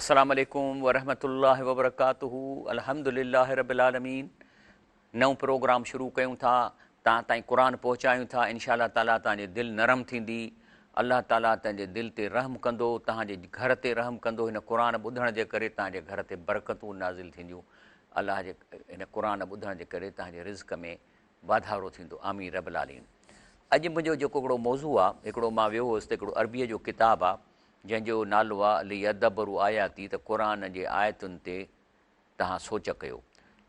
अस्सलाम वालेकुम वरहमतुल्लाहि वबरकातुहू। अल्हम्दुलिल्लाह रब्बिल आलमीन। नओं प्रोग्राम शुरू कयूं था, तव्हां ताईं क़ुरान पहुचायूं था। इंशा अल्लाह ताला तव्हांजी दिलि नरम थींदी, अल्लाह ताला तव्हांजे दिलि ते रहम कंदो, तव्हांजे घर ते रहम कंदो। हिन क़ुरान ॿुधण जे करे तव्हांजे घर ते बरकतूं नाज़िल थींदियूं। अल्लाह जे हिन क़ुरान ॿुधण जे करे तव्हांजे रिज़्क़ में वाधारो थींदो। आमीन रब्बिल आलमीन। अॼु मुंहिंजो जेको हिकिड़ो मौज़ू आहे, हिकिड़ो मां वियो हुउसि त हिकिड़ो अरबीअ जो किताबु आहे जंहिंजो नालो आहे लियदब्बरू आयाती, त क़ुरान जे आयतुनि ते तव्हां सोच कयो।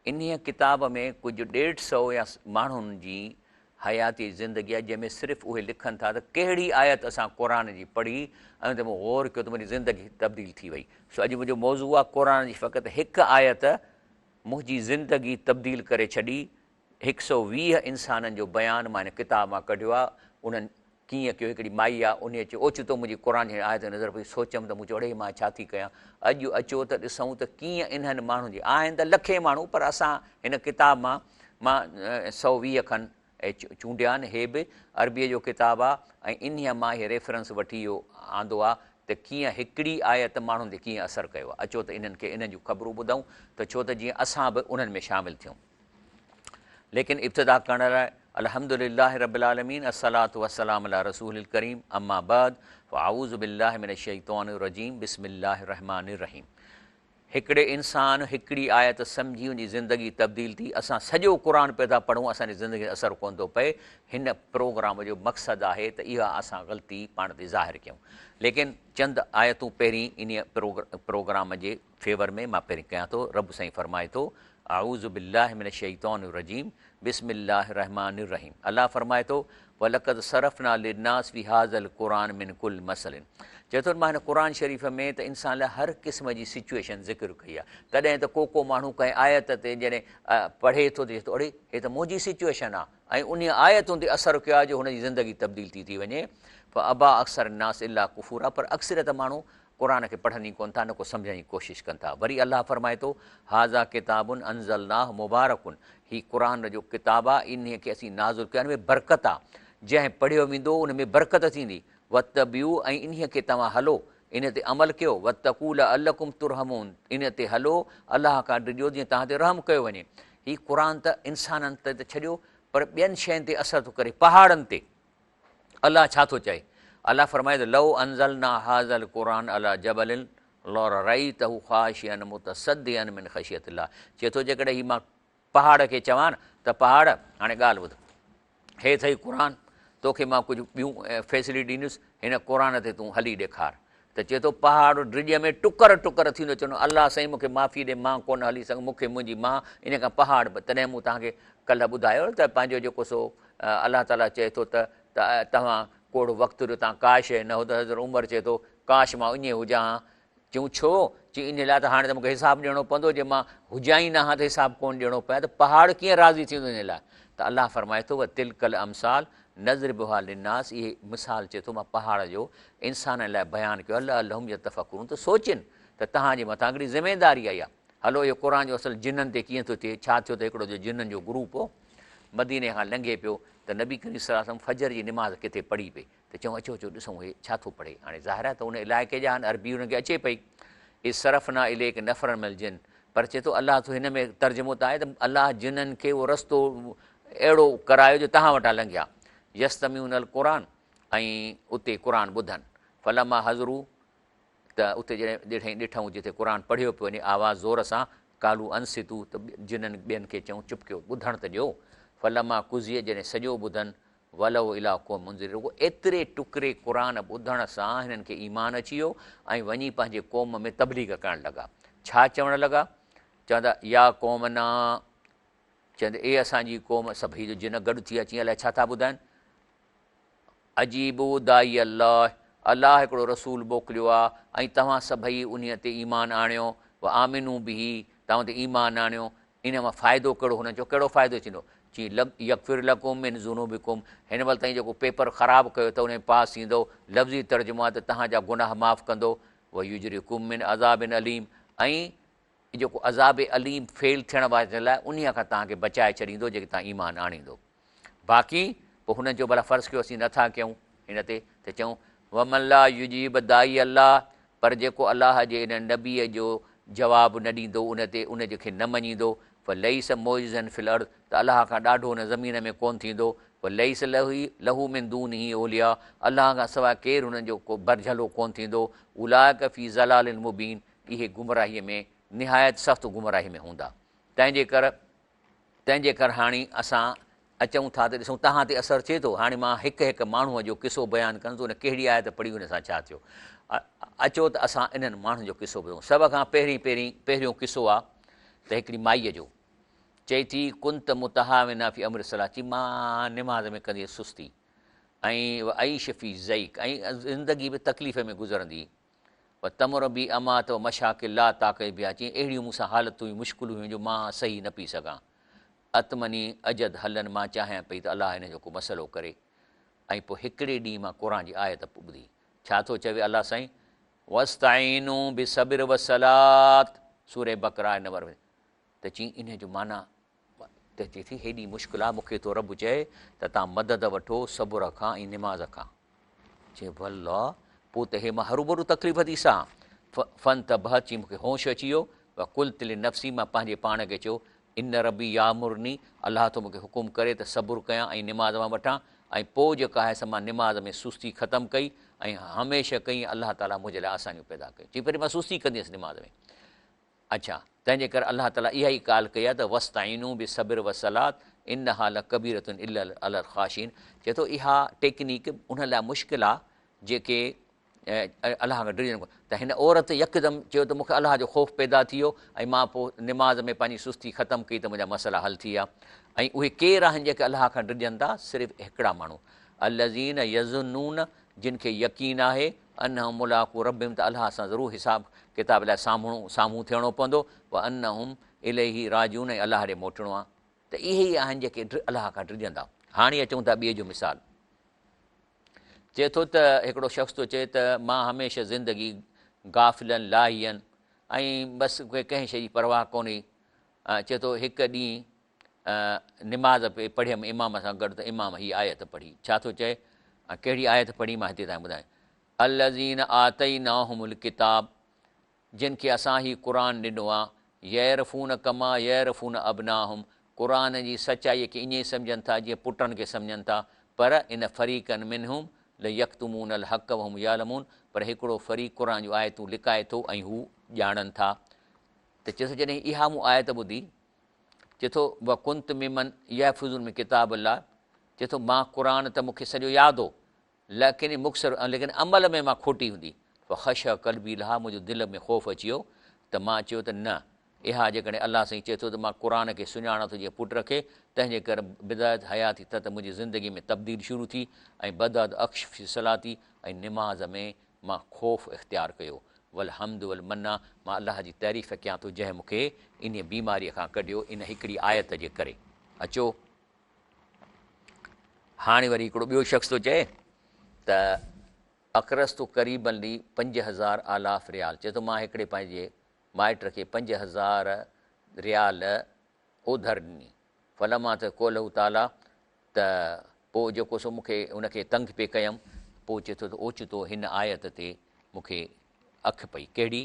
इन्हीअ किताब में कुझु 150 या माण्हुनि जी हयाती ज़िंदगी आहे, जंहिंमें सिर्फ़ु उहे लिखनि था त कहिड़ी आयत असां क़ुरान जी पढ़ी ऐं त मूं गौर कयो त मुंहिंजी ज़िंदगी तब्दील थी वई। सो अॼु मुंहिंजो मौज़ू आहे क़ुरान जी फ़क़ति हिकु आयत मुंहिंजी ज़िंदगी तब्दील करे छॾी। 120 इंसाननि जो बयानु मां हिन किताब मां कढियो आहे। उन्हनि कीअं कयो। हिकिड़ी माई आहे, उन चयो ओचितो मुंहिंजी क़ुरान जी आयत नज़र पई। सोचियमि त मूं चयो अड़े मां छा थी कयां। अॼु अचो त ॾिसूं त कीअं इन्हनि माण्हुनि जी आहिनि त लखे माण्हू, पर असां हिन किताब मां 120 खनि चूंडिया आहिनि। हे बि अरबीअ जो किताबु आहे ऐं इन्हीअ मां इहे रेफरेंस वठी इहो आंदो आहे त कीअं हिकिड़ी आयत माण्हुनि ते कीअं असरु कयो आहे। अचो त इन्हनि खे इन्हनि जूं ख़बरूं ॿुधूं, त छो त जीअं असां बि उन्हनि में शामिलु थियूं। लेकिन इब्तिदा करण लाइ अल्हम्दुलिल्लाह रब्बिल आलमीन, अस्सलातु वस्सलाम अला रसूलिल करीम, अम्मा बाद फ़अऊज़ु बिल्लाहि मिनश शैतानिर रजीम, बिस्मिल्लाहिर रहमानिर रहीम। हिकिड़े इंसानु हिकिड़ी आयत सम्झी उनजी ज़िंदगी तब्दील थी। असां सॼो क़ुरान पिया था पढ़ूं, असांजी ज़िंदगी ते असरु कोन थो पए। हिन प्रोग्राम जो मक़सदु आहे त इहा असां ग़लती पाण ते ज़ाहिर कयूं। लेकिन चंद आयतूं पहिरीं इन प्रोग्राम जे फेवर में मां पहिरीं कयां थो। रब साईं फरमाए थो, अऊज़ु बिल्लाहि मिनश शैतानिर रजीम, बिस्मिल्लाहिर रहमानिर रहीम। अल्लाह फरमाए थो, वलक़द सरफ़ना लिन्नास फ़ी हाज़ल क़ुरान मिन कुल मसलिन। चए थो मां हिन क़ुरान शरीफ़ में त इंसान लाइ हर क़िस्म जी सिचुएशन ज़िक्र कई आहे। तॾहिं त को माण्हू कंहिं आयत ते जॾहिं पढ़े थो त चए थो अड़े हे त मुंहिंजी सिचुएशन आहे, ऐं उन आयतुनि ते असरु कयो आहे जो हुनजी ज़िंदगी तब्दील थी वञे। पर अबा अक्सर नास इल्ला कुफूरा, पर अक्सरियत माण्हू क़ुरान खे पढ़नि ई कोन था, न को सम्झण जी कोशिशि कनि था। वरी अल्लाह फरमाए थो, हाज़ा किताबुन अंज़लनाहु मुबारकुन, ही क़ुरान जो किताबु आहे, इन खे असीं नाज़िल कयो, हिन में बरकत आहे। जंहिं पढ़ियो वेंदो उन में बरकत थींदी। वतबियू, ऐं इन खे तव्हां हलो, इन ते अमल कयो। वतकूल अल्लकुम तुरहमून, इन ते हलो अलाह खां ॾिजो जीअं तव्हां ते रहम कयो वञे। हीउ क़ुरान त इंसाननि ते त छॾियो, पर ॿियनि शयुनि ते असरु थो करे। पहाड़नि ते अलाह छा थो चए? अलाह फरमाए थो, लौ अंज़लना हाज़ल क़ुरान अला जबलिन लरअयतहु ख़ाशिअन मुतसद्दिअन मिन ख़शियतिल्लाह। चए थो जेकॾहिं हीउ मां पहाड़ खे चवां त पहाड़, हाणे ॻाल्हि ॿुध, हे अथई क़ुरान, तोखे मां कुझु ॿियूं फैसिलिटी ॾींदुसि, हिन क़ुरान ते तूं हली ॾेखार। त चए थो पहाड़ ड्रिज में टुकर टुकर थींदो। चवंदो अलाह साईं मूंखे माफ़ी ॾे, मां कोन हली सघां, मूंखे मुंहिंजी मां इन खां पहाड़। तॾहिं मूं तव्हांखे कल्ह ॿुधायो त पंहिंजो जेको सो अलाह ताला चए थो त तव्हां कोड़ वक़्तु ॾियो, तव्हां का शइ न हो। त हज़रत उमर चए थो काश मां ईअं हुजां हा। चयूं छो? चई इन लाइ त हाणे त मूंखे हिसाबु ॾियणो पवंदो, जे मां हुजां ई न हा त हिसाबु कोन ॾियणो पए, त पहाड़ कीअं राज़ी थींदो इन लाइ। त अलाह फरमाए थो, व तिलकल अमसाल नज़रिबुहा लिन्नास, इहे मिसाल चए थो मां पहाड़ जो इंसाननि लाइ बयानु कयो। अलाह लहुम यतफ़क्कुरून, त सोचिनि त तव्हांजे मथां हिकिड़ी ज़िमेदारी आई आहे। हलो इहो क़ुरान जो असुलु जिननि ते कीअं थो थिए। छा थियो त हिकिड़ो जो जिननि जो ग्रुप हो मदीने खां लंघे पियो, त नबी करीम सल्लल्लाहु अलैहि वसल्लम फजर जी निमाज़ किथे पढ़ी पई। त चऊं अचो अचो ॾिसूं हे छा थो पढ़े। हाणे ज़ाहिर आहे त उन इलाइक़े जा आहिनि, अरबी हुनखे अचे पई। इस सरफ़ना इलेक नफ़रन मिनल जिन, पर चए थो अलाह तो हिन में तर्जुमो त आहे त अलाह जिननि खे उहो रस्तो अहिड़ो करायो जो तव्हां वटां लंघिया। यस्तमिऊनल क़ुरान, ऐं उते क़ुरान ॿुधनि। फलमा हज़रू, त उते जॾहिं ॾिठूं जिते क़ुरान पढ़ियो पियो वञे आवाज़ ज़ोर सां, कालू अनसितू, त जिननि ॿियनि खे चऊं चुप कयो, ॿुधण त ॾियो। फलमा कुज़िए, जॾहिं सॼो ॿुधनि, वलो इला क़ौम मुंज़िर, रुॻो एतिरे टुकरे क़ुरान ॿुधण सां हिननि खे ईमान अची वियो ऐं वञी पंहिंजे क़ौम में तबलीग करणु लॻा। छा चवणु लॻा? चवंदा या क़ौमना, चवंदे ए असांजी क़ौम, सभई जो जिन गॾु थी अची अलाए छा था ॿुधाइनि। अजीबू दाई अलाह, अलाह हिकिड़ो रसूल मोकिलियो आहे ऐं तव्हां सभई उन ते ईमान आणियो। व आमिनू बि, तव्हां ते ईमान आणियो। इन मां फ़ाइदो कहिड़ो? हुननि चयो कहिड़ो फ़ाइदो थींदो? चई यकफ़िर लकुम मिन ज़ुनूबिकुम, हिन महिल ताईं जेको पेपर ख़राबु कयो त उन पास थींदो। लफ़्ज़ी तर्जुमो आहे त तव्हांजा गुनाह माफ़ु कंदो। व युजरिकुम मिन अज़ाबिन अलीम, ऐं जेको अज़ाब अलीम फेल थियण वारे लाइ उन खां तव्हांखे बचाए छॾींदो जेके तव्हां ईमान आणींदो। बाक़ी पोइ हुननि जो भला फ़र्ज़ु कयो असीं नथा कयूं हिन ते, त चऊं वमन ला युजीब दाई अलाह, पर जेको अलाह जे इन नबीअ जो जवाबु न ॾींदो, उन ते उन जे खे न मञींदो, पोइ लईस मोइज़न फिल अर्द, त अलाह खां ॾाढो हुन ज़मीन में कोन्ह थींदो। पोइ लईस लहू में दून ई ओलिया, अलाह खां सवाइ केरु हुननि जो को बरझलो कोन्ह थींदो। उलाइक फ़ी ज़लालिन मुबीन, इहे गुमराहीअ में निहायत सख़्तु गुमराही में हूंदा। तंहिंजे कर हाणे असां अचूं था त ॾिसूं तव्हां ते असरु थिए थो। हाणे मां हिकु माण्हूअ जो किसो बयानु कंदुसि, उन कहिड़ी आयत पढ़ी, उन सां छा थियो। अचो त असां इन्हनि माण्हुनि जो किसो ॿुधूं। सभ खां पहिरियों किसो आहे त हिकिड़ी माईअ जो। चए थी कुंत मुतहाविना फ़ी अमर सलाह, चई मां निमाज़ में कंदी सुस्ती, ऐं आईश फ़ी ज़ईक, ऐं ज़िंदगी बि तकलीफ़ में गुज़रंदी। पर तमुर बि अमात व मशाकिल ला ताक़त बि आहे, चई अहिड़ियूं मूंसां हालतूं हुयूं, मुश्किलूं हुयूं जो मां सही न पई सघां। अतमनी अजद हलनि, मां चाहियां पई त अलाह हिन जो को मसइलो करे। ऐं पोइ हिकिड़े ॾींहुं मां क़ुर जी आयत ॿुधी। छा थो चवे अलाह साईं, वस्ताइनू बि सबिर वसलात, सूरे बकरा नंबर में। त चई इन जो माना त चए थी हेॾी मुश्किल आहे, मूंखे थो रब चए त तव्हां मदद वठो सबुर खां ऐं निमाज़ खां। चए भला पोइ त हे मां हरूभरू तकलीफ़ थी सां। फन त बह, चई मूंखे होश अची वियो। कुल तिल नफ़्सी, मां पंहिंजे पाण खे चयो इन रबी यामुरनी, अलाह तो मूंखे हुकुम करे त सबुरु कयां ऐं निमाज़ मां वठां। ऐं पोइ जेका आहे मां निमाज़ में सुस्ती ख़तमु कई ऐं हमेशह कई, अलाह ताला मुंहिंजे लाइ आसानियूं पैदा कई। चई पहिरीं मां सुस्ती कंदी हुअसि निमाज़ में। अच्छा, तंहिंजे करे अलाह ताला इहा ई ॻाल्हि कई आहे त वस्ताइनू बि सबिर वसलात इन हाल कबीरतुन इल्ला अलल ख़ाशिन। चए थो इहा टेक्निक उन लाइ मुश्किल आहे जेके अलाह खां डिॼनि। त हिन औरत यकदमि चयो त मूंखे अलाह जो ख़ौफ़ पैदा थी वियो ऐं मां पोइ निमाज़ में पंहिंजी सुस्ती ख़तमु कई त मुंहिंजा मसइला हल थी विया। ऐं उहे केरु आहिनि जेके अलाह खां डिॼनि था? सिर्फ़ु हिकिड़ा माण्हू, अल्लज़ीन यज़ुनून, जिन खे यकीन आहे अनहुम मुलाक़ू रब्बिहिम, त अलाह सां ज़रूरु हिसाब किताब लाइ साम्हूं थियणो पवंदो। व अनहुम इलैही राजिऊन, ऐं अलाह ॾे मोटणो आहे। त इहे ई आहिनि जेके अलाह खां डिॼंदा। हाणे अचूं था ॿिए जो मिसाल। चए थो त हिकिड़ो शख़्स थो चए त मां हमेशह ज़िंदगी गाफ़िलनि लाहियनि ऐं बसि उहे कंहिं शइ जी परवाह कोन्हे। चए थो हिकु ॾींहुं निमाज़ पे पढ़ियमि इमाम सां गॾु, त इमाम हीअ आयत पढ़ी। छा थो चए, कहिड़ी आयत पढ़ी मां हिते तव्हां ॿुधायां। अल्लज़ीन आतैनाहुमुल किताब, जिन खे असां ही क़ुर ॾिनो आहे, यरफ़ून कमा यरफ़ून अबनाहुम, क़ुर जी सचाईअ खे ईअं ई सम्झनि था जीअं पुटनि खे सम्झनि था। पर इन फ़रीक़नि मिनहुम लयक्तुमून अल हक़ वहुम यालमून, पर हिकिड़ो फ़रीक़ क़ुर जूं आयतूं लिकाए थो ऐं हू ॼाणनि था। त चए थो जॾहिं इहा मूं आयत ॿुधी, चए थो व कुंत मिमन यहफ़ुज़ुन में किताब अल्लाह, चए थो मां क़ुर त मूंखे सॼो यादि हो, लेकिन अमल में मां खोटी हूंदी। ख़श कल्बी लहा, मुंहिंजो दिलि में ख़ौफ़ अची वियो। त मां चयो त न, इहा जेकॾहिं अलाह साईं चए थो त मां क़ुर खे सुञाणां थो जीअं पुट खे, तंहिंजे करे बिदायत हयाती त मुंहिंजी ज़िंदगी में तब्दील शुरू थी ऐं बदात अक्श फ़ी सलाती, ऐं निमाज़ में मां ख़ौफ़ इख़्तियार कयो। वल हमद वल मन्ना, मां अलाह जी तारीफ़ कयां थो जंहिं मूंखे इन बीमारीअ खां कढियो इन हिकिड़ी आयत जे करे। अचो हाणे वरी हिकिड़ो ॿियो शख़्स थो चए त अकरस्तु क़रीबन ली 5000 आलाफ़ रियाल। चए थो मां हिकिड़े पंहिंजे माइट खे 5000 रियाल ओधर ॾिनी। फलमा त कोलहू ताला, त पोइ जेको सो मूंखे उनखे तंग पे कयमि। पोइ चए थो त ओचितो हिन आयत ते मूंखे अखि पई। कहिड़ी?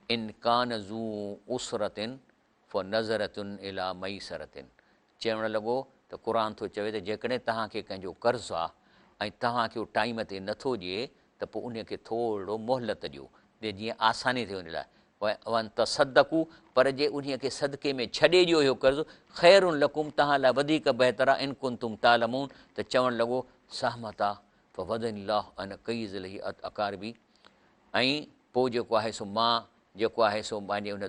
इन कान ज़ू उसरतिन फ़ नज़रतुन इला मईसरतिन। चवणु लॻो त क़ुर थो चवे त जेकॾहिं तव्हांखे कंहिंजो कर्ज़ु आहे ऐं तव्हांखे उहो टाइम ते नथो ॾिए, त पोइ उनखे थोरो मोहलत ॾियो, जीअं आसानी थिए उन लाइ। वन त सदकू, पर जे उन खे सदके में छॾे ॾियो इहो कर्ज़ु, ख़ैरुन लकुम, तव्हां लाइ वधीक बहितर आहे। इन कुंतुम तालमून, त चवणु लॻो सहमत आहे। पोइ वदनिल्लाह अन कई ज़िलही अकारबी। ऐं पोइ जेको आहे सो मां जेको आहे सो पंहिंजे उन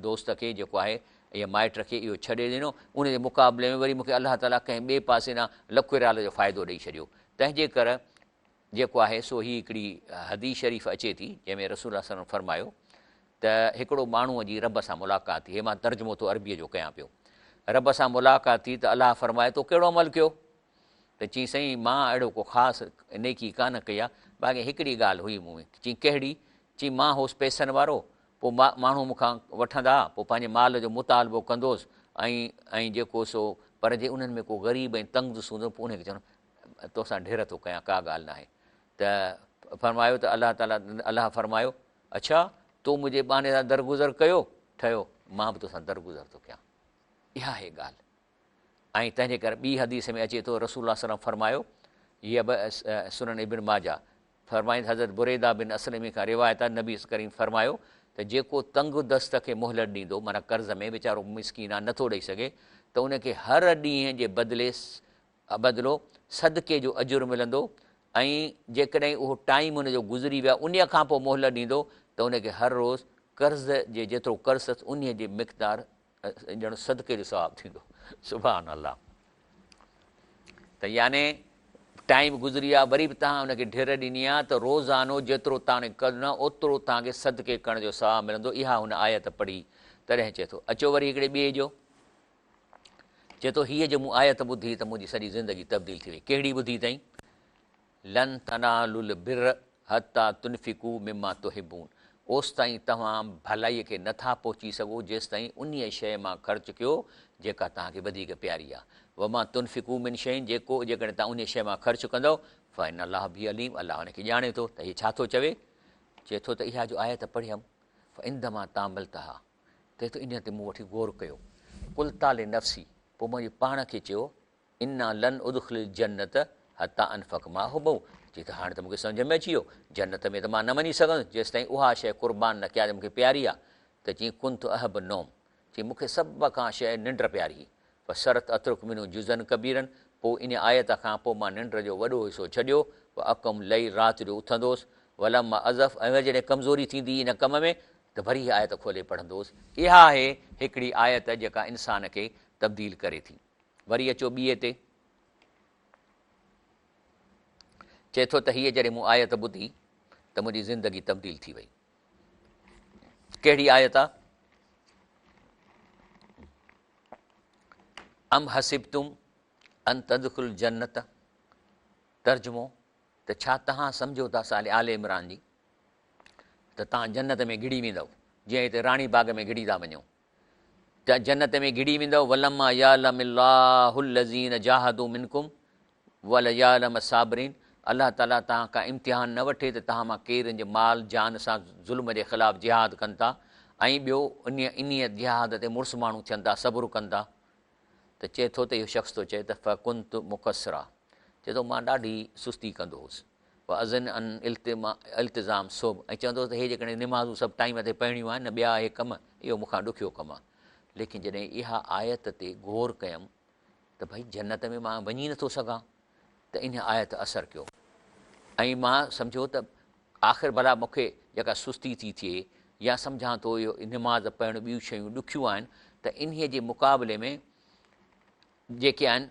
दोस्त खे जेको आहे या माइट खे इहो छॾे ॾिनो, उन जे मुक़ाबले में वरी मूंखे अलाह ताला कंहिं ॿिए पासे न लख रियाल जो फ़ाइदो ॾेई छॾियो। तंहिंजे करे जेको आहे सो ही हिकिड़ी हदीस शरीफ़ अचे थी जंहिंमें रसूल सल्लल्लाहु अलैहि वसल्लम फरमायो त हिकिड़ो माण्हूअ जी रब सां मुलाक़ात थी। हे मां तर्जुमो थो अरबीअ जो कयां पियो। रब सां मुलाक़ात थी त अलाह फरमाए तो कहिड़ो अमल कयो? त चई साईं मां अहिड़ो को ख़ासि नेकी कान कई आहे, बाक़ी हिकिड़ी ॻाल्हि हुई मूं में। चई कहिड़ी? चई मां होसि पैसनि वारो, पोइ माण्हू मूंखां वठंदा, पोइ पंहिंजे माल जो मुतालबो कंदोसि ऐं जेको सो, पर जे उन्हनि में को ग़रीब ऐं तंगदुस हूंदो, पोइ उनखे चवणो तोसां ढेर थो कयां, का ॻाल्हि न आहे। त फरमायो त अलाह फरमायो अच्छा तूं मुंहिंजे बहाने सां दरगुज़र कयो ठहियो, मां बि तोसां दरगुज़र थो कयां। इहा आहे ॻाल्हि। ऐं तंहिंजे करे ॿी हदीस में अचे थो रसूल सलम फरमायो, हीअ बि सुनन इब्न माजा फरमाईंद हज़रत बुरैदा बिन असलमी खां रिवायत आहे, नबी करीम फरमायो त जेको तंग दस्त खे मोहलत ॾींदो, माना कर्ज़ में वीचारो मिसकीन आहे नथो ॾेई सघे, त उनखे हर ॾींहं जे बदिलो सदके जो अजुर मिलंदो। ऐं जेकॾहिं उहो टाइम उनजो गुज़री वियो उन खां पोइ मोहलत ॾींदो त उनखे हर रोज़ु कर्ज़ जे जेतिरो कर्ज़ु अथसि उन जे मिक़दार ॼण सदके जो सवाबु थींदो। सुभान अल्लाह। त याने टाइम गुज़री आहे वरी बि तव्हां हुनखे ढिर ॾिनी आहे त रोज़ानो जेतिरो तव्हां कनि ओतिरो तव्हांखे सदके करण जो सवाबु मिलंदो। इहा हुन आयत पढ़ी तॾहिं चए थो। अचो वरी हिकिड़े ॿिए जो चए थो हीअ जो मूं आयत ॿुधी त मुंहिंजी सॼी ज़िंदगी तब्दील थी वई। कहिड़ी ॿुधी अथई? लन तनालुल बिर हता तुनफ़िकू मिमा तुहिबून, ओसि ताईं तव्हां भलाईअ खे नथा पहुची सघो जेसि ताईं उन शइ मां ख़र्चु कयो जेका तव्हांखे वधीक प्यारी आहे। वमा तुनफ़िकू मिन शइ, जेकॾहिं तव्हां उन शइ मां ख़र्चु कंदव फ़इन अलाह बि अलीम, अलाह हुनखे ॼाणे थो। त हीअ छा थो चवे? चए थो त इहा जो आयत पढ़ियमि फ़इंदमा तामिल तहा, चए थो इन ते मूं वठी गौर कयो। कुल ताले नफ़्सी, पोइ मुंहिंजे पाण खे चयो इना लन उदखिल जन्नत हता अनफ़क मां हुबऊं, चई त हाणे त मूंखे सम्झ में अची वियो जन्नत में त मां न वञी सघंदुसि जेसि ताईं उहा शइ क़ुर्बान न कया त मूंखे प्यारी आहे। त चई कुंत अहब नौम, चई मूंखे सभ खां शइ निंड प्यारी। पर शरत अतरुक मिनो जुज़न कबीरनि, पोइ इन आयत खां पोइ मां निंड जो वॾो हिसो छॾियो। पोइ अकम लई राति जो उथंदोसि, वलम मां अज़फ़, ऐं जॾहिं कमज़ोरी थींदी इन कम में त वरी हीअ आयत खोले पढ़ंदोसि। इहा आहे हिकिड़ी आयत जेका इंसान खे तब्दील करे थी। वरी अचो ॿिए ते, चए थो त हीअ जॾहिं मूं आयत ॿुधी त मुंहिंजी ज़िंदगी तब्दील थी वई। कहिड़ी आयत आहे? अम हसिबतुम अन तदखुल जन्नत, तर्जुमो त छा तव्हां सम्झो था साले आले इमरान जी त तव्हां जन्नत में घिड़ी वेंदव, जीअं हिते राणी बाग में घिड़ी था वञो त जन्नत में घिड़ी वेंदव। वलमा यालमिल्लाहुल लज़ीन जाहदू मिनकुम वल यालम साबरीन, अलाह ताला तव्हां खां इम्तिहान न वठे त तव्हां मां केरु जे माल जान सां ज़ुल्म जे ख़िलाफ़ु जिहाद कनि था ऐं ॿियो इन जिहाद ते मुड़ुसु माण्हू थियनि था, सबुरु कनि था। त चए थो त इहो शख़्स थो चए त फ़कुंत मुक़सरा, चए थो मां ॾाढी सुस्ती कंदो हुउसि। पोइ अज़न अन इल्तिज़ाम सोब, ऐं चवंदो त हे जेकॾहिं निमाज़ूं सभु टाइम ते पढ़णियूं आहिनि न, ॿिया इहे कम, इहो मूंखां ॾुखियो कमु आहे। लेकिन जॾहिं इहा आयत ते गौर कयमि त भई जन्नत में मां वञी नथो सघां, त इन आयत असरु कयो ऐं मां सम्झो त आख़िर भला मूंखे जेका सुस्ती थी थिए या सम्झां थो इहो निमाज़ पढ़णु ॿियूं शयूं ॾुखियूं आहिनि, त इन्हीअ जे मुक़ाबले में जेके आहिनि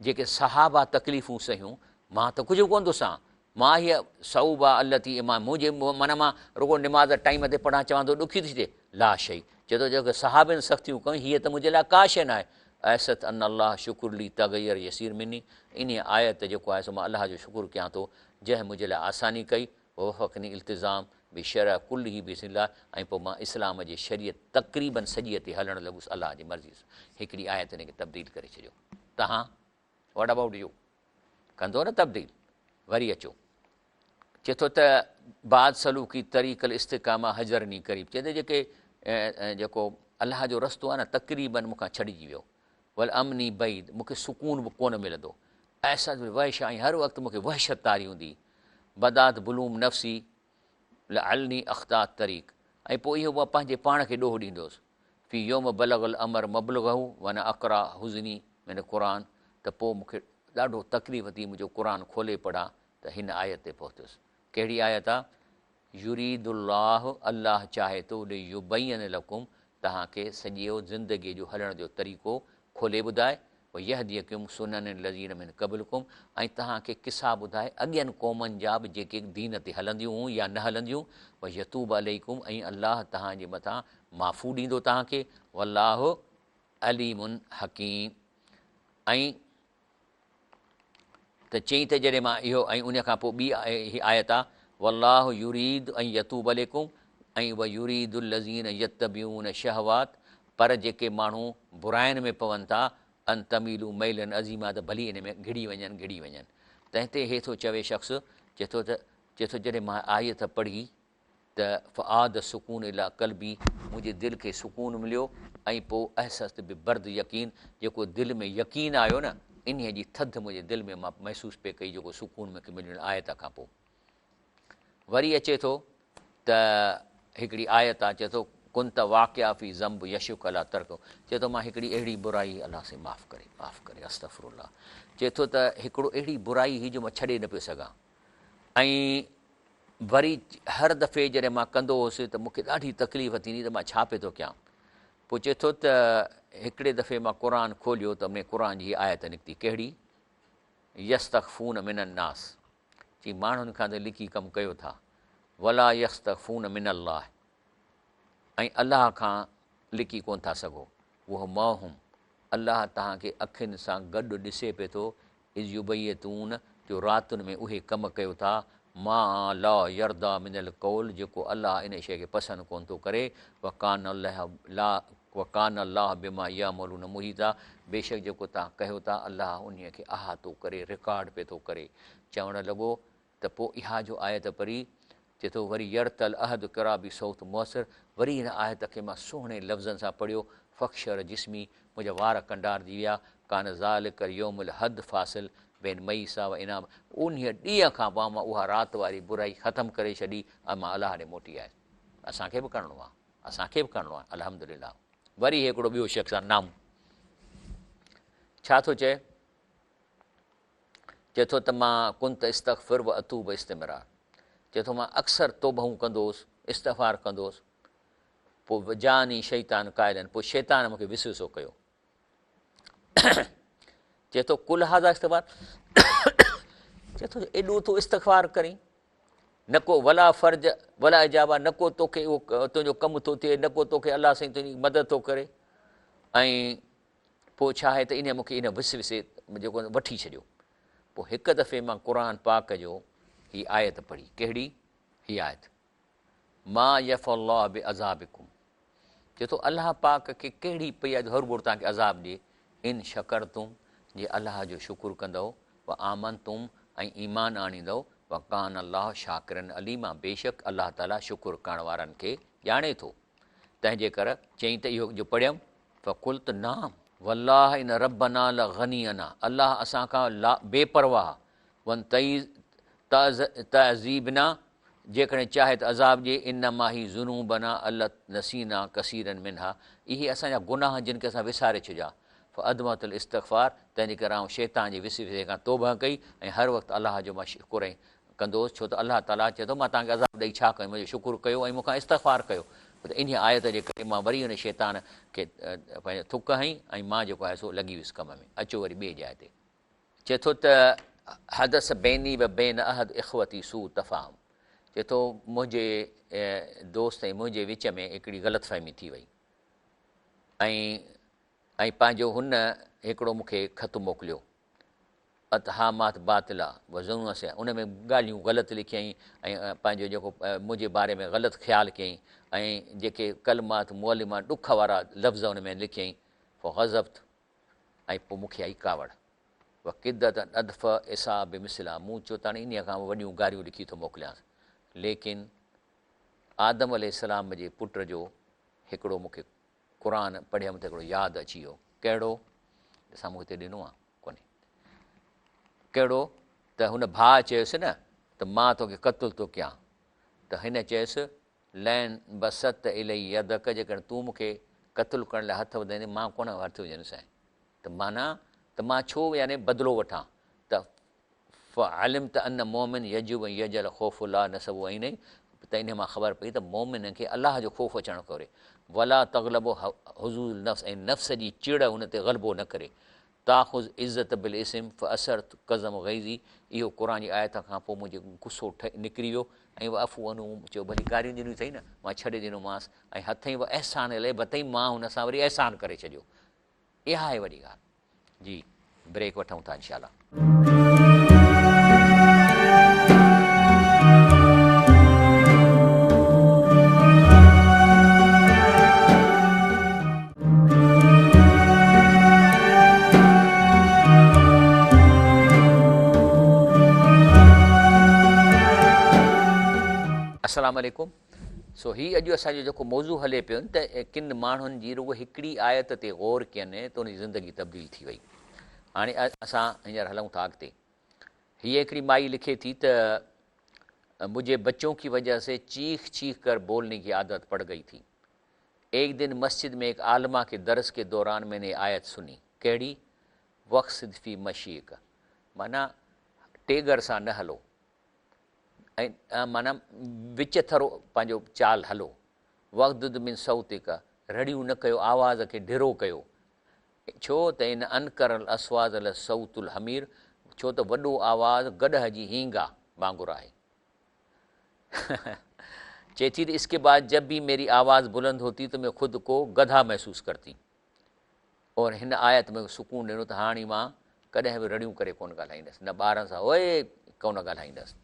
जेके सहाबा तकलीफ़ूं सहियूं, मां त कुझु कोन थो सहां। मां हीअ सऊबा अल्लती मां मुंहिंजे मन मां रुगो निमाज़ टाइम ते पढ़ां चवां थो ॾुखी थी थिए, ला शई, चए थो जेके सहाबनि सख़्तियूं कयूं हीअ त मुंहिंजे लाइ का शइ न आहे। ऐसत अन अलाह शुकुरली तगैर यसीर मिनी, इन आयत जेको आहे सो मां अलाह जो शुकुरु कयां थो जंहिं मुंहिंजे लाइ आसानी कई। वफ़क़नी इल्तिज़ाम बि शरह कुल ई बिस्मिल्लाह, ऐं पोइ मां इस्लाम जे शरीयत तक़रीबन सॼीअ ते हलणु लॻुसि अलाह जी मर्ज़ी सां। हिकिड़ी आयत हिनखे तब्दील करे छॾियो। तव्हां वट अबाउट यू कंदो न तब्दील? वरी अचो, चए थो त बाद सलूकी तरीक़ल इस्तिक़ामा हज़रनी क़रीब, चए थो जेको अलाह जो रस्तो आहे न तक़रीबन मूंखां छॾिजी वियो। वल अमनी बईद, मूंखे सुकून बि कोन मिलंदो। ऐसा वहश आई, हर वक़्तु मूंखे वहशत तारी हूंदी। बदात बुलूम नफ़्सी अलनी अख़्ता तरीक़, ऐं पोइ इहो मां पंहिंजे पाण खे ॾोह ॾींदुसि। फ़ी योम बलगल अमर मबलगहू वन अक़रा हुज़नी मिन क़ुरान, त पोइ मूंखे ॾाढो तकलीफ़ थी मुंहिंजो क़ुरान खोले पढ़ां त हिन आयत ते पहुतुसि। कहिड़ी आयत आहे? युरीदुल्लाह, अल्लाह चाहे थो युबय्यन लकुम, तव्हांखे सॼो ज़िंदगीअ जो हलण जो तरीक़ो खोले ॿुधाए। पोइ यहदियकुम सुनन लज़ीन मिन क़बलकुम, ऐं तव्हांखे किसा ॿुधाए अॻियनि क़ौमनि जा बि जेके दीन ते हलंदियूं हुयूं या न हलंदियूं। पोइ यतूब अलैकुम, ऐं अलाह तव्हांजे मथां माफ़ू ॾींदो तव्हांखे। वल्लाहु अलीमुन हकीम, ऐं त चई त जॾहिं मां इहो ऐं उन खां पोइ ॿी आयत आहे वल्लाहु युरीद ऐं यतूब अलैकुम ऐं व युरीदुल लज़ीन यतबिऊन शहवात, पर जेके माण्हू बुराइनि में पवनि था अन तमीलू मैलन अज़ीमा, त भली इन में घिड़ी वञनि। त हिते हे थो चवे शख़्स, चए चए थो जॾहिं मां आयत पढ़ी त फ़आद सुकून इला क़ल्बी, मुंहिंजे दिलि खे सुकून मिलियो ऐं पोइ अहसास बि बर्द यकीन, जेको दिलि में यकीन आयो न इन्हीअ जी थधि मुंहिंजे दिलि में मां महसूसु पे कई, जेको सुकून मूंखे मिलियो आयत खां पोइ। वरी अचे थो त हिकिड़ी आयत आहे, चए थो कुंत वाक़िया फ़ी ज़ंब यशुक अला तर्क, चए थो मां हिकिड़ी अहिड़ी बुराई अलाह से माफ़ु करे अस्तग़फिरुल्लाह, चए थो त हिकिड़ो अहिड़ी बुराई हुई जो मां छॾे न पियो सघां। ऐं वरी हर दफ़े जॾहिं मां कंदो हुउसि त मूंखे ॾाढी तकलीफ़ थींदी त मां छा पियो थो कयां। पोइ चए थो त हिकिड़े दफ़े मां क़ुर खोलियो त उन क़ुर जी आयत निकिती, कहिड़ी, यस्तख़फ़ून मिनन्नास, चई माण्हुनि खां त लिकी कमु कयो था, वला यस्तख़फ़ून मिनल्लाह, ऐं अलाह खां लिकी कोन था सघो, उहो मौहुम, अलाह तव्हांखे अखियुनि सां गॾु ॾिसे पिए थो, इज़ युबय्यतून, जो रातियुनि में उहे कमु कयो था, मा ला यरदा मिनल कौल, जेको अलाह इन शइ खे पसंदि कोन थो करे, वकान अलाह बिमा यामलून मुहीता, बेशक जेको तव्हां कयो था अलाह उन खे अहातो करे, रिकॉर्ड पिए थो करे। चवणु लॻो त पोइ इहा जो आयत पढ़ी, चए थो वरी यरतल अहद कराबी सौत मुअसर, वरी हिन आयत खे मां सुहिणे लफ़्ज़नि सां पढ़ियो, फ़ख्शर जिस्मी, मुंहिंजा वार कंडारजी विया, कान ज़ालिक यौमुल हद फासिल बेन मई सा व इनाम, उन ॾींहं खां पोइ मां उहा राति वारी बुराई ख़तमु करे छॾी ऐं मां अलाह ॾे मोटी आयुसि। असांखे बि करिणो आहे, असांखे बि करिणो आहे अल्हम्दुलिल्लाह। वरी हिकिड़ो ॿियो शख़्स आहे नाम, छा थो चए, चए थो त मां कुंत इस्तग़फिर व अतूब इस्तिमरार, चए थो मां अक्सर तौबहूं कंदो हुउसि, इस्तग़फ़ार कंदो हुउसि, पोइ जानी शैतान क़ाइलन, पोइ शैतान मूंखे विसवसो कयो, चए थो कुल हाज़ा इस्तग़फ़ार, चए थो एॾो तो इस्तग़फ़ार करी, न को वला फ़र्ज वला इजाबा, न को तोखे उहो तुंहिंजो कमु थो थिए, न को तोखे अलाह साईं तुंहिंजी मदद थो करे, ऐं पोइ छा आहे त इन मूंखे इन विसे जेको वठी छॾियो। पोइ हिकु दफ़े मां क़ुर पाक जो हीअ आयत पढ़ी, कहिड़ी, हीअ आयत, मा यफ़अल्लाहु बि अज़ाबिकुम, चए थो अलाह पाक खे कहिड़ी पई आहे हर बुर तव्हांखे अज़ाब ॾिए, इन शकर तुम, जे अलाह जो शुकुरु कंदव, व आमन तुम, ऐं ईमान आणींदव, व कान अलाह शाकिरन अलीमा, बेशक अलाह ताला शुकुरु करण वारनि खे ॼाणे थो। तंहिंजे करे चई त इहो जो पढ़ियमि, फ़कुल त नाम वल्लाह इन रबना ल गनी अना, अलाह असां खां बेपरवाह, वन तज़ीबना, जेकॾहिं चाहे त अज़ाब ॾिए, इन मां ही ज़ुनूबना अल नसीना कसीरन मिनहा, इहे असांजा गुनाह जिन खे असां विसारे छॾिया, फ़अदमतुल इस्तग़फ़ार, तंहिंजे करे आउं शैतान जे विसे खां तौबा कई ऐं हर वक़्तु अलाह जो मां शुकुर कंदोसि, छो त अलाह ताला चए थो मां तव्हांखे अज़ाब ॾेई छा कयो, मुंहिंजो शुकुरु कयो ऐं मूंखां इस्तग़फ़ार कयो। त इन आयत जे करे मां वरी हुन शैतान खे पंहिंजो थुक हईं ऐं मां जेको आहे सो लॻी वियुसि कम में। अचो वरी ॿिए जाइ ते, चए थो त हदस बैनी व बैन अहद इख़वती सू तफ़ाहम, चए थो मुंहिंजे दोस्त ऐं मुंहिंजे विच में हिकिड़ी ग़लतफ़हमी थी वई, ऐं पंहिंजो हुन हिकिड़ो मूंखे ख़तु मोकिलियो, अतहामात बातिला वज़ून से, उन में ॻाल्हियूं ग़लति लिखियईं ऐं पंहिंजो जेको मुंहिंजे बारे में ग़लति ख़्यालु कयईं, ऐं जेके कलमात मुअलिमात ॾुख वारा लफ़्ज़ उन में लिखियईं, पोइ ग़ज़ब्त, ऐं पोइ मूंखे आई कावड़, व किदत अदफ़ इसा बि मिसला, मूं चयो त हाणे इन खां वॾियूं ॻाल्हियूं लिखी थो मोकिलियांसि, लेकिन आदम अलैहिस्सलाम जे पुट जो हिकिड़ो मूंखे क़ुर पढ़ियमि त हिकिड़ो यादि अची वियो, कहिड़ो, साम्हूं हिते ॾिनो आहे कोन्हे, कहिड़ो, त हुन भाउ चयुसि न त मां तोखे क़तलु थो कयां, त हिन चयुसि लैन बसत इलही यदक, जेकॾहिं तूं मूंखे क़तलु करण लाइ हथु वधाईंदे मां कोन हथु विझंदुसि, त माना त मां छो यानी बदिलो वठां, त फ़अलिम त अन मोमिन यजुब यजल ख़ौफ़ुल्लाह नसबु ऐं नहीं, त इन मां ख़बर पई त मोमिन खे अलाह जो ख़ौफ़ अचणु करे, वला तग़लबो हुज़ूल नफ़्स, ऐं नफ़्स जी चिड़ हुन ते ग़लबो न करे, ताख़ुज़ इज़त बिल इस्म फ़असर कज़म ग़ैज़ी, इहो क़ुर जी आयत खां पोइ मुंहिंजो गुस्सो निकिरी वियो, ऐं अफ़ू अनू चयो भली गारियूं ॾिनियूं अथई न, मां छॾे ॾिनोमांसि, ऐं हथई व अहसान लहे बतई मां हुन सां वरी अहसान करे छॾियो। इहा आहे वॾी ॻाल्हि। जी ब्रेक वठूं था इंशाअल्लाह। अस्सलाम वालेकुम। सो हीउ अॼु असांजो जेको मौज़ू हले पियो न त किन माण्हुनि जी रुॻो हिकिड़ी आयत ते ग़ौर कयनि त उनजी ज़िंदगी तब्दील थी वई। हाणे असां हींअर हलूं था अॻिते। हीअ हिकिड़ी माई लिखे थी त मुझे बच्चों की वजह से चीख चीख कर बोलने की आदत पड़ गई थी। एक दिन मस्जिद में एक आलमा के दरस के दौरान मैंने आयत सुनी, कहिड़ी, वक़्सिद फ़ी मशीक, माना टेगर सां न हलो ऐं माना विच थरो पंहिंजो चाल हलो, वक़्दुद मिन सौतिक, रड़ियूं न कयो, आवाज़ खे ढिरो कयो, छो त इन अनकरल अस्वाद अल सौतुल हमीर, छो त वॾो आवाज़ गॾह जी हींगा वांगुरु आहे। चए थी त इसके बाद जब भी मेरी आवाज़ बुलंद होती तो मैं खुद को गधा महसूस करती। और हिन आयत में सुकून ॾिनो त हाणे मां कॾहिं बि रड़ियूं करे कोन ॻाल्हाईंदसि, न ॿारनि सां ओए कोन ॻाल्हाईंदसि।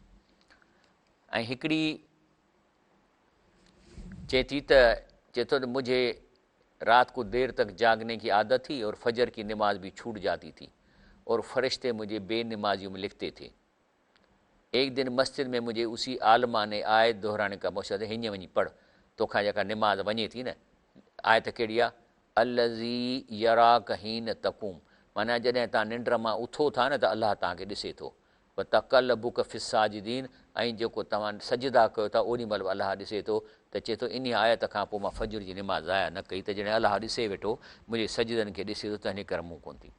ऐं हिकिड़ी चए थी त मुझे रात को देर तक जागने की आदत थी और फजर की नमाज भी छूट जाती थी और फरिश्ते मुझे बेनमाजियों में लिखते थे। एक दिन मस्जिद में मुझे उसी आलमा ने आयत दोहराने का मौक़ा, हीअं वञी पढ़, तोखां जेका नमाज़ वञे थी न, आयत कहिड़ी आहे, अल्लज़ी यराक हीन तक़ूम, माना जॾहिं तव्हां निंड मां उथो था न त अलाह तव्हांखे ॾिसे थो। व तक़ल्लबुक फ़िस्साजिदीन, ऐं जेको तव्हां सजदा कयो था ओॾी महिल बि अलाह ॾिसे थो। त चए थो इन आयत खां पोइ मां फजर जी नमाज़ ज़ाया न कई, त जॾहिं अलाह ॾिसे वेठो, मुंहिंजे सजदनि खे ॾिसे थो, त हिन करे मूं कोन थी।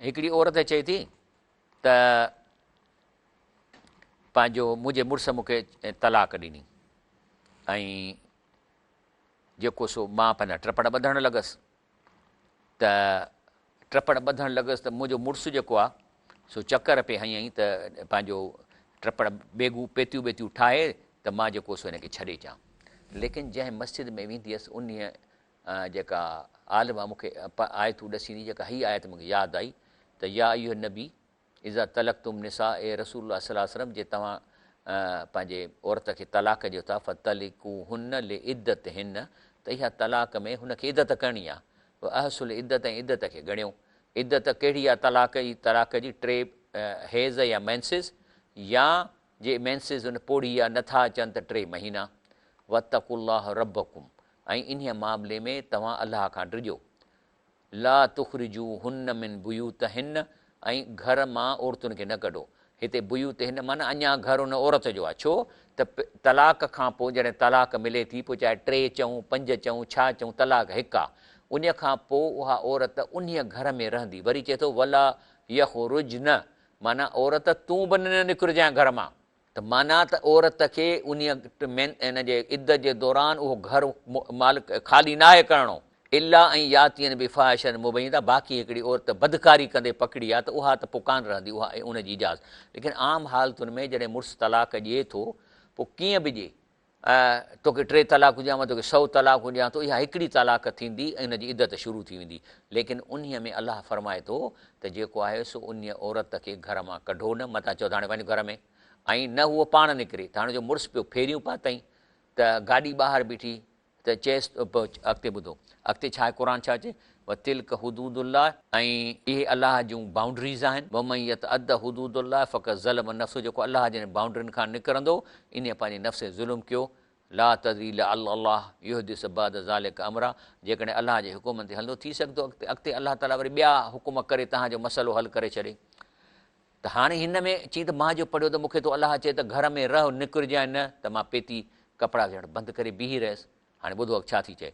हिकिड़ी औरत चए थी त पंहिंजो मुंहिंजे मुड़ुस मूंखे तलाक ॾिनी ऐं जेको सो मां पंहिंजा ट्रपड़ ॿधणु लॻसि, त ट्रपड़ ॿधणु लॻसि त मुंहिंजो मुड़ुसु जेको आहे सो चकर पे हईं त पंहिंजो ट्रपड़ बेगू पेतियूं वेतियूं ठाहे त मां जेको सो हिनखे छॾे अचां। लेकिन जंहिं मस्जिद में वेंदी हुअसि उन जेका आलिमा मूंखे आयतूं ॾसींदी, जेका हीअ आयत मूंखे यादि आई त या इहो नबी इज़ा तलक तुम निसा, ए रसूलुल्लाह सल्लल्लाहु अलैहि वसल्लम, जे तव्हां पंहिंजे औरत खे तलाक ॾियो था, फ़तलिकू हुन ले इद्दत हिन, त इहा तलाक में हुनखे इद्दत करणी आहे। अहसुल इद्दत, ऐं इद्दत खे ॻणियो। इद्दत कहिड़ी आहे तलाक जी? 3 हेज़ या मैंसिस, या जे मैंसिस हुन पोड़ी या नथा अचनि त 3 महीना। वतकुल्लाह रब्बकुम, ऐं इन मामले में तव्हां अलाह खां डिॼो। ला तुख़रिजू हुन मिन बुयूत हिन, ऐं घर मां औरतुनि खे न कढो। हिते बुयूत हिन माना अञा घर उन औरत जो आहे, छो त तलाक खां पोइ जॾहिं तलाक मिले थी, पोइ चाहे 3 चऊं 5 चऊं छा चऊं, तलाक हिकु आहे। उन खां पोइ उहा औरत उन घर में रहंदी। वरी चए थो वला यख़रुज न, माना औरत तूं बि न निकिरजांइ घर मां, त माना त औरत खे उन इन जे इद्दत जे दौरान उहो घर मालिक ख़ाली न आहे करिणो। इला ऐं यातियन बिफ़ाहिशन मुबैना, बाक़ी हिकिड़ी औरत बदकारी कंदे पकड़ी आहे त उहा त पोइ कान रहंदी, उहा उनजी इजाज़त। लेकिन आम हालतुनि में जॾहिं मुड़ुसु तलाक ॾिए थो, पोइ कीअं बि ॾिए, तोखे 3 तलाक ॾियां, मां तोखे 100 तलाक ॾियां थो, इहा हिकिड़ी तलाक थींदी ऐं इन जी इद्दत शुरू थी वेंदी। लेकिन उन में अलाह फरमाए थो त जेको आहे सो उन औरत खे घर मां कढो न, मतां चओ त हाणे वञ घर में, ऐं न उहो पाण निकिरे। त हाणे जो मुड़ुसु पियो फेरियूं पातईं त गाॾी ॿाहिरि बीठी, त चएसि अॻिते ॿुधो, अॻिते छा आहे, क़ुर छा चए, व तिल्क हुदूदुल्लाह, ऐं इहे अलाह जूं बाउंड्रीज़ आहिनि। वमयत अद हुदूदुल्लाह फ़क़त ज़लम नफ़्स, जेको अलाह जे बाउंड्रियुनि खां निकिरंदो इन पंहिंजे नफ़्स ज़ुल्म कयो। ला तदरी अल्लाह युहदिस बाद ज़ालिक अमरा, जेकॾहिं अलाह जे हुकुम ते हलंदो, थी सघंदो अॻिते अलाह ताला वरी ॿिया हुकुम करे तव्हांजो मसइलो हल करे छॾे। त हाणे हिन में चई त मां जो पढ़ियो त मूंखे तो अलाह चए त घर में रह, निकिरजांइ न, त मां पेती कपिड़ा ॼण बंदि करे बीही रहियसि। हाणे ॿुधो छा थी चए,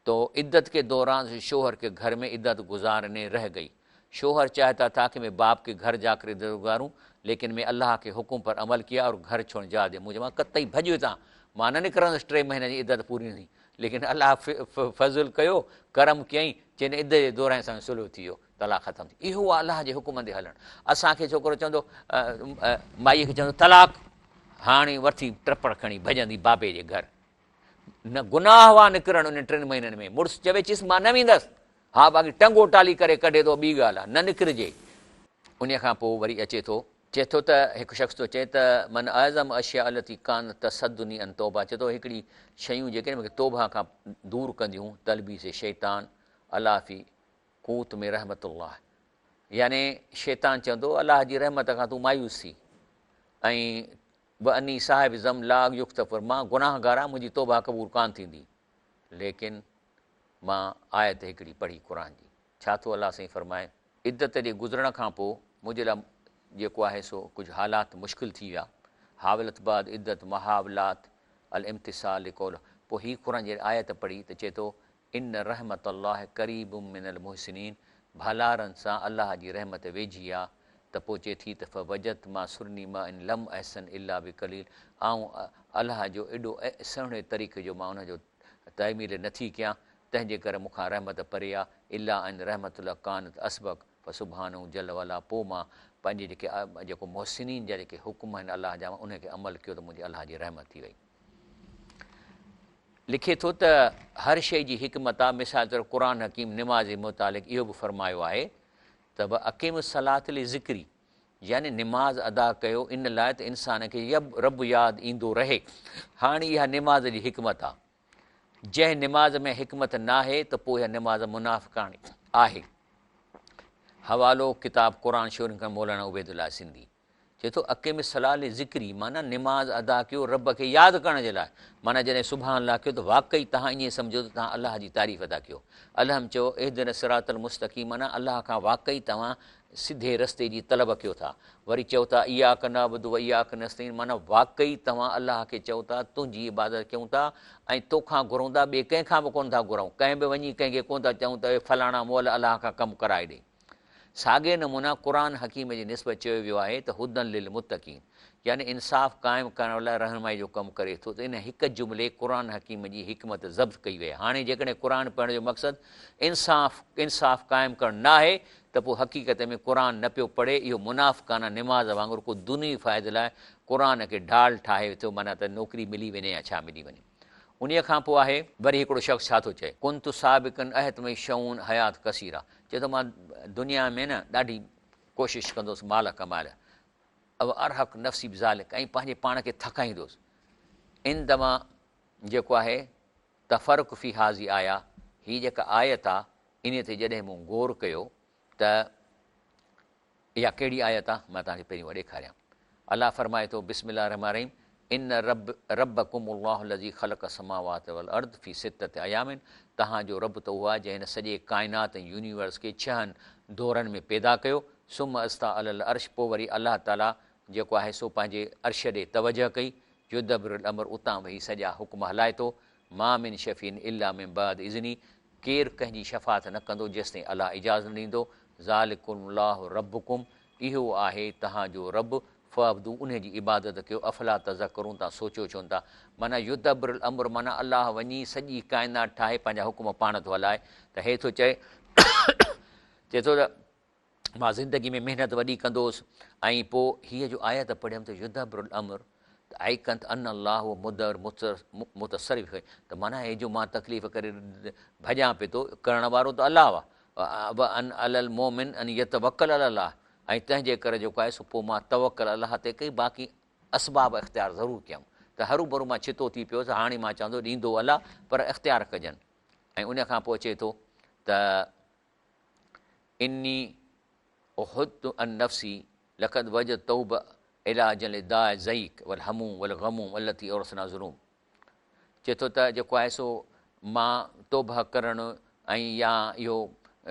तो इद्दत के दौरान शोहर के घर में इद्दत गुजारने रह गई। शोहर चाहता था कि मैं बाप के घर जाकर इद्दत गुजारूं, लेकिन मैं अल्लाह के हुक्म पर अमल किया और घर छोड़ जा दे। मुझे मां कतई भॼो था, मां न निकिरंदुसि 3 महीने जी इद्दत पूरी थी, लेकिन अलाह फज़ुल कयो, करम कयईं, चई इद्दत जे दौरान सां सुलह थी वियो, तलाक ख़तमु थी। इहो आहे अलाह जे हुकुम ते हलणु। असांखे छोकिरो चवंदो, माईअ खे चवंदो तलाक, हाणे वठी ट्रपड़ खणी भॼंदी बाबे जे घर। न गुनाह हुआ निकिरणु उन 3 महीननि में। मुड़ुसु चवे चइसि मां न वेंदसि, हा बाक़ी टंगो टाली करे कढे थो, ॿी ॻाल्हि आहे, न निकिरजे। उन खां पोइ वरी अचे थो, चए थो त हिकु शख़्स थो चए त मन आज़म अशिया अलती कान तसद्दुनी अन तौबा, चए थो हिकिड़ी शयूं जेके मूंखे तौबा खां दूरि कंदियूं, तलबी से शैतान अलाह फी कूत में रहमतुल्लाह, याने शैतान चवंदो अलाह जी रहमत खां तूं मायूस थी, ऐं व अनी साहिब ज़म लाग युख्तफ़र, मां गुनाहगार आहियां, मुंहिंजी तौबा क़बूल कान थींदी। लेकिन मां आयत हिकिड़ी पढ़ी क़ुर जी, छा थो अलाह साईं फरमाए, इद्दत जे गुज़रण खां पोइ मुंहिंजे लाइ जेको आहे सो कुझु हालात मुश्किल थी विया। हावलत बाद इद्दत महावलात अल इम्तिसाल कौल। पोइ हीअ क़ुर जी आयत पढ़ी त चए थो इन रहमत अल्लाह क़रीब मिनल मुहसिनीन, भलारनि सां अलाह जी रहमत वेझी आहे। त पोइ चए थी त वजत मां सुरनी मां इन लम अहसन इला बि कलील, ऐं अलाह जो एॾो सुहिणे तरीक़े जो मां उनजो तइमील नथी कयां, तंहिंजे करे मूंखां रहमत परे आहे। इला इन रहमत कानत असबक फ सुभाणे जल वाला, पोइ मां पंहिंजे जेको मुहसिनीन जा जेके हुकुम आहिनि अलाह जा, उनखे अमल कयो त मुंहिंजी अलाह जी रहमत थी वई। लिखे थो त हर शइ जी हिकमत आहे। मिसाल तौरु क़ुर हकीम निमाज़ जे मुतालिक़ इहो बि फ़रमायो आहे त ब अकीम सलात ले ज़िक्री, यानी निमाज़ अदा कयो इन लाइ त इंसान खे रब यादि ईंदो रहे। हाणे इहा निमाज़ जी हिकमत आहे। जंहिं निमाज़ में हिकमत नाहे त पोइ इहा निमाज़ मुनाफ़िक़ाणी आहे। हवालो किताब क़ुर शोरन खां मौलाना उबैदुल्लाह सिंधी चए थो अकीम सलाल ज़िक्री माना निमाज़ अदा कयो रब खे यादि करण जे लाइ। माना जॾहिं सुभाणे अलाह कयो त वाक़ई तव्हां ईअं सम्झो त तव्हां अलाह जी तारीफ़ अदा कयो। अल्हम चयो एहदिन सिरातल मुस्तक़ीम, माना अलाह खां वाक़ई तव्हां सिधे रस्ते जी तलब कयो था। वरी चओ था इया क नअबुदु व इया क नस्तईन, माना वाक़ई तव्हां अलाह खे चओ था तुंहिंजी इबादत कयूं था ऐं तोखां घुरूं था, ॿिए कंहिंखां बि कोन था घुरूं। कंहिं बि वञी कंहिंखे कोन था चऊं त फलाणा मोल अलाह खां कमु कराए ॾे। साॻे नमूना क़ुर हकीम जी निस्बत चयो वियो आहे त हुदन लिल मुतक़ीन, यानी इंसाफ़ क़ाइमु करण लाइ रहनुमाई जो कमु करे थो। त इन हिकु जुमिले क़ुर हकीम जी हिकमत ज़ब्त कई वई। हाणे जेकॾहिं क़ुर पढ़ण जो मक़सदु इंसाफ़ क़ाइमु करणु न आहे त पोइ हक़ीक़त में क़ुर न पियो पढ़े। इहो मुनाफ़िक़ाना निमाज़ वांगुरु को दुनी फ़ाइदे लाइ क़ुर खे ढाल ठाहे थो, माना त नौकिरी मिली वञे या छा मिली वञे। उन खां पोइ आहे वरी हिकिड़ो शख़्स छा थो चए, कुंतु साबिक़न अहतमई शऊन हयात कसीरा, चए थो मां दुनिया में न ॾाढी कोशिशि कंदुसि माल कमाइण, अब अरहक नफ़्सी बि ज़ालिक, ऐं पंहिंजे पाण खे थकाईंदुसि। इन दमा जेको आहे तफ़र्क़ फ़ी हाज़ी आया, हीअ जेका आयत आहे इन ते जॾहिं मूं गौर कयो त इहा कहिड़ी आयत आहे, मां तव्हांखे पहिरीं उहा ॾेखारियां। अलाह फरमाए थो बिस्मिल्लाह रहमान रहीम, इन रब्बकुमुल्लाहु लज़ी ख़लक़ समावाति वल अर्द फ़ी सित्तति अयामिन, तव्हांजो रब त उहा जंहिं हिन सॼे काइनात ऐं यूनिवर्स खे 6 दौरनि में पैदा कयो। सुम अस्ता अल अर्श, पोइ वरी अलाह ताला जेको आहे सो पंहिंजे अर्श ॾे तवजह कई। युदब्बिरुल अम्र, उतां वेही सॼा हुकुम हलाए थो। मा मिन शफ़ीन इल्ला मिन बाद इज़नी, केरु कंहिंजी शफ़ात न कंदो जेसिताईं अलाह इजाज़त न ॾींदो। ज़ालिकुमुल्लाहु रब्बुकुम, इहो आहे तव्हांजो रब, फ़अब्दू, उन जी इबादत कयो। अफ़ला तज़क्करून, तव्हां सोचियो छो था। माना युदब्बिरुल अम्र, माना अलाह वञी सॼी काइनात ठाहे पंहिंजा हुकुम पाण थो हलाए। त हे थो चए चए थो त मां ज़िंदगी में महिनत वॾी कंदुसि। ऐं पोइ हीअ जो आयत पढ़ियमि त युदब्बिरुल अम्र, त आई कंत अन अलाह मुदर मुतसरिफ़, त माना हे जो मां तकलीफ़ करे भॼां पियो थो, करण वारो त अलाह आहे। अब अन अलल मोमिन अन यतवक्कल अलाह, ऐं तंहिंजे करे जेको आहे सो पोइ मां तवक्कल अलाह ते कई, बाक़ी असबाब इख़्तियार ज़रूरु कयमि। त हरू भरू मां छितो थी पियो त हाणे मां चवंदो ॾींदो अलाह, पर इख़्तियार कजनि। ऐं उन खां पोइ चए थो त इनी उहुद अन नफ़्सी लक़द वज तौब इलाजल दा ज़ईक वल हमूम वल ग़मूम अल्लती औरसना ज़ुलूम, चए थो त जेको आहे सो मां तौबा करणु ऐं या इहो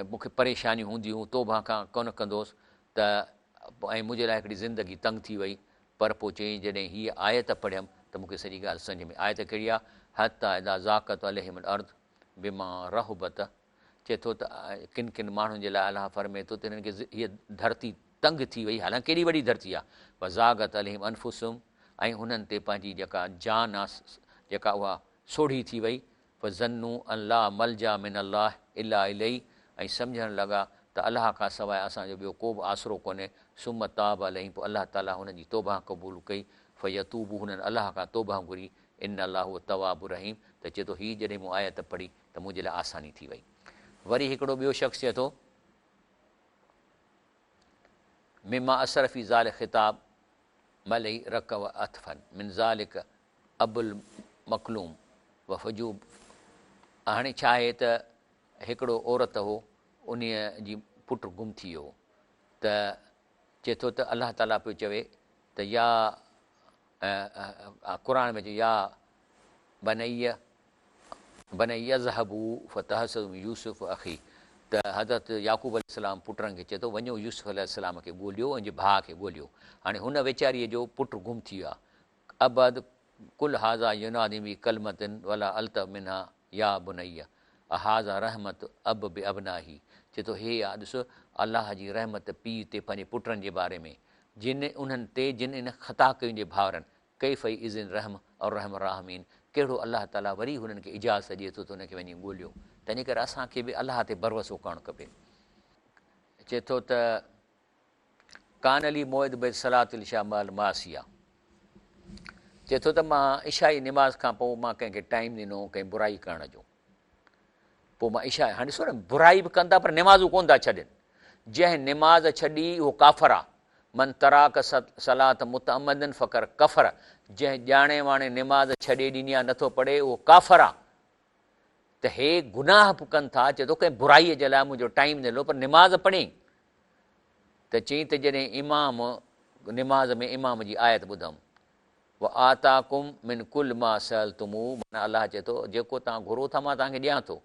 मूंखे परेशानियूं हूंदियूं, तौबा खां कोन कंदुसि त, ऐं मुंहिंजे लाइ हिकिड़ी ज़िंदगी तंग थी वई। पर पोइ चई जॾहिं हीअ आयत पढ़ियमि त मूंखे सॼी ॻाल्हि सम्झ में। आयत कहिड़ी आहे, हता इदा ज़ाक़त अलैहिमुल अर्द बिमा रहबत, चए थो त किन किन माण्हुनि जे लाइ अलाह फरमाए थो त हिननि खे हीअ धरती तंग थी वई, हालांकि केॾी वॾी धरती आहे। वज़ागत अलैहिम अनफुसुम, ऐं हुननि ते पंहिंजी जेका जान आहे जेका उहा सोढ़ी थी वई। फ़ज़न्नू अल्लाह मलजा मिन अल्लाह इला इलैहि, ऐं सम्झणु लॻा त अलाह खां सवाइ असांजो ॿियो को बि आसरो कोन्हे। सुम ताब अलैहि, पोइ अलाह ताला हुनजी तौबा क़बूल कई। फ़यतूबू, हुननि अलाह खां तौबा घुरी। इन अलाह तवाबु रहीम, त चए थो हीअ जॾहिं मूं आयत पढ़ी त मुंहिंजे लाइ आसानी थी वई। वरी हिकिड़ो ॿियो शख़्स चए थो मिमा असरफ़ी ज़ाल ख़िताब मलई रक व अथफन मिन ज़ालिक अबुल मखलूम व फजूब। हाणे छा आहे त हिकिड़ो औरत हो, उन जी पुटु गुम थी वियो, त चए थो त अलाह ताला पियो चवे त या क़ुर में चयो या बनैया ज़हबू फ़तहसु यूसुफ़ अख़ी, त हज़रत याक़ूब अलैहिस्सलाम पुटनि खे चए थो वञो यूसुफ अलैहिस्सलाम खे ॻोल्हियो, ऐं भाउ खे ॻोल्हियो। हाणे हुन वीचारीअ जो पुटु गुम थी वियो आहे। अबद कुल हाज़ा युनादी बि कलमतिन वला अलत मिना या बुनैया हाज़ा रहमत अब बि अबनाही। चए थो हे आहे ॾिसो अलाह जी रहमत पीउ ते पंहिंजे पुटनि जे बारे में, उन्हनि ते जिन इन ख़ता कयुनि जे भाउरनि कई फ़ई इज़िन रहम और रहम राहमीन, कहिड़ो अलाह ताला वरी हुननि खे इजाज़त ॾिए थो त हुनखे वञी ॻोल्हियो। तंहिंजे करे असांखे बि अलाह ते भरोसो करणु खपे। चए थो त कान अली मोहिद बे सलात इशा माल मासिया, चए थो त मां इशाई निमाज़ खां पोइ मां कंहिंखे टाइम ॾिनो कंहिं बुराई करण जो, पोइ मां इशा, हाणे ॾिसो न बुराई बि कंदा पर निमाज़ूं कोन था छॾनि। जंहिं निमाज़ छॾी उहो काफ़र आहे। मन तराक सलात मुतअमदन फ़कर कफ़र, जंहिं ॼाणे वाणे निमाज़ छॾे ॾिनी आहे नथो पढ़े उहो काफ़र आहे। त हे गुनाह बि कनि था। चए थो कंहिं बुराईअ जे लाइ मुंहिंजो टाइम ॾिनो पर निमाज़ पढ़ी, त चई त जॾहिं इमाम निमाज़ में इमाम जी आयत ॿुधमि व आताकुम मिन कुल मां सल तुमू, माना अलाह चए थो जेको तव्हां घुरो था मां तव्हांखे ॾियां थो।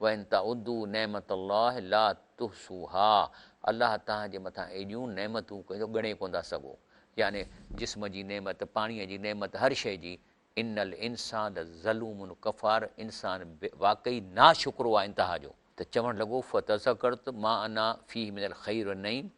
वन ता उद्दू नेमत अल्लाह ला तुहसूहा, अलाह तव्हांजे मथां एॾियूं नेमतूं कयो ॻणे कोन था सघो, यानी जिस्म जी नेमत, पाणीअ जी नेमत, हर शइ जी। इनल इंसान ज़लूमुन कफ़ार, इंसान वाक़ई ना शुक्रो आहे इंतिहा जो। त चवणु लॻो फ़तज़करत मां अना फ़ी मिनल ख़ैर नईम,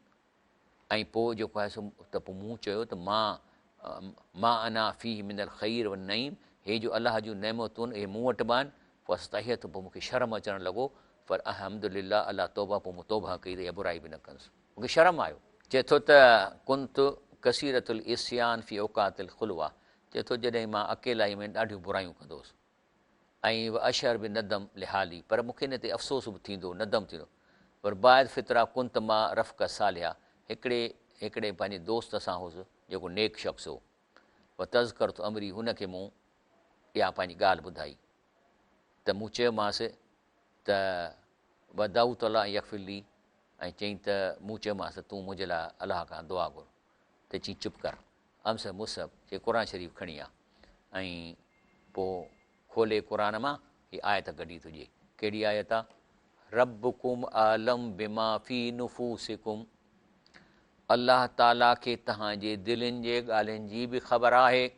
ऐं पोइ जेको आहे सो त पोइ मूं चयो त मां अना फ़ी मिनल ख़ैर व नईम, हे जो अलाह जूं नेमतूं आहिनि हे मूं वटि बि आहिनि। फ़स्तहियत, पोइ मूंखे शर्म अचणु लॻो, पर अल्हम्दुलिल्लाह अलाह तौबा, पोइ मूं तौबा कई त इहा बुराई बि न कंदुसि, मूंखे शर्म आयो। चए थो त कुंत कसीरतुल इस्यान फ़ी औकातिल ख़ुलवा, चए थो जॾहिं मां अकेलाई में ॾाढियूं बुरायूं कंदोसि, ऐं अशर बि नदम लिहाली, पर मूंखे इन ते अफ़सोस बि थींदो, नदम थींदो। पर बाहिद फितरा कुंत मां रफ़क़ सालिया, हिकिड़े पंहिंजे दोस्त सां हुउसि जेको नेक शख़्स हो। व तज़कर तो अमरी, हुनखे मूं इहा पंहिंजी ॻाल्हि ॿुधाई त मूं चयोमांसि त वदाऊ तला यकफ़िली, ऐं चई त मूं चयोमांसि तूं मुंहिंजे लाइ अलाह खां दुआ घुर, त चई चुप कर अमस मुसब, चई क़ुर शरीफ़ खणी आहे, ऐं पोइ खोले क़ुर मां हीअ आयत कढी तुंहिंजे, कहिड़ी आयत आहे, रब्बुकुम आलम बिमा फ़ी नुफ़ूसिकुम, अलाह ताला खे तव्हांजे दिलनि जे ॻाल्हियुनि जी बि ख़बर आहे।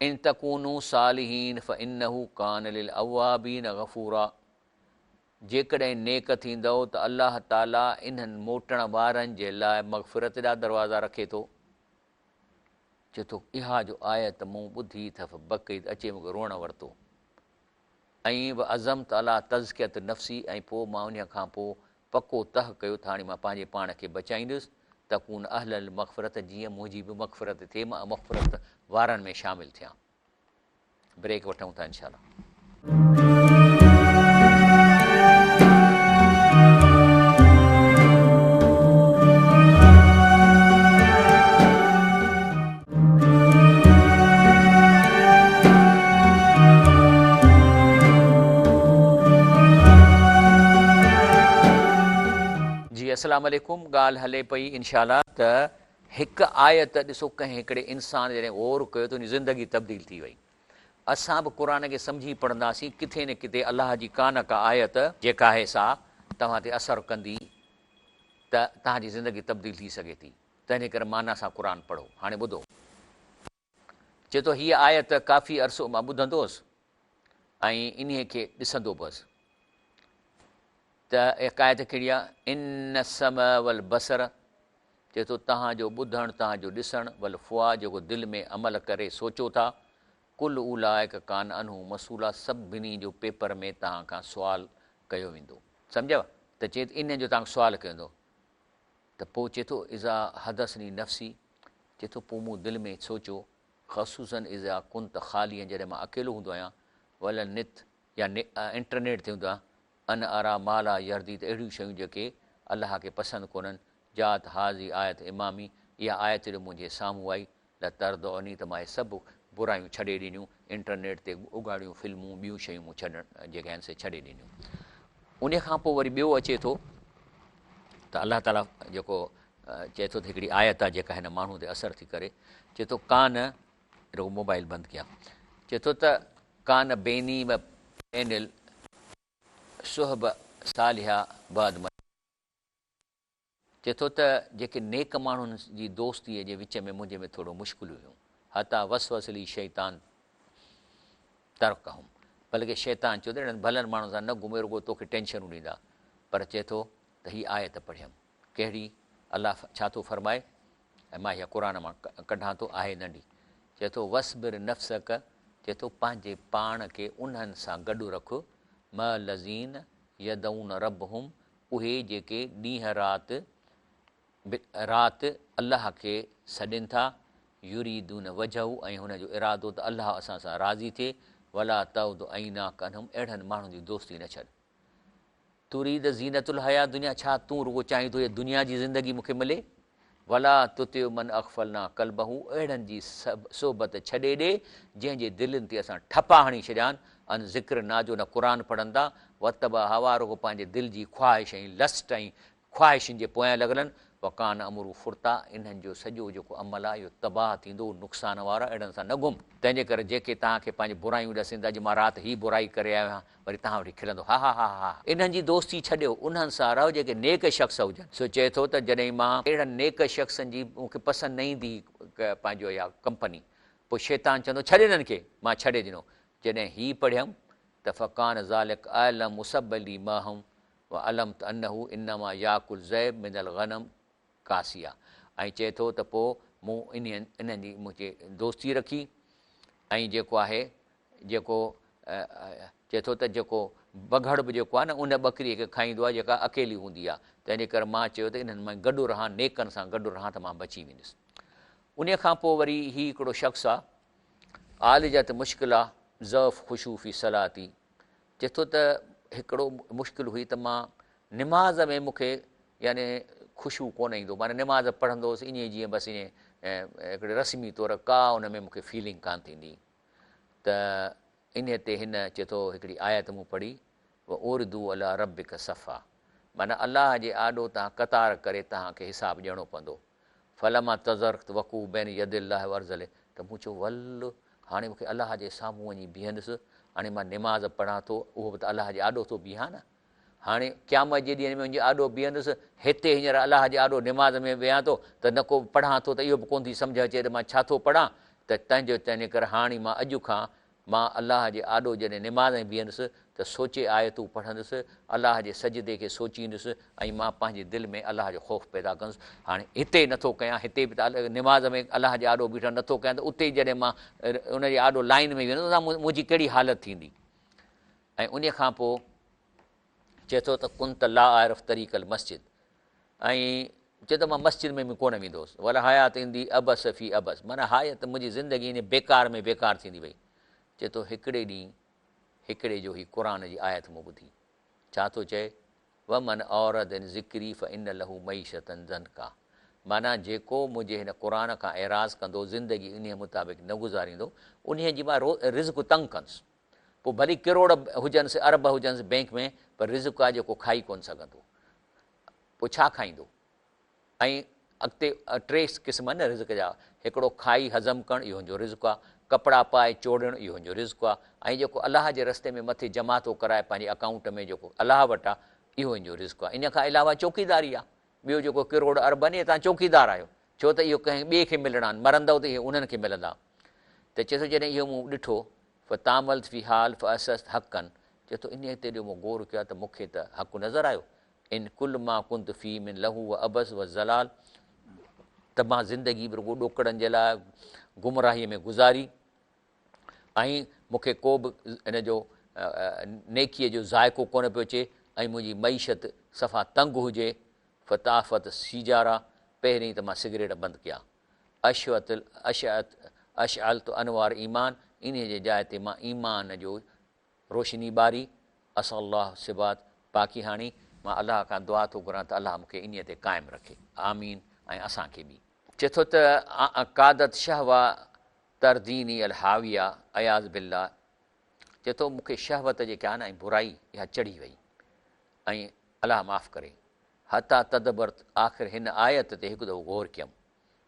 इन तकूनू सालिहीन फ़इन्नहू कान लिल अवाबीन गफ़ूरा, जेकॾहिं नेक थींदव त अलाह ताला इन्हनि मोटण वारनि जे लाइ मग़फ़िरत जा दरवाज़ा रखे थो। चए थो इहा जो आयत मूं ॿुधी त बकई अचे मूंखे रोअण वरितो, ऐं बि अज़म त अला तज़कियत नफ़्सी, ऐं पोइ मां उन खां पोइ पको तह कयो त हाणे मां पंहिंजे पाण खे बचाईंदुसि, तकून अहलल मग़फ़िरत, जीअं मुंहिंजी बि मग़फ़िरत थिए, मां मग़फ़िरत वारनि में शामिलु थियां। ब्रेक वठूं था इंशाअल्लाह। जी अस्सलाम वालेकुम। ॻाल्हि हले पई इंशाअल्लाह त हिकु आयत ॾिसो कंहिं हिकिड़े इंसान जॾहिं गौर कयो त उन जी ज़िंदगी तब्दील थी वई। असां बि क़ुर खे सम्झी पढ़ंदासीं, किथे न किथे अलाह जी का न का आयत जेका आहे सा तव्हां ते असरु कंदी, त तव्हांजी ज़िंदगी तब्दील थी सघे थी। तंहिंजे करे माना सां क़ुर पढ़ो। हाणे ॿुधो, चए थो हीअ आयत काफ़ी अरसो मां ॿुधंदो हुअसि ऐं इन खे ॾिसंदो बि हुअसि। त आयत कहिड़ी आहे, इन सम वल बसर, चए थो तव्हांजो ॿुधणु, तव्हांजो ॾिसणु, वल फुआ, जेको दिलि में अमल करे सोचो था, कुल उलाइक कान अनहू मसूला, सभिनी जो पेपर में तव्हां खां सुवालु कयो वेंदो। सम्झव? त चए इन जो तव्हां सुवालु कयो वेंदो। त पोइ चए थो इज़ा हदसनी नफ़्सी, चए थो पोइ मूं दिलि में सोचियो, ख़ुसूसन इज़ा कुन त ख़ाली, जॾहिं मां अकेलो हूंदो आहियां, वल नित या इंटरनेट ते हूंदो आहे, अन अरा माला यर्दी, त अहिड़ियूं शयूं जेके अलाह खे पसंदि कोन्हनि, जात हाज़ी आयत इमामी, इहा आयत जो मुंहिंजे साम्हूं आई, ल तरदोनी, त मां इहे सभु बुरायूं छॾे ॾिनियूं, इंटरनेट ते उगाड़ियूं फिल्मूं, ॿियूं शयूं मूं जेके आहिनि से छॾे ॾिनियूं। उन खां पोइ वरी ॿियो अचे थो त अलाह ताला जेको चए थो त हिकिड़ी आयत आहे जेका हिन माण्हू ते असरु थी करे। चए थो कान, रुगो मोबाइल बंदि कयां, चए थो त कान बेनी व बेनिल सुहब सालिहा बाद, चए थो त जेके नेक माण्हुनि जी दोस्तीअ जे विच में मुंहिंजे में थोरो मुश्किल हुयूं, हता वसवसली शैतान तरक़हुम, बल्कि शैतान चयो त अहिड़नि भलनि माण्हुनि सां न घुमे, रुगो तोखे टेंशनूं ॾींदा। पर चए थो त हीअ आयत पढ़ियमि, कहिड़ी, अलाह छा थो फरमाए, ऐं मां इहा क़ुर मां कढां थो, आहे नंढी। चए थो वसबिर नफ़्सक, चए थो पंहिंजे पाण खे उन्हनि सां गॾु रख, म लज़ीन यदऊन रबहुम, उहे जेके ॾींहं राति अलाह खे सॾनि था, युरीदून वजहू, ऐं हुनजो इरादो त अलाह असां सां राज़ी थिए, वला तउद ऐना कनहुम, अहिड़नि माण्हुनि जी दोस्ती न छॾ। तुरीद ज़ीनतुल हया दुनिया, छा तूं रुगो चाहीं थो इहा दुनिया जी ज़िंदगी मूंखे मिले, वला तुतियो मन अख़फलना कल्बहू, अहिड़नि जी सोबत छॾे ॾे जंहिंजे दिलनि ते असां ठपा हणी छॾिया आहिनि, अन ज़िक्र नाजो, न क़ुर पढ़ंदा, वतबा हवा, रुगो पंहिंजे दिलि जी ख़्वाहिश ऐं लस्ट ऐं ख़्वाहिशुनि जे पोयां लॻलनि, वकान अमरू फुर्ता, इन्हनि जो सॼो जेको अमल आहे इहो तबाह थींदो, नुक़सान वारा, अहिड़नि सां न घुम। तंहिंजे करे जेके तव्हांखे पंहिंजी बुरायूं ॾसींदा, अॼु मां राति हीअ बुराई करे आयो आहियां, वरी तव्हां वरी खिलंदो, हा हा हा हा, इन्हनि जी दोस्ती छॾियो, उन्हनि सां रहो जेके नेक शख़्स हुजनि। सो चए थो त जॾहिं मां अहिड़नि नेक शख़्सनि जी मूंखे पसंदि न ईंदी पंहिंजो इहा कंपनी, पोइ शैतान चवंदो छॾे हिननि खे, मां छॾे ॾिनो। जॾहिं हीअ पढ़ियमि त फ़कान ज़ालिक अलम मुसबली महम व अलम त अनहू इनमा याकुल ज़ैब मिनल गनम कासिया, ऐं चए थो त पोइ मूं इन्हनि जी मुंहिंजे दोस्ती रखी, ऐं जेको आहे जेको चए थो त जेको बघड़ बि जेको आहे न उन ॿकरीअ खे खाईंदो आहे जेका अकेली हूंदी आहे, तंहिंजे करे मां चयो त इन्हनि मां गॾु रहां, नेकनि सां गॾु रहां त मां बची वेंदुसि। उन खां पोइ वरी हीउ हिकिड़ो शख़्स आहे, आलिजत मुश्किल आहे ज़फ़ ख़ुशूफ़ी सलाती, चए थो त हिकिड़ो मुश्किल हुई त मां निमाज़ में मूंखे यानी ख़ुशू कोन ईंदो, माना निमाज़ पढ़ंदो हुउसि ईअं जीअं बसि ईअं हिकिड़े रस्मी तौरु का उन में मूंखे फीलिंग कान थींदी। त इन ते हिन चए थो हिकिड़ी आयत मूं पढ़ी, व उर्दू अला रबिक सफ़ा, माना अलाह जे आॾो तव्हां क़तार करे तव्हांखे हिसाबु ॾियणो पवंदो। फलमा तज़रत वक़ू बैन यदिल्लाह वर्ज़ले, त मूं चयो वल हाणे मूंखे अलाह जे साम्हूं वञी बीहंदुसि, हाणे मां निमाज़ पढ़ां थो, उहो बि त अलाह जे आॾो थो बीहां न, हाणे क़यामत जे ॾींहं में वञी आॾो बीहंदुसि, हिते हींअर अलाह जे आॾो निमाज़ में वियां थो त न को पढ़ां थो त इहो बि कोन थी सम्झ अचे त मां छा थो पढ़ां, त तंहिंजे करे हाणे मां अॼु खां मां अलाह जे आॾो जॾहिं निमाज़ में बीहंदुसि त सोचे आयतूं पढ़ंदुसि, अलाह जे सजदे खे सोचींदुसि, ऐं मां पंहिंजे दिलि में अलाह जो ख़ौफ़ पैदा कंदुसि। हाणे हिते नथो कयां, हिते बि त निमाज़ में अलाह जे आॾो बीठा नथो कयां, त उते जॾहिं मां उनजे आॾो लाइन में वेंदुसि त मुंहिंजी कहिड़ी हालति थींदी। ऐं उन खां पोइ चए थो त कुन त ला आरिफ तरीक़ल मस्जिद, ऐं चए थो मां मस्जिद में बि कोन वेंदो हुउसि, वला हयात ईंदी अबस फ़ी अबस, माना हायत मुंहिंजी ज़िंदगी इन बेकार में बेकार थींदी वई। चए थो हिकिड़े ॾींहुं हिकिड़े जो ही क़ुर जी आयत मूं ॿुधी, छा थो चए, वमन औरत ज़िक्री फ़ इन लहू मईशतन ज़नका, माना जेको मुंहिंजे हिन क़ुर खां एराज़ कंदो, ज़िंदगी इन मुताबिक़ न गुज़ारींदो, उन जी मां रिज़्क़ तंग कंदुसि, पोइ भली किरोड़ हुजनिसि अरब हुजनिसि बैंक में, पर रिज़्क़ आहे जेको खाई कोन सघंदो, पोइ छा खाईंदो। ऐं अॻिते टे क़िस्म न रिज़्क़ जा, हिकिड़ो खाई हज़म करणु इहो हुनजो रिज़्क़ आहे, कपिड़ा पाए चोड़णु इहो हुनजो रिज़्क़ आहे, ऐं जेको अलाह जे रस्ते में मथे जमा थो कराए पंहिंजे अकाउंट में जेको अलाह वटि आहे इहो हिनजो रिज़्क़ आहे। इन खां अलावा चौकीदारी आहे, ॿियो जेको किरोड़ अरब आहिनि तव्हां चौकीदार आहियो, छो त इहो कंहिं ॿिए खे मिलणा आहिनि, मरंदव त इहे उन्हनि खे मिलंदा। त चए थो जॾहिं इहो मूं ॾिठो, फ़ तामल फ़ी हाल फ़ असस हक़नि, चए थो इन ते ॾियो मूं गौर कयो त मूंखे त हक़ु नज़र आयो, इन कुल मां कुंत फ़ी मिन लहू व अबस व ज़लाल, त मां ज़िंदगी बि रुगो ॾोकड़नि जे लाइ गुमराहीअ में गुज़ारी, ऐं मूंखे को बि इन जो नेकीअ जो ज़ाइक़ो कोन पियो अचे, ऐं मुंहिंजी मईशत सफ़ा तंग हुजे, फ़ताफ़त सीजारा, पहिरीं त मां सिगरेट बंदि कया, अशअल त अनवार ईमान, इन जे जाइ ते मां ईमान जो रोशनी ॿारी, असलाह सिबात बाक़ी हाणे मां अलाह खां दुआ थो घुरां त अलाह मूंखे इन ते क़ाइमु रखे, आमीन, ऐं असांखे बि। चए थो त कादत शहवा तरदीनी अल हाविया अयाज़ बिल्ला, चए थो मूंखे शहवत जेका आहे न ऐं बुराई इहा चढ़ी वई, ऐं अलाह माफ़ु करे, हता तदबर आख़िर हिन आयत ते हिकु दफ़ो गौर कयमि।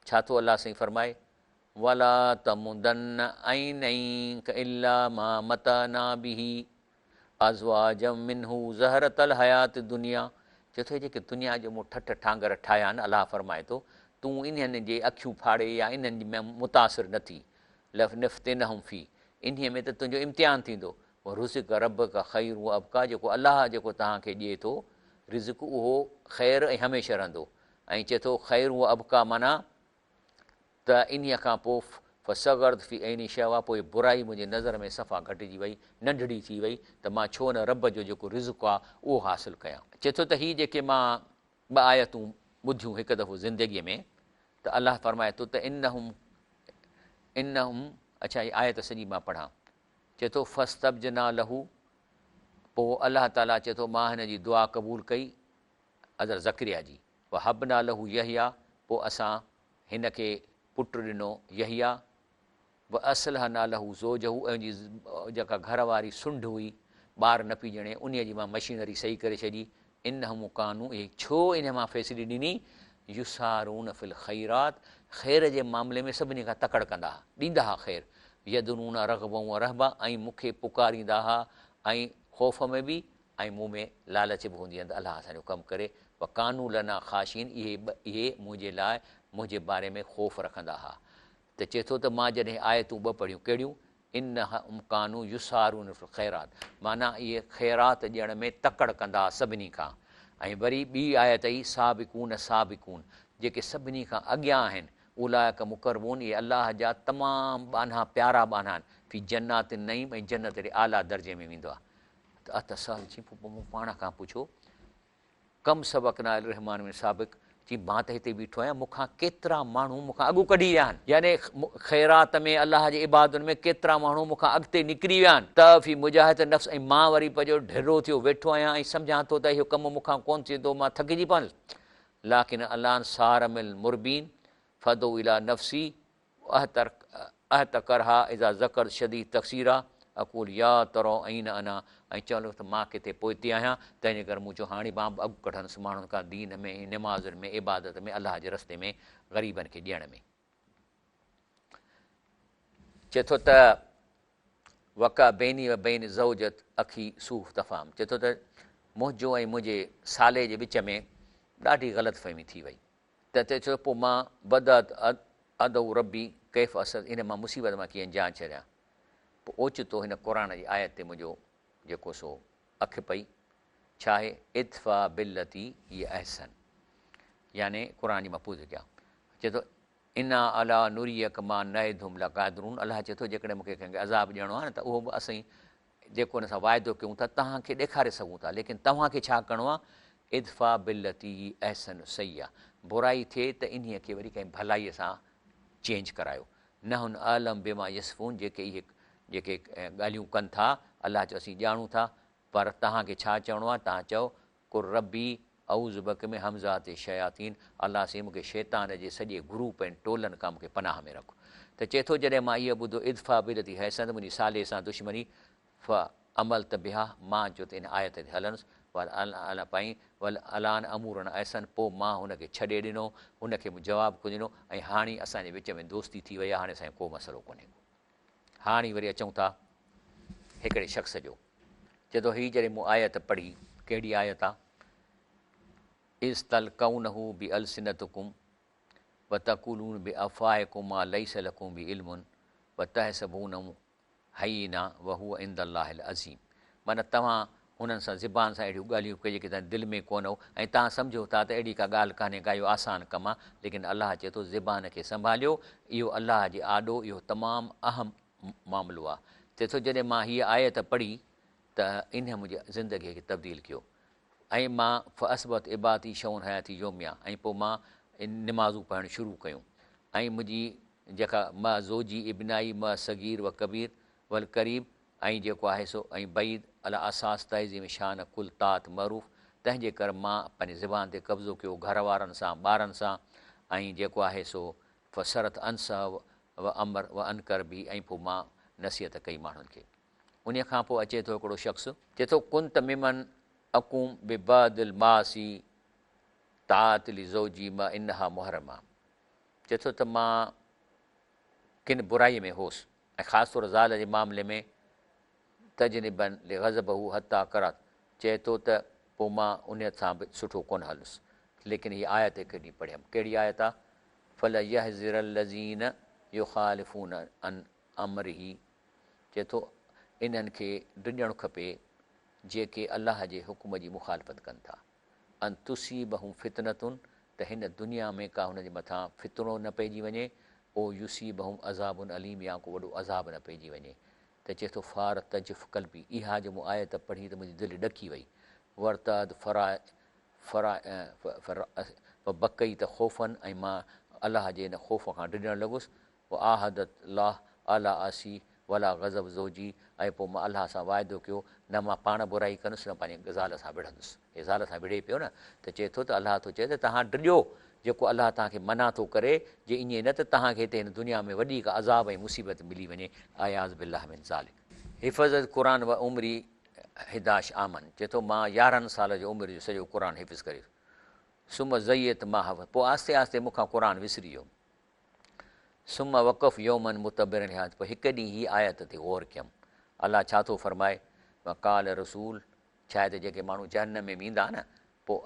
छा थो अलाह साईं फरमाए, वला तमुदन ऐनैक इल्ला मा मताना बिही अज़वाजम मिन्हू ज़हरतल हयात दुनिया। चए थो जेके दुनिया जो मूं ठठ ठांगर ठाहिया आहिनि, अलाह फरमाए थो तूं इन्हनि जे अखियूं फाड़े या इन्हनि में मुतासिर न थी। लफ़ निफ़्ते न हम फी, इन्हीअ में त तुंहिंजो इम्तिहान थींदो। रुज़िक रब का ख़ैर व अबका, जेको अलाह जेको तव्हांखे ॾिए थो रिज़िक उहो ख़ैर ऐं हमेशह रहंदो। ऐं चए थो ख़ैर व अबका माना त इन्हीअ खां पोइ फ़सगर्द फ़ी ऐनी शवा, पोइ बुराई मुंहिंजे नज़र में सफ़ा घटिजी वई, नंढड़ी थी वई, त मां छो न रब जो जेको रिज़िक आहे उहो हासिलु कयां। चए थो त हीअ जेके मां ॿ आयतूं ॿुधियूं हिकु दफ़ो ज़िंदगीअ में, त अलाह फरमाए थो त इन्नहुम अच्छा हीअ आयत सॼी मां पढ़ां। चए थो फ़स्तबजना लहू, पोइ अलाह ताला चए थो मां हिन जी दुआ क़बूल कई हज़रत ज़करिया जी। व हबना लहू यहिया, पोइ असां हिन खे पुटु ॾिनो यहिया। व असलहना लहू ज़ोजहू, ऐं जी जेका घर वारी सुंढ हुई ॿार न पई ॼणे, उन जी मां मशीनरी सही करे छॾी। इन्नहुम कानू, इहे छो इन मां फ़ैसिलिटी ॾिनी, युसारून फिल ख़ैरात, ख़ैर जे मामले में सभिनी खां तकड़ि कंदा हुआ, ॾींदा हुआ ख़ैर। यदुनून रग़बऊं व रहबा, ऐं मूंखे पुकारींदा हुआ ऐं ख़ौफ़ में बि ऐं मूं में लालच बि हूंदी आहे त अलाह असांजो कमु करे। व कानू लना ख़ाशीन, इहे मुंहिंजे लाइ मुंहिंजे बारे में ख़ौफ़ रखंदा हुआ। त चए थो त मां जॾहिं आयतूं ॿ पढ़ियूं कहिड़ियूं, इन कानू युसारून फिल ख़ैरात, माना इहे ख़ैरात ॾियण में तकड़ि कंदा हुआ सभिनी खां। ऐं वरी ॿी आयत ई साबिकून साबिकून, जेके सभिनी खां अॻियां आहिनि, उलाइक मुक़रबून, इहे अलाह जा तमामु बाना प्यारा बाना आहिनि। फी जन्नात नईम, ऐं जन्नत जे आला दर्जे में वेंदो आहे। त अत सहल चई, पोइ मूं पाण खां पुछो कम सबक़ना रहमान में साबिक़, चई मां त हिते बीठो आहियां, मूंखां केतिरा माण्हू मूंखां अॻु कढी विया आहिनि, यानी ख़ैरात में अलाह जे इबादतुनि में केतिरा माण्हू मूंखां अॻिते निकिरी विया आहिनि। त फी मुजाहिद नफ़्स, ऐं मां वरी पंहिंजो ढिरो थियो वेठो आहियां ऐं सम्झां थो त इहो कमु मूंखां कोन थींदो, मां थकिजी पवंदुसि। लाकिन अलान सार मिल मुरबीन फ़दो इला नफ़्सी अहतकरहा इज़ा ज़कर शदीद तक़सीरा अक़ूल या तरो ऐं न अना, ऐं चवंदो त मां किथे पोइते आहियां, तंहिंजे करे मूं चयो हाणे मां अॻु कढंदुसि माण्हुनि खां दीन में, निमाज़ुनि में, इबादत में, अलाह जे रस्ते में, ग़रीबनि खे ॾियण में। चए थो त वका बैनी व बैन ज़ौजत अखी सूफ़ तफ़ाम, चए थो त मुंहिंजो ऐं मुंहिंजे साले जे विच में ॾाढी ग़लतफ़हमी थी वई। त चए थो पोइ मां बदत अदऊ रबी कैफ़ असद, इन मां मुसीबत मां कीअं जान छॾियां। पोइ ओचितो हिन क़ुर जी आयत ते मुंहिंजो जेको सो अखि पई, छा आहे, इत्फ़ा बिलती हीअ अहसन, याने क़ुर जी मां पूज कयां। चए थो इना अला नुरियक मां नए धुम लक़ादरून, अलाह चए थो जेकॾहिं मूंखे कंहिंखे अज़ाब ॾियणो आहे न, त उहो बि असीं जेको हुन सां वाइदो कयूं था तव्हांखे ॾेखारे सघूं था, लेकिन तव्हांखे छा करिणो आहे, इत्फ़ा बिलती अहसन सही आहे, बुराई थिए त इन्हीअ खे वरी कंहिं भलाईअ सां चेंज करायो। न हुन आलम बेमा यसफ़ून, जेके ॻाल्हियूं कनि था, अलाह चयो असीं ॼाणूं था, पर तव्हांखे छा चवणो आहे, तव्हां चओ कुर रबी औज़ बक में हमज़ात शयातीन, अलाह से मूंखे शैतान जे सॼे ग्रुप ऐं टोलनि खां मूंखे पनाह में रखो। त चए थो जॾहिं मां इहो ॿुधो इत्फ़ा बिलती हैसन, मुंहिंजी साले सां दुश्मनी, फ़ अमल त बिहा, मां चयो त इन आयत ते हलंदुसि, वल अला पाई वल अलान अमूरन अहसन, पोइ मां हुनखे छॾे ॾिनो, हुनखे जवाबु कोन ॾिनो, ऐं हाणे असांजे विच में दोस्ती थी वई आहे, हाणे असांजो को मसइलो कोन्हे। हाणे वरी अचूं था हिकिड़े शख़्स जो। चए थो हीअ जॾहिं मूं आयत पढ़ी, कहिड़ी आयत आहे, इस्तल कौनहू बि अलसिनतकुम व तकुलून बि अफ़ाइकुम मा लैस लकुम बि इल्मुन व तहसबूनहू हयीना व हुव इंदल्लाहिल अज़ीम, माना तव्हां हुननि सां ज़िबान सां अहिड़ियूं ॻाल्हियूं कई जेके तव्हां दिलि में कोन हो, ऐं तव्हां सम्झो था त अहिड़ी का ॻाल्हि कान्हे का, इहो आसान कमु आहे, लेकिन अलाह चए थो ज़िबान खे संभालियो, इहो अलाह जे आॾो, इहो तमामु अहम मामिलो आहे। चए थो जॾहिं मां हीअ आयत पढ़ी त इन मुंहिंजी ज़िंदगीअ खे तब्दील कयो, ऐं मां फ़अस्बत इबाती शौन हयाती योमिया, ऐं पोइ मां निमाज़ूं पढ़णु शुरू कयूं, ऐं मुंहिंजी जेका मां ज़ोजी इब्नाई मां सगीर व कबीर वल करीब, ऐं जेको आहे सो ऐं बईद अला असास तहज़ीम शान कुल तात मरूफ़, तंहिंजे करे मां पंहिंजी ज़बान ते कब्ज़ो कयो घर वारनि सां, ॿारनि सां, ऐं जेको आहे सो फ़सरत अंस व अमर व अनकर बि, ऐं पोइ मां नसीहत कई माण्हुनि खे। उन खां पोइ अचे थो हिकिड़ो शख़्स, चए थो कुन त मिमन अकूम बिबादिल मासी तातिली ज़ौजी मां इनहा मुहरमा, चए थो त मां किन बुराई में होसि ऐं ख़ासि तौरु ज़ाल जे मामले में तजनिबन ले ग़ज़ब हू हता करात, चए थो त पोइ मां उन सां बि सुठो कोन हलुसि। लेकिन हीअ आयत हिकु ॾींहुं पढ़ियमि, कहिड़ी आयत आहे? फल यहज़िर लज़ीन युख़ालिफ़ून अन अमरिही, चए थो इन्हनि खे डिॼणु खपे जेके अलाह जे हुकुम जी मुखालफ़त कनि था। अन तुसीबहुम फितनतुन, त हिन दुनिया में का हुन जे मथां फितनो न पइजी वञे, ओ युसीबहुम अज़ाबुन अलीम, या को वॾो अज़ाब न पइजी वञे। त चए थो फार तजिफ़ कल्बी, इहा जो मूं आयत पढ़ी त मुंहिंजी दिलि ॾकी वई। वरताद बकई त ख़ौफ़नि, ऐं मां अलाह जे हिन ख़ौफ़ खां डिॼणु लॻुसि। पोइ आहदत लाह अला आसी वला ग़ज़ब ज़ौजी, ऐं पोइ मां अलाह सां वाइदो कयो न मां पाण बुराई कंदुसि न पंहिंजे ज़ाल सां विढ़ंदुसि। हे ज़ाल सां विढ़े पियो न, त चए थो त अलाह थो चए त तव्हां डिॼो जेको अलाह तव्हांखे मना थो करे, जे ईअं न त तव्हांखे हिते हिन दुनिया में वॾी का अज़ाब ऐं मुसीबत मिली वञे। आयाज़ बिल्लाह मिन ज़ालिक। हिफ़ज़त क़ुरान व उमिरी हिदाश आमन, चए थो मां 11 साल जो उमिरि जो सॼो क़ुरान हिफ़िज़ करे, सुम ज़यत मां हफ़, पोइ आस्ते आस्ते मूंखां क़ुरान विसरी वियो। सुम वक़फ़ योमन मुतबिर लिहाज़, पोइ हिकु ॾींहुं हीअ आयत ते ग़ौर कयमि। अलाह छा थो फ़रमाए? काल रसूल, छा त जेके माण्हू जहन्नम में वेंदा न, पोइ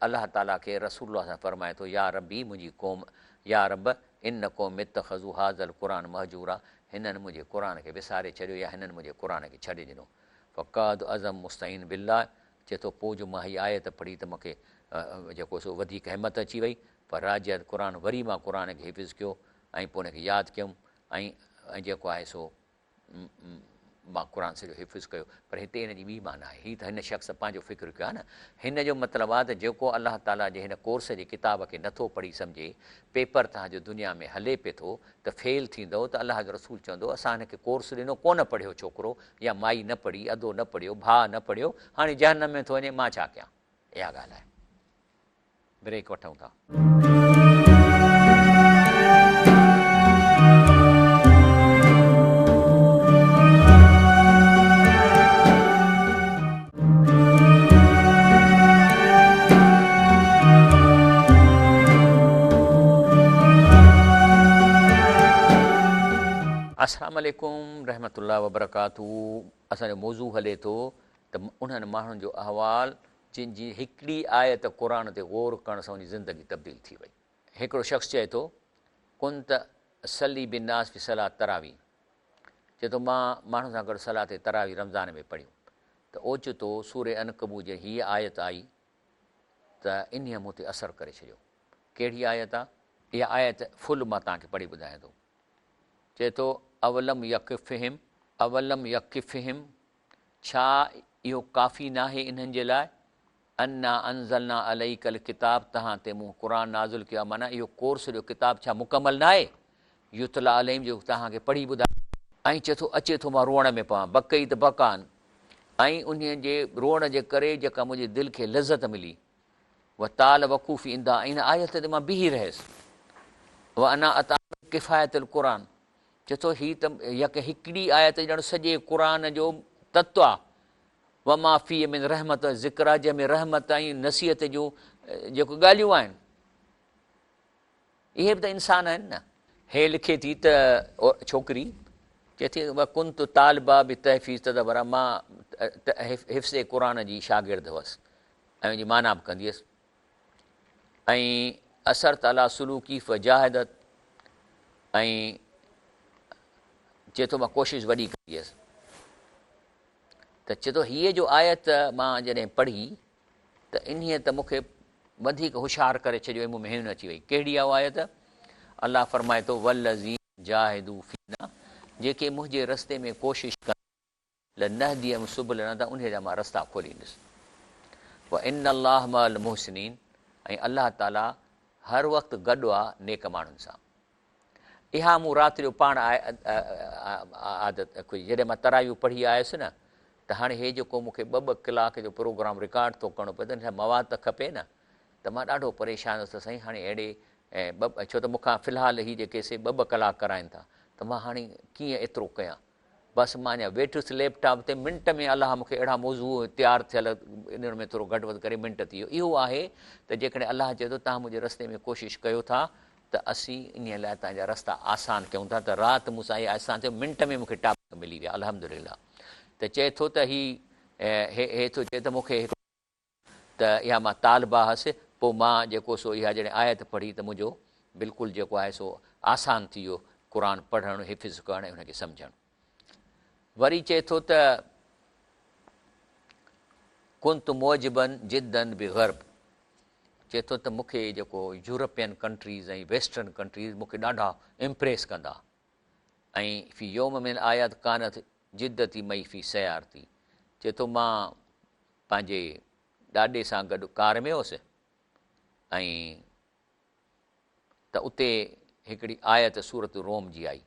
अलाह ताला खे रसूल सां फ़रमाए थो, या रबी मुंहिंजी क़ौम, या रब इन क़ौम इत्तख़ज़ू हाज़ल क़ुरान महजूरा, हिननि मुंहिंजे क़ुरान खे विसारे छॾियो या हिननि मुंहिंजे क़ुरान खे छॾे ॾिनो। फ़क़ाद अज़म मुस्तईन बिल्लाह, चए थो पोइ जो मां हीअ आयत पढ़ी त मूंखे जेको सो वधीक हिमत अची वई। पर राजियत क़ुरान, वरी मां क़ुरान खे हिफ़िज़ कयो ऐं पोइ हुनखे यादि कयुमि, ऐं जेको आहे सो मां क़ुरान सॼो हिफ़िज़ कयो। पर हिते हिन जी ॿी माना आहे, हीअ त हिन शख़्स पंहिंजो फ़िक्रु कयो आहे न। हिन जो मतिलबु आहे त जेको अलाह ताला जे हिन कोर्स जे किताब खे नथो पढ़ी सम्झे, पेपर तव्हांजो दुनिया में हले पिए थो त फेल थींदो, त अलाह जो रसूल चवंदो असां हिनखे कोर्स ॾिनो, कोन पढ़ियो छोकिरो, या माई न पढ़ी, अधो न पढ़ियो, भाउ न पढ़ियो, हाणे जहन्नम में थो वञे, मां छा कयां? इहा ॻाल्हि आहे। ब्रेक वठूं था। अस्सलाम वालेकुम रहमतुल्लाह वबरकातुहू। असांजो मौज़ू हले थो त उन्हनि माण्हुनि जो अहवाल जिन जी हिकिड़ी आयत क़ुरान ते ग़ौर करण सां उनजी ज़िंदगी तब्दील थी वई। हिकिड़ो शख़्स चए थो कुन त सली बिनास फी सलाह तरावी, चए थो मां माण्हुनि सां गॾु सलाह ते तरावी रमज़ान में पढ़ियूं, त ओचितो सूरे अनकबूत जे हीअ आयत आई त इन मूं ते असरु करे छॾियो। कहिड़ी आयत आहे इहा? आयत फुल मां तव्हांखे पढ़ी ॿुधायां थो। चए थो अवलम यकिफ़िहिम, छा इहो काफ़ी न आहे इन्हनि जे लाइ? अन्ना अंज़लना अलैकल किताब, तव्हां ते मूं क़ुरान नाज़िल कयो आहे, माना इहो कोर्स जो किताब छा मुकमल न आहे? युतला अलैहिम, जो तव्हांखे पढ़ी ॿुधाए। ऐं चए थो अचे थो मां रोअण में पवां, बकई त बकान, ऐं उन जे रोअण जे करे जेका मुंहिंजी दिलि खे लज़त मिली, व ताल वक़ूफ़ी ईंदा, ऐं इन आयत ते मां बीही रहियुसि। व अना अता किफ़ायतुल क़ुरान, चए थो हीअ त हिकिड़ी आयत ॼण सॼे क़ुरान जो तत्व आहे। व माफ़ी में रहमत ज़िक्र आहे, जंहिंमें रहमत ऐं नसीहत जूं जेको ॻाल्हियूं आहिनि, इहे बि त इंसान आहिनि न। हे लिखे थी त छोकिरी चए थी व कुन त तालिबा बि तहफ़ीज़ तदबरा, मां हिफ़्ज़े क़ुरान जी शागिर्द हुअसि ऐं उनजी माना बि कंदी हुअसि। ऐं असर ताला सुलूकी फ़जाहिदत, ऐं चए थो मां कोशिशि वॾी कई हुअसि। त चए थो हीअ जो आयत मां जॾहिं पढ़ी त इन्हीअ त मूंखे वधीक होशियारु करे छॾियो, ऐं मूं में हिन अची वई। कहिड़ी आहे उहा आयत? अलाह फ़रमाए थो वल्लज़ी जाहिदू फ़ीना, जेके मुंहिंजे रस्ते में कोशिशि कनि, लनहदियम सुबुलना, त उन जा मां रस्ता खोलींदुसि। व इन अल्लाह मअल मुहसिनीन, ऐं अलाह ताला हर वक़्तु गॾु आहे नेक माण्हुनि सां। इहा मूं राति जो पाण आदत खुई, जॾहिं मां तरायूं पढ़ी आयुसि न, त हाणे हे जेको मूंखे 2-2 कलाक जो प्रोग्राम रिकॉर्ड थो करिणो पए, त मवाद त खपे न। त मां ॾाढो परेशान हुउसि त साईं हाणे अहिड़े छो त मूंखां फ़िलहालु हीअ जेके से 2-2 कलाक कराइनि था, त मां हाणे कीअं एतिरो कयां। बसि मां अञा वेठुसि लैपटॉप ते, मिंट में अलाह मूंखे अहिड़ा मौज़ू तयारु थियल इन में थोरो घटि वधि करे मिंट थी वियो। इहो आहे त जेकॾहिं अलाह चए थो तव्हां मुंहिंजे रस्ते में कोशिशि कयो था त असीं इन लाइ तव्हांजा रस्ता आसान कयूं था। त राति मूंसां इहा आसान थियो, मिंट में मूंखे टॉपिक मिली विया अल्हम्दुलिल्लाह। त चए थो त हे थो चए त मूंखे त इहा मां तालिबा हुअसि, पोइ मां जेको सो इहा जॾहिं आयत पढ़ी त मुंहिंजो बिल्कुलु जेको आहे सो आसान थी वियो क़ुर पढ़णु, हिफ़िज़ करणु ऐं हुनखे सम्झणु। वरी चए थो त कुंत मोजिबन जिदन बि ग़र्ब, चए थो त मूंखे जेको यूरोपियन कंट्रीज़ ऐं वेस्टर्न कंट्रीज़ मूंखे ॾाढा इम्प्रेस कंदा। ऐं फ़ी योम में आयात कानत जिदती मई फ़ी सयारती, चए थो मां पंहिंजे ॾाॾे सां गॾु कार में हुउसि ऐं त उते हिकिड़ी आयत सूरत रोम जी आई।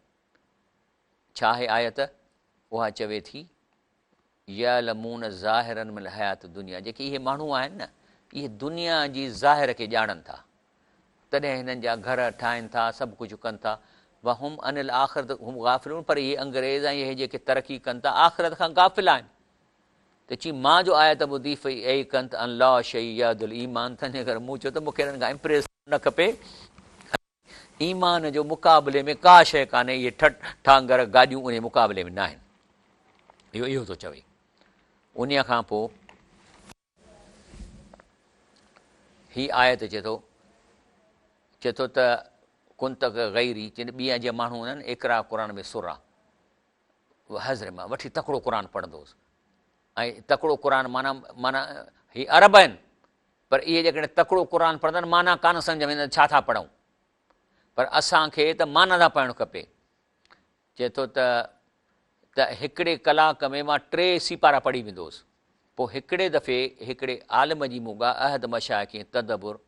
छा आहे आयत? उहा चवे थी यअलमून ज़ाहिरन मिन हयात दुनिया, जेके इहे माण्हू आहिनि न, इहे दुनिया जी ज़ाहिर खे ॼाणनि था, तॾहिं हिननि जा घर ठाहिनि था, सभु कुझु कनि था। व हुम अनिल आख़िरत हुम गाफ़िलून, पर इहे अंग्रेज़ ऐं इहे जेके तरक़ी कनि था आख़िरत खां गाफ़िल आहिनि। त चई मां जो आयत ॿुधी फई ऐं कंत अल्लाह शई यादुल ईमान, तंहिंजे करे मूं चयो त मूंखे हिननि खां इम्प्रेस न खपे, ईमान जो मुक़ाबले में का शइ कान्हे, इहे ठांगर गाॾियूं उन मुक़ाबले में न आहिनि। इहो थो चवे। उन खां पोइ ही आयत चए थो त कुंतक गैरी, चए ॿिया जीअं माण्हू आहिनि एकरा क़ुर में सुरा हज़र मां वठी तकिड़ो क़ुर पढ़ंदो हुउसि, ऐं तकिड़ो क़ुर माना ही अरब आहिनि, पर इहे जेकॾहिं तकिड़ो क़ुर पढ़ंदा आहिनि माना कान सम्झ में ईंदा छा था पढ़ूं, पर असांखे त माना था पढ़णु खपे। चए थो त हिकिड़े कलाक में मां 3 सिपारा पढ़ी वेंदो हुउसि। पोइ हिकिड़े दफ़े हिकिड़े आलिम जी मूंगा अहद मशाइख़ तदबुर,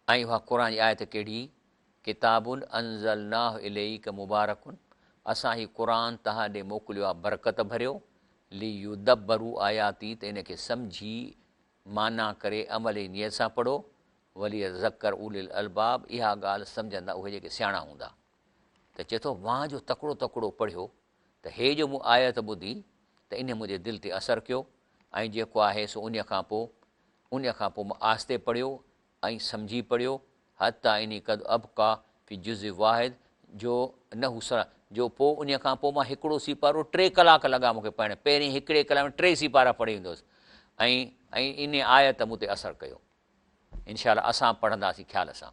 ऐं उहा क़ुर जी आयत कहिड़ी, किताबुन अंज़लनाहु इलैका मुबारकुन, असां ही क़ुर तव्हां ॾे मोकिलियो आहे बरकत भरियो, लियुदब्बरू आयाती, त इनखे सम्झी माना करे अमल जी नियत सां पढ़ो, वली ज़कर उलिल अलबाब, इहा ॻाल्हि सम्झंदा उहे जेके सियाणा हूंदा। त चए थो मां जो तकिड़ो तकिड़ो पढ़ियो त हे जो मूं आयत ॿुधी त इन मुंहिंजे दिलि ते असरु कयो, ऐं जेको आहे सो उन खां पोइ मां आस्ते पढ़ियो ऐं सम्झी पढ़ियो, हता इन कद अबका फी जुज़ वाहिद, जो न हू जो पोइ उन खां पोइ मां हिकिड़ो सिपारो 3 कलाक लॻा मूंखे पढ़णु, पहिरीं हिकिड़े कलाक में 3 सिपारा पढ़ी वेंदुसि, ऐं इन आयत मूं ते असरु कयो। इनशा असां पढ़ंदासीं ख़्याल सां।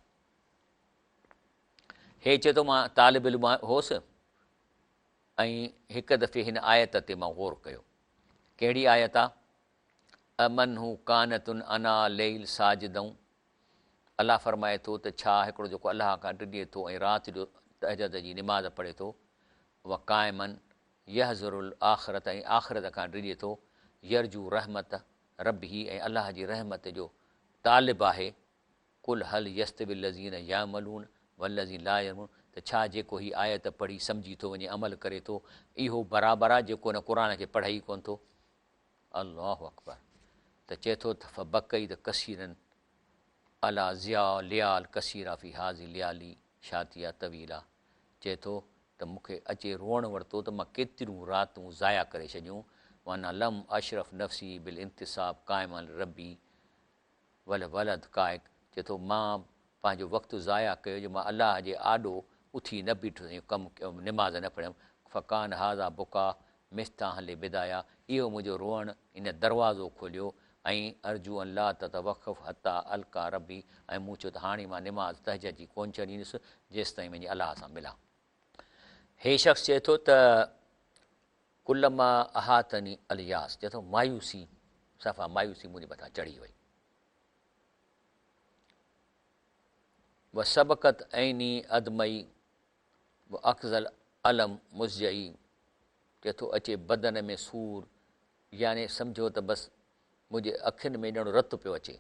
हे चए थो मां तालिब इल्म होसि ऐं हिकु दफ़े हिन आयत ते मां ग़ौर कयो। कहिड़ी आयत आहे? अमन हू कानतुन अना लेल साजिदऊं, अलाह फरमाए थो त छा हिकिड़ो जेको अलाह खां ॾिॾे थो ऐं राति जो तहजद जी निमाज़ पढ़े थो, व क़ाइमन यहज़रुल आख़िरत, ऐं आख़िरत खां ॾिॾे थो, यरजू रहमत रबी, ऐं अलाह जी रहमत जो तालिब आहे। कुल हल यस्तविल लज़ीन यामलून वल्लज़ीन ला यअमलून, त छा जेको ही आयत पढ़ी सम्झी थो वञे अमल करे थो इहो बराबरि आहे जेको न क़ुर खे पढ़े ई कोन थो? अल्लाहु अकबर। त चए थो त फ़बकई त कसीरन अला ज़िया लियाल कसीरा फ़ी हाज़ी लियाली शातिया तवीला, चए थो त मूंखे अचे रोअणु वरितो त मां केतिरियूं रातूं ज़ाया करे छॾियूं, माना लम अशरफ नफ़्सी बिल इंतिसाब क़ाइमल रबी वल वलद काइक, चए थो मां पंहिंजो वक़्तु ज़ाया कयो जो मां अलाह जे आॾो उथी न बीठो कमु कयो, निमाज़ न पढ़ियमि। फ़कान हाज़ा बुका मिस्ता हले बिदाया, इहो मुंहिंजो रोअणु इन दरवाज़ो खोलियो, ऐं अर्जू अल्लाह त वक़फ़ हता अलका रबी, ऐं मूं चयो त हाणे मां निमाज़ तहजद जी कोन छॾींदुसि जेसि ताईं मुंहिंजे अलाह सां मिलां। हे शख़्स चए थो त कुल मां अहातनी अलियास, चए थो मायूसी, सफ़ा मायूसी मुंहिंजे मथां चढ़ी वई। व सबक़त ऐनी अदमई व अक़ज़ल अलम मुज़ई, चए थो अचे बदन में सूर, यानी सम्झो त बसि मुंहिंजे अखियुनि में ॼणो रतु पियो अचे।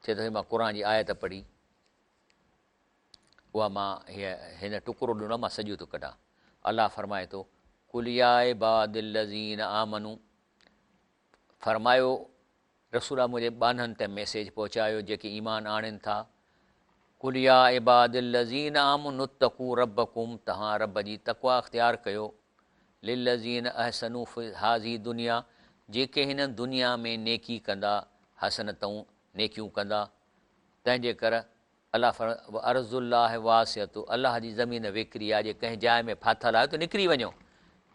चए थो मां क़ुर जी आयत पढ़ी, उहा मां हिन टुकड़ो ॾिनो मां सॼो थो कढां। अलाह फरमाए थो कुलिया इबादिल लज़ीन आमनू, फरमायो रसूला मुंहिंजे ॿाननि ते मैसेज पहुचायो जेके ईमान आणनि था, कुल या इबादिल्लज़ीन आमनुत्तक़ू रब्बकुम, तव्हां रब जी तक़वा अख़्तियार कयो, लिल्लज़ीन अहसनू फ़ी हाज़ी दुनिया, जेके हिन दुनिया में नेकी कंदा, हसनतऊं नेकियूं कंदा। तंहिंजे करे अलाह अर्ज़ुल्लाह वासियतु, अलाह जी ज़मीन विकिरी आहे, जे कंहिं जाइ में फाथल आहे त निकिरी वञो।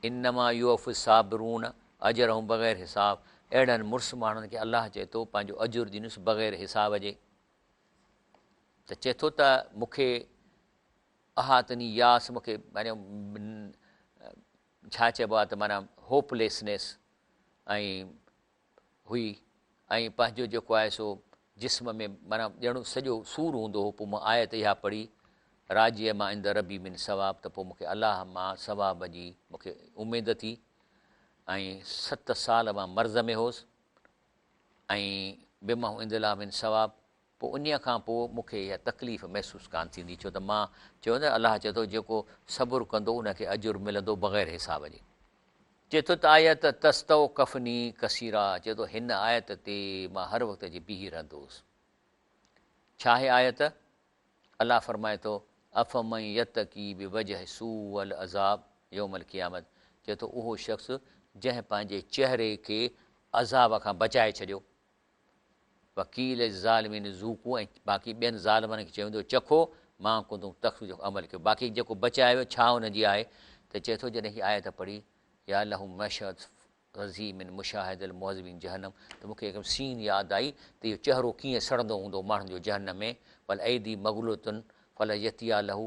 इन्नमा युवफ़ि साबिरून अजरहूं बग़ैर हिसाब, अहिड़नि मुड़ुस माण्हुनि खे अलाह चए थो पंहिंजो अजुर ॾींदुसि बग़ैर हिसाब जे। त चए थो त मूंखे अहातनी यास, मूंखे माना छा चइबो आहे त माना होपलेसनेस ऐं हुई, ऐं पंहिंजो जेको आहे सो जिस्म में माना ॼणो सॼो सूरु हूंदो हो। पोइ मां आयत इहा पढ़ी, राजीअ मां इंद रबी मिन सवाब, त पोइ मूंखे अलाह मां सवाब जी मूंखे उमेदु थी। ऐं 7 साल मां मर्ज़ में हुउसि, ऐं बिमाहूं इंदिला मिन सवाब, पोइ उन खां पोइ मूंखे इहा तकलीफ़ महसूसु कोन थींदी, छो त मां चयो न अलाह चए थो जेको सब्रु कंदो उनखे अजुरु मिलंदो बग़ैर हिसाब जे। चए थो त आयत तस्तव कफ़नी कसीरा, चए थो हिन आयत ते मां हर वक़्त जी बीही रहंदो हुउसि। छा आहे आयत? अलाह फ़रमाए थो अफ़मन यतकी बि वजह सूअल अज़ाब यौमल क़ियामत, चए थो उहो शख़्स जंहिं पंहिंजे चहिरे खे अज़ाब खां बचाए छॾियो। वकील ज़ालिमीन ज़ूकू, ऐं बाक़ी ॿियनि ज़ालिमनि खे चवंदो चखो मां कुंदुमि तख़्त जो अमल कयो। बाक़ी जेको बचायो छा हुनजी आहे त चए थो जॾहिं हीअ आयत पढ़ी या लहू मशहद रज़ीमिन मुशाहिदल मुअज़्ज़िबीन जहन्नम, त मूंखे हिकु सीन यादि आई त इहो चहिरो कीअं सड़ंदो हूंदो माण्हुनि जो जहन्नम में। भल ऐदी मगलूतुनि फल यतिया लहू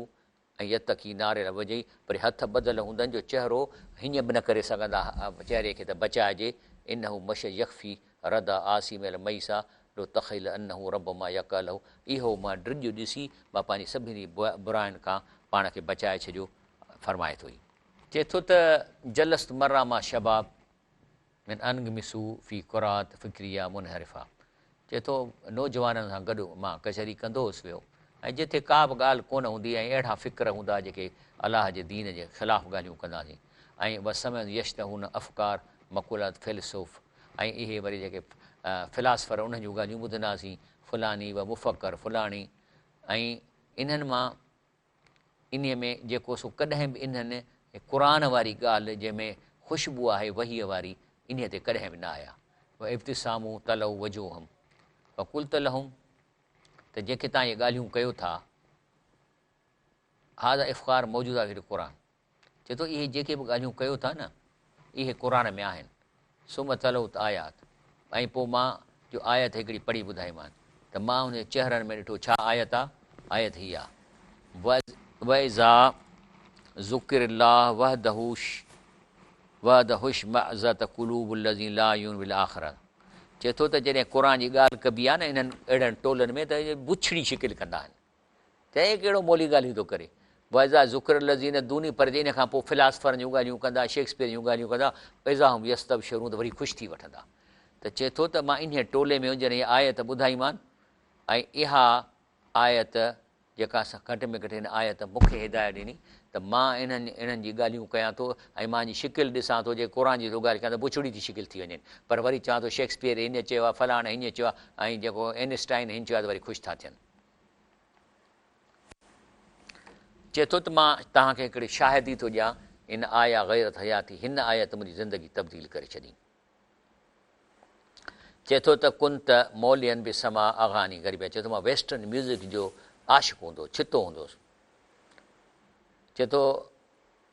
ऐं यतकी नारे वॼई, पर हथ ॿधल हूंदनि जो चहिरो हीअं बि न करे सघंदा चहिरे खे त बचाइजे। इन हू मश यकफ़ी रदा आसिमल मईसा लो तख़िल अनहू रब मां यकलहू, इहो मां ड्रिॼ ॾिसी मां पंहिंजी सभिनी बुराइनि खां पाण खे बचाए छॾियो, फ़रमाए थो। चए थो त जलस्त मर्रा मां शबाब मिन अनगमिसू फ़ी क़ुरात फ़िक्रिया मुनहरिफ़ा, चए थो नौजवाननि सां गॾु मां कचहरी कंदो हुउसि वियो, ऐं जिथे का बि ॻाल्हि कोन हूंदी ऐं अहिड़ा फ़िक्र हूंदा जेके अलाह जे दीन जे ख़िलाफ़ु ॻाल्हियूं कंदासीं। ऐं बसि समय यश त हुन अफ़कार मक़ुलात फ़िलसुफ़, ऐं इहे वरी जेके फ़िलासफ़र उन्हनि जूं ॻाल्हियूं ॿुधंदासीं, फ़लानी व मुफ़कर फ़लाणी। ऐं इन्हनि मां इन में जेको सो कॾहिं बि इन्हनि क़ुरान वारी ॻाल्हि जंहिंमें ख़ुशबू आहे वहीअ वारी, इन ते कॾहिं बि न आया। व इब्तिसामूं तलऊ वजूहम व कुल तलहुम, त जेके तव्हां इहे ॻाल्हियूं कयो था हाज़ा इफ़्ख़ार मौजूदु आहे क़ुर, चए थो इहे जेके बि ॻाल्हियूं कयो था न इहे क़ुर में आहिनि। सुम तलऊ त आयात, ऐं पोइ मां जो आयत हिकिड़ी पढ़ी ॿुधाईमान त मां हुन चहिरनि में ॾिठो छा आयत आहे। आयत हीअ आहे वइज़ा ज़ुकिरल्लाह वहदहुश मअज़त क़ुलूबुल लज़ीन ला युमिनून बिल आख़िरह, चए थो त जॾहिं क़ुर जी ॻाल्हि कबी आहे न इन्हनि अहिड़नि टोलनि में त इहे बुछड़ी शिकिल कंदा आहिनि, चए कहिड़ो मोली ॻाल्हियूं थो करे। वइज़ा ज़ुकिर लज़ीन दूनी, पर इन खां पोइ फ़िलासफ़रनि जूं ॻाल्हियूं कंदा, शेक्सपियर जूं ॻाल्हियूं कंदा, पैज़ा हम यस्तबशिरून, त वरी ख़ुशि थी वठंदा। त चए थो त मां इन टोले में जॾहिं इहा आयत ॿुधाईमान, ऐं इहा आयत जेका असां घटि में घटि हिन आयत मूंखे हिदायत ॾिनी त मां इन्हनि जी ॻाल्हियूं कयां थो, ऐं मुंहिंजी शिकिल ॾिसां थो जे क़ुर जी थो ॻाल्हि कयां त बुछड़ी थी शिकिल थी वञनि, पर वरी चवां थो शेक्सपियर हीअं चयो आहे, फलाणे हीअं चयो आहे, ऐं जेको एनस्टाइन हीअं चयो आहे, त वरी ख़ुशि था थियनि। चए थो त मां तव्हांखे हिकिड़ी शाहिदी थो ॾियां, इन आया ग़ैरत हयाती, हिन आयत मुंहिंजी ज़िंदगी तब्दील करे छॾी। चए थो त कुन त मौलियन बि समा अग़ानी ग़रीब, चए थो मां वेस्टर्न म्यूज़िक जो आशिक़ हूंदो छितो हूंदुसि। चए थो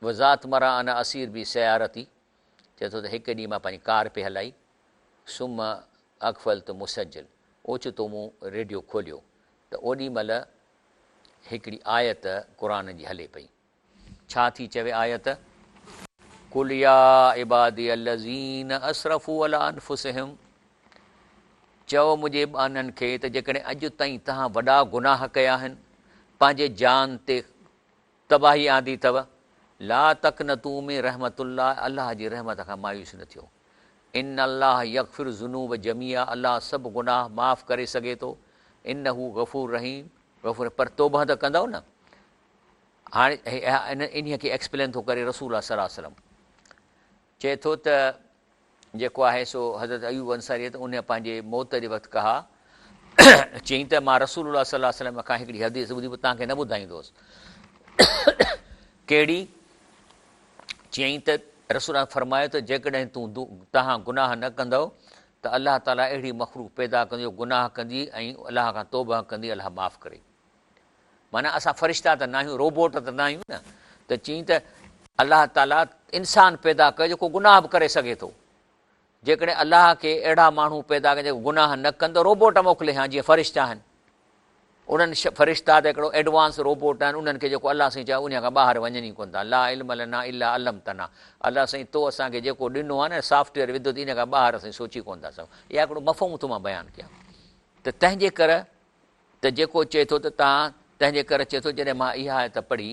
वज़ात मरा अन असीर बि सयारती, चए थो त हिकु ॾींहुं मां पंहिंजी कार पे हलाई, सुम अकफल त मुसजिल, ओचितो मूं रेडियो खोलियो त ओॾी महिल हिकिड़ी आयत क़ुर जी हले पई। छा थी चवे आयत? कुल या इबादी अल्लज़ीन असरफ़ू अला अनफुसिहिम, चओ मुंहिंजे ॿाननि खे त जेकॾहिं अॼु ताईं तव्हां वॾा गुनाह कया आहिनि, पंहिंजे जान ते तबाही आंदी अथव, ला तक़नतू मिन रहमतुल्लाह, अलाह जी रहमत खां मायूस न थियो। इन अलाह यग़फिरु ज़ुनूब जमिया, अलाह सभु गुनाह माफ़ु करे सघे थो। इन्नहू गफ़ूर रहीम, गफ़ूर, पर तौबा त कंदव न। हाणे इन खे एक्सप्लेन थो करे रसूल सल्लल्लाहु अलैहि वसल्लम, चए थो त जेको आहे सो हज़रत अयूब अंसारी, त उन पंहिंजे मौत जे वक़्तु कहा चई त मां रसूलुल्लाह सल्लल्लाहु अलैहि वसल्लम खां हिकिड़ी हदीस ॿुधी तव्हांखे न ॿुधाईंदुसि। कहिड़ी? चई त रसूल फरमायो त जेकॾहिं तव्हां गुनाह न कंदव त अलाह ताला अहिड़ी मखलूक पैदा कंदी गुनाह कंदी ऐं अलाह खां तौबा कंदी, अलाह माफ़ु करे। माना असां फ़रिश्ता त न आहियूं, रोबोट त न आहियूं न। त चई त अलाह ताला इंसान पैदा कयो जेको गुनाह बि करे सघे थो। जेकॾहिं अलाह खे अहिड़ा माण्हू पैदा कनि जेको गुनाह न कनि त रोबोट मोकिले हा, जीअं फ़रिश्ता आहिनि। उन्हनि फ़रिश्ता त हिकिड़ो एडवांस रोबोट आहिनि, उन्हनि खे जेको अलाह साईं चयो उन खां ॿाहिरि वञनि ई कोन था। ला इल्म लना इल्ला अल्लमतना, अलाह साईं तो असांखे जेको ॾिनो आहे न सॉफ्टवेयर विधो इन खां ॿाहिरि असां सोची कोन था सघूं। इहा हिकिड़ो मफ़हूम थो मां बयानु कयां। त तंहिंजे करे त जेको चए थो त तंहिंजे करे चए थो जॾहिं मां इहा आयत पढ़ी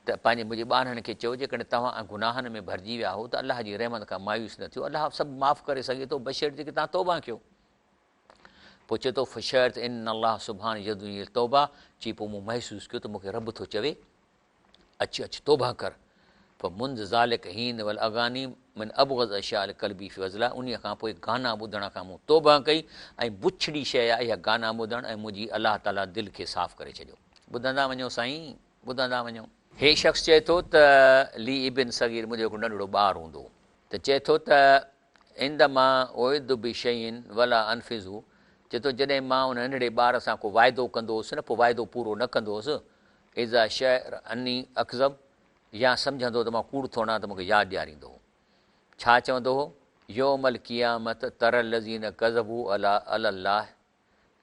त पंहिंजे मुंहिंजे ॿारनि खे चयो जेकॾहिं तव्हां गुनाहनि में भरिजी विया हो त अलाह जी रहमत खां मायूस न थियो, अलाह सभु माफ़ु करे सघे थो बशर्ते की तव्हां तौबा कयो। पोइ चए थो फ़शर्त इन अलाह सुभाणे यदुल तौबा, चई पोइ मूं महसूसु कयो त मूंखे रब थो चवे अचु तौबा कर। पोइ मुंद ज़ालिक हीन वल अगानी मन अबग़ज़ अशाल कल्बी फी वज़ला, उन खां पोइ गाना ॿुधण खां मूं तौबा कई ऐं बुछड़ी शइ आहे इहा गाना ॿुधणु, ऐं मुंहिंजी अलाह ताला दिलि खे साफ़ु करे छॾियो। ॿुधंदा वञो साईं, ॿुधंदा वञो। हे शख़्स चए थो त ली इबिन सगीर मुंहिंजो हिकिड़ो नंढिड़ो ॿारु हूंदो त चए थो त इंद मां ओइद बि शयुनि वला अनफिज़ू, चए थो जॾहिं मां उन नंढड़े ॿार सां को वाइदो कंदो हुउसि न, पोइ वाइदो पूरो न कंदो हुउसि, इज़ा शहर अनी अक़ज़ब, या सम्झंदो त मां कूड़ थो हणां त मूंखे यादि ॾियारींदो हो। छा चवंदो हो? योमल क़ियामत तरल लज़ीन कज़बू अला अल्लाह,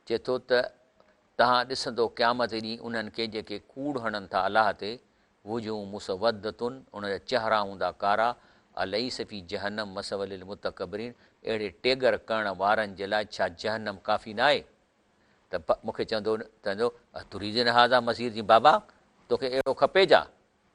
चए थो त तव्हां ॾिसंदो क़यामत ॾींहुं उन्हनि खे जेके कूड़ हणनि था अलाह ते, वुजूं मुसवदतुन, उन जा चहिरा हूंदा कारा, अलई सफ़ी जहन्नम मसवलिल मुतकबरीन, अहिड़े टेगर करण वारनि जे लाइ छा जहन्नम काफ़ी न आहे? त मूंखे चवंदो तुरीजन हाज़ा मसीर जी बाबा तोखे अहिड़ो खपे जा?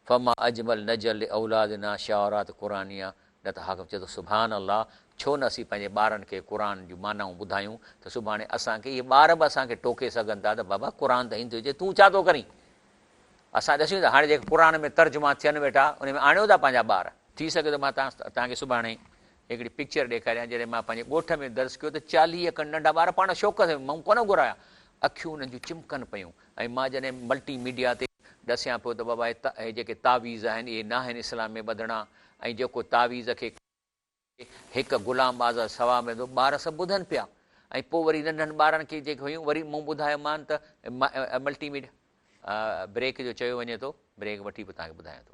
फमा अजमल नजल औलादना शावरात क़ुरानिया, न त हाकम चए थो सुभान अल्लाह, छो न असीं पंहिंजे ॿारनि खे क़ुर जूं मानाऊं ॿुधायूं त सुभाणे असांखे इहे ॿार बि असांखे टोके सघनि था त बाबा क़ुर त ईंदो हुजे, तूं छा थो करीं? असां ॾिसूं था हाणे जेके क़ुर में तर्जुमा थियनि वेठा उन में आणियो था पंहिंजा ॿार। थी सघे थो मां तव्हांखे सुभाणे हिकिड़ी पिक्चर ॾेखारियां जॾहिं मां पंहिंजे ॻोठ में दर्ज़ कयो त 40 खनि नंढा ॿार पाण शौक़ सां मूं कोन घुराया, अखियूं उन्हनि जूं चिमकनि पियूं। ऐं मां जॾहिं मल्टीमीडिया ते ॾसियां पियो त बाबा हे जेके तावीज़ आहिनि इहे न आहिनि इस्लाम में ॿधणा, ऐं जेको तावीज़ खे हिकु ग़ुलाम आज़ाद सवा में वेंदो, ॿार सभु ॿुधनि पिया। ऐं पोइ वरी नंढनि ॿारनि खे जेके हुयूं वरी मूं ॿुधायोमानि त मल्टीमीडिया ब्रेक जो चयो वञे थो, ब्रेक वठी पोइ तव्हांखे ॿुधायां थो।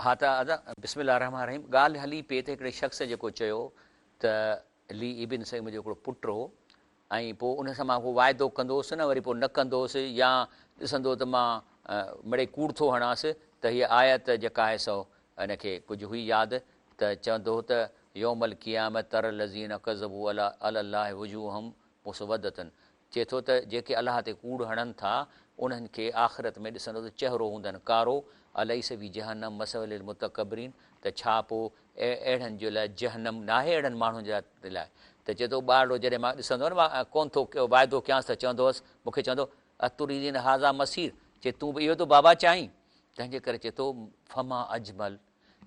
हा त बिस्मिल्लाह रहमान रहीम। ॻाल्हि हली पई त हिकिड़े शख़्स जेको चयो त ली इबिन सईं मुंहिंजो हिकिड़ो पुटु हो, ऐं पोइ उन सां मां को वाइदो कंदो हुउसि न, वरी पोइ न कंदो हुउसि, या ॾिसंदो त मां मिड़ई कूड़ थो हणांसि, त हीअ आयत जेका आहे सो हिनखे कुझु हुई यादि, त चवंदो हो त योमल क़ियामत तर लज़ीन कज़बू अला अल्लाह वजूहम मुसवदतन, चए थो त जेके अलाह ते कूड़ हणनि था उन्हनि खे आख़िरत में ॾिसंदो त चहिरो हूंदनि कारो, अलई सभी जहन्नम मसवलिल मुतकबरीन, त छा पोइ अहिड़नि जे लाइ जहन्नम न आहे अहिड़नि माण्हुनि जे लाइ? त चए थो ॿारड़ो जॾहिं मां ॾिसंदो न मां कोन थो वाइदो कयांसि त चवंदो हुअसि, मूंखे चवंदो अतुरीदीन हाज़ा मसीर, चए तूं बि इहो त बाबा चाहीं? तंहिंजे करे चए थो फमा अजमल,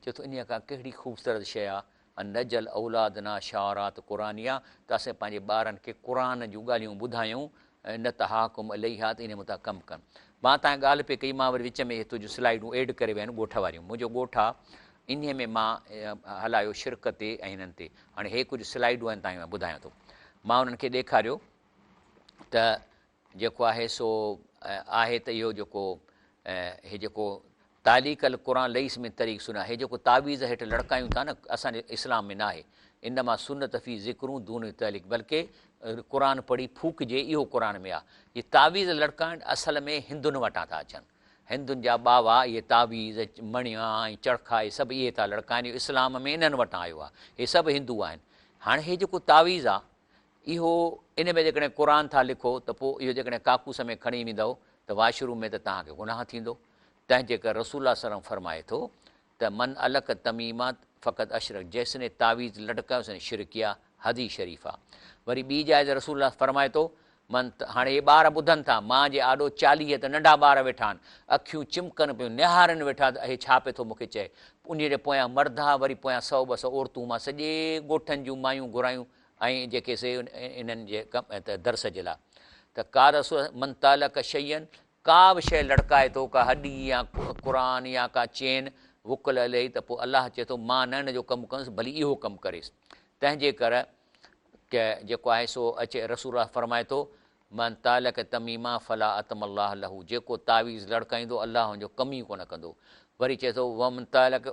चए थो इन खां कहिड़ी ख़ूबसूरत शइ आहे नजल औलादना शारात क़ुरानिया, त असां पंहिंजे ॿारनि खे क़ुर जूं ॻाल्हियूं ॿुधायूं, न त हाकुम इलैहा, त इन मथां कमु कनि। मां तव्हां ॻाल्हि पई कई, मां वरी विच में तुंहिंजूं स्लाइडूं एड करे विया आहिनि ॻोठ वारियूं। मुंहिंजो ॻोठ आहे इन में मां हलायो शिरक ते ऐं हिननि ते। हाणे हे कुझु स्लाइडूं आहिनि तव्हांखे मां ॿुधायां थो। मां उन्हनि खे ॾेखारियो त जेको आहे सो आहे त इहो जेको हे जेको तालीकल क़ुर लईस में तरीक़ सुना, हे जेको तावीज़ हेठि लड़कायूं था न असांजे इस्लाम में न आहे, इन मां सुनत फ़ी ज़िक्रूं दून तहलीक, बल्कि क़ुर पढ़ी फूकजे इहो क़ुर में आहे। इहे तावीज़ लड़काइण असल में हिंदुनि वटां था अचनि, हिंदुनि जा ॿावा इहे तावीज़ मणिया ऐं चरखा इहे सभु इहे था लड़काइनि, इस्लाम में इन्हनि वटां आयो आहे, इहे सभु हिंदू आहिनि। हाणे हे जेको तावीज़ आहे इहो इन में जेकॾहिं क़ुर था लिखो त पोइ इहो जेकॾहिं काकूस में खणी वेंदव त वाशरूम में त तव्हांखे गुनाह थींदो। तंहिंजे करे रसूल सल्लल्लाहु अलैहि वसल्लम फरमाए थो त मन अलक तमीमात फ़क़त अशरक, जंहिंसने तावीज़ लटकायो उसने शिरक किया। हदीस शरीफ़ आहे। वरी ॿी जाइ ते रसूल फरमाए थो, मन हाणे हे ॿार ॿुधनि था, मां जे आॾो 40 त नंढा ॿार वेठा आहिनि, अखियूं चिमकनि पियूं, निहारनि वेठा त हे छा पियो थो मूंखे चए। उन जे पोयां मर्दा, वरी पोयां 100-200 औरतूं, मां सॼे ॻोठनि जूं मायूं घुरायूं ऐं जेके से इन्हनि जे दर्स जे लाइ। त का रसूल मन तालक शयन, का बि शइ लड़काए थो, का हॾी या क़ुरान या का चेन वुकल लही, त पोइ अलाह चए थो मां न हिन जो कमु कंदुसि, भली इहो कमु करेसि। तंहिंजे करे की जेको आहे सो अचे रसूल फरमाए थो, मन तालक तमीमा फला अतम अलाह लहू, जेको तावीज़ लड़काईंदो अलाह हुनजो कमु ई कोन कंदो। वरी चए थो वमन तालक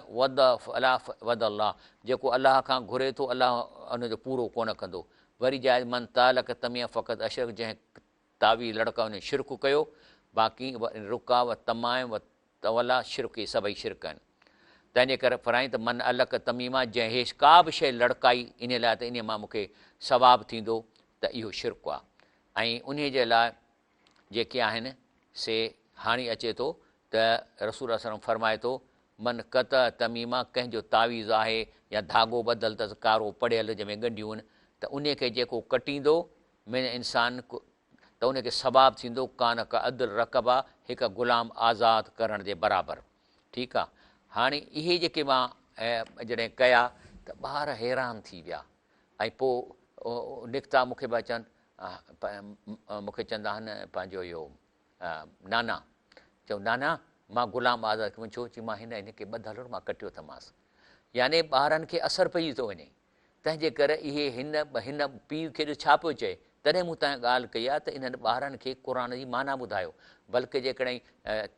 वद फला वद अलाह, जेको अलाह खां घुरे थो अलाह हुनजो पूरो कोन कंदो। वरी जाए मन तालक तमीमा फ़क़त अशरक, जंहिं तावीज़ लड़का हुन शिरक कयो, बाक़ी रुका व तमाम व तवला शिरक, इहे सभई शिरक आहिनि। तंहिंजे करे फराई त मन अलक तमीमा, जंहिं हेठि का बि शइ लड़काई इन लाइ त इन मां मूंखे सवाबु थींदो, त इहो शिरक आहे। ऐं उन जे लाइ जेके आहिनि से हाणे अचे थो त रसूल सलम फरमाए थो, मन कत तमीमा, कंहिंजो तावीज़ आहे या धाॻो ॿधल अथसि कारो पढ़ियल जंहिंमें ॻंढियूं आहिनि, त उन खे जेको कटींदो में इंसान त उनखे सवाबु थींदो कान का अदल रक़बा, हिकु ग़ुलाम आज़ादु करण जे बराबरि। ठीकु आहे। हाणे इहे जेके मां जॾहिं कया त ॿार हैरान थी विया ऐं पोइ निकिता मूंखे पिया चवनि, मूंखे चवंदा आहिनि पंहिंजो इहो नाना, चऊं नाना मां ग़ुलाम आज़ादु कयो, छो चई मां हिनखे ॿधल मां कटियो थमांसि। यानी ॿारनि खे असरु पई थो वञे। तंहिंजे करे इहे हिन पीउ खे छा पियो चए, तॾहिं मूं तव्हां ॻाल्हि कई आहे त इन्हनि ॿारनि खे क़ुर जी माना ॿुधायो, बल्कि जेकॾहिं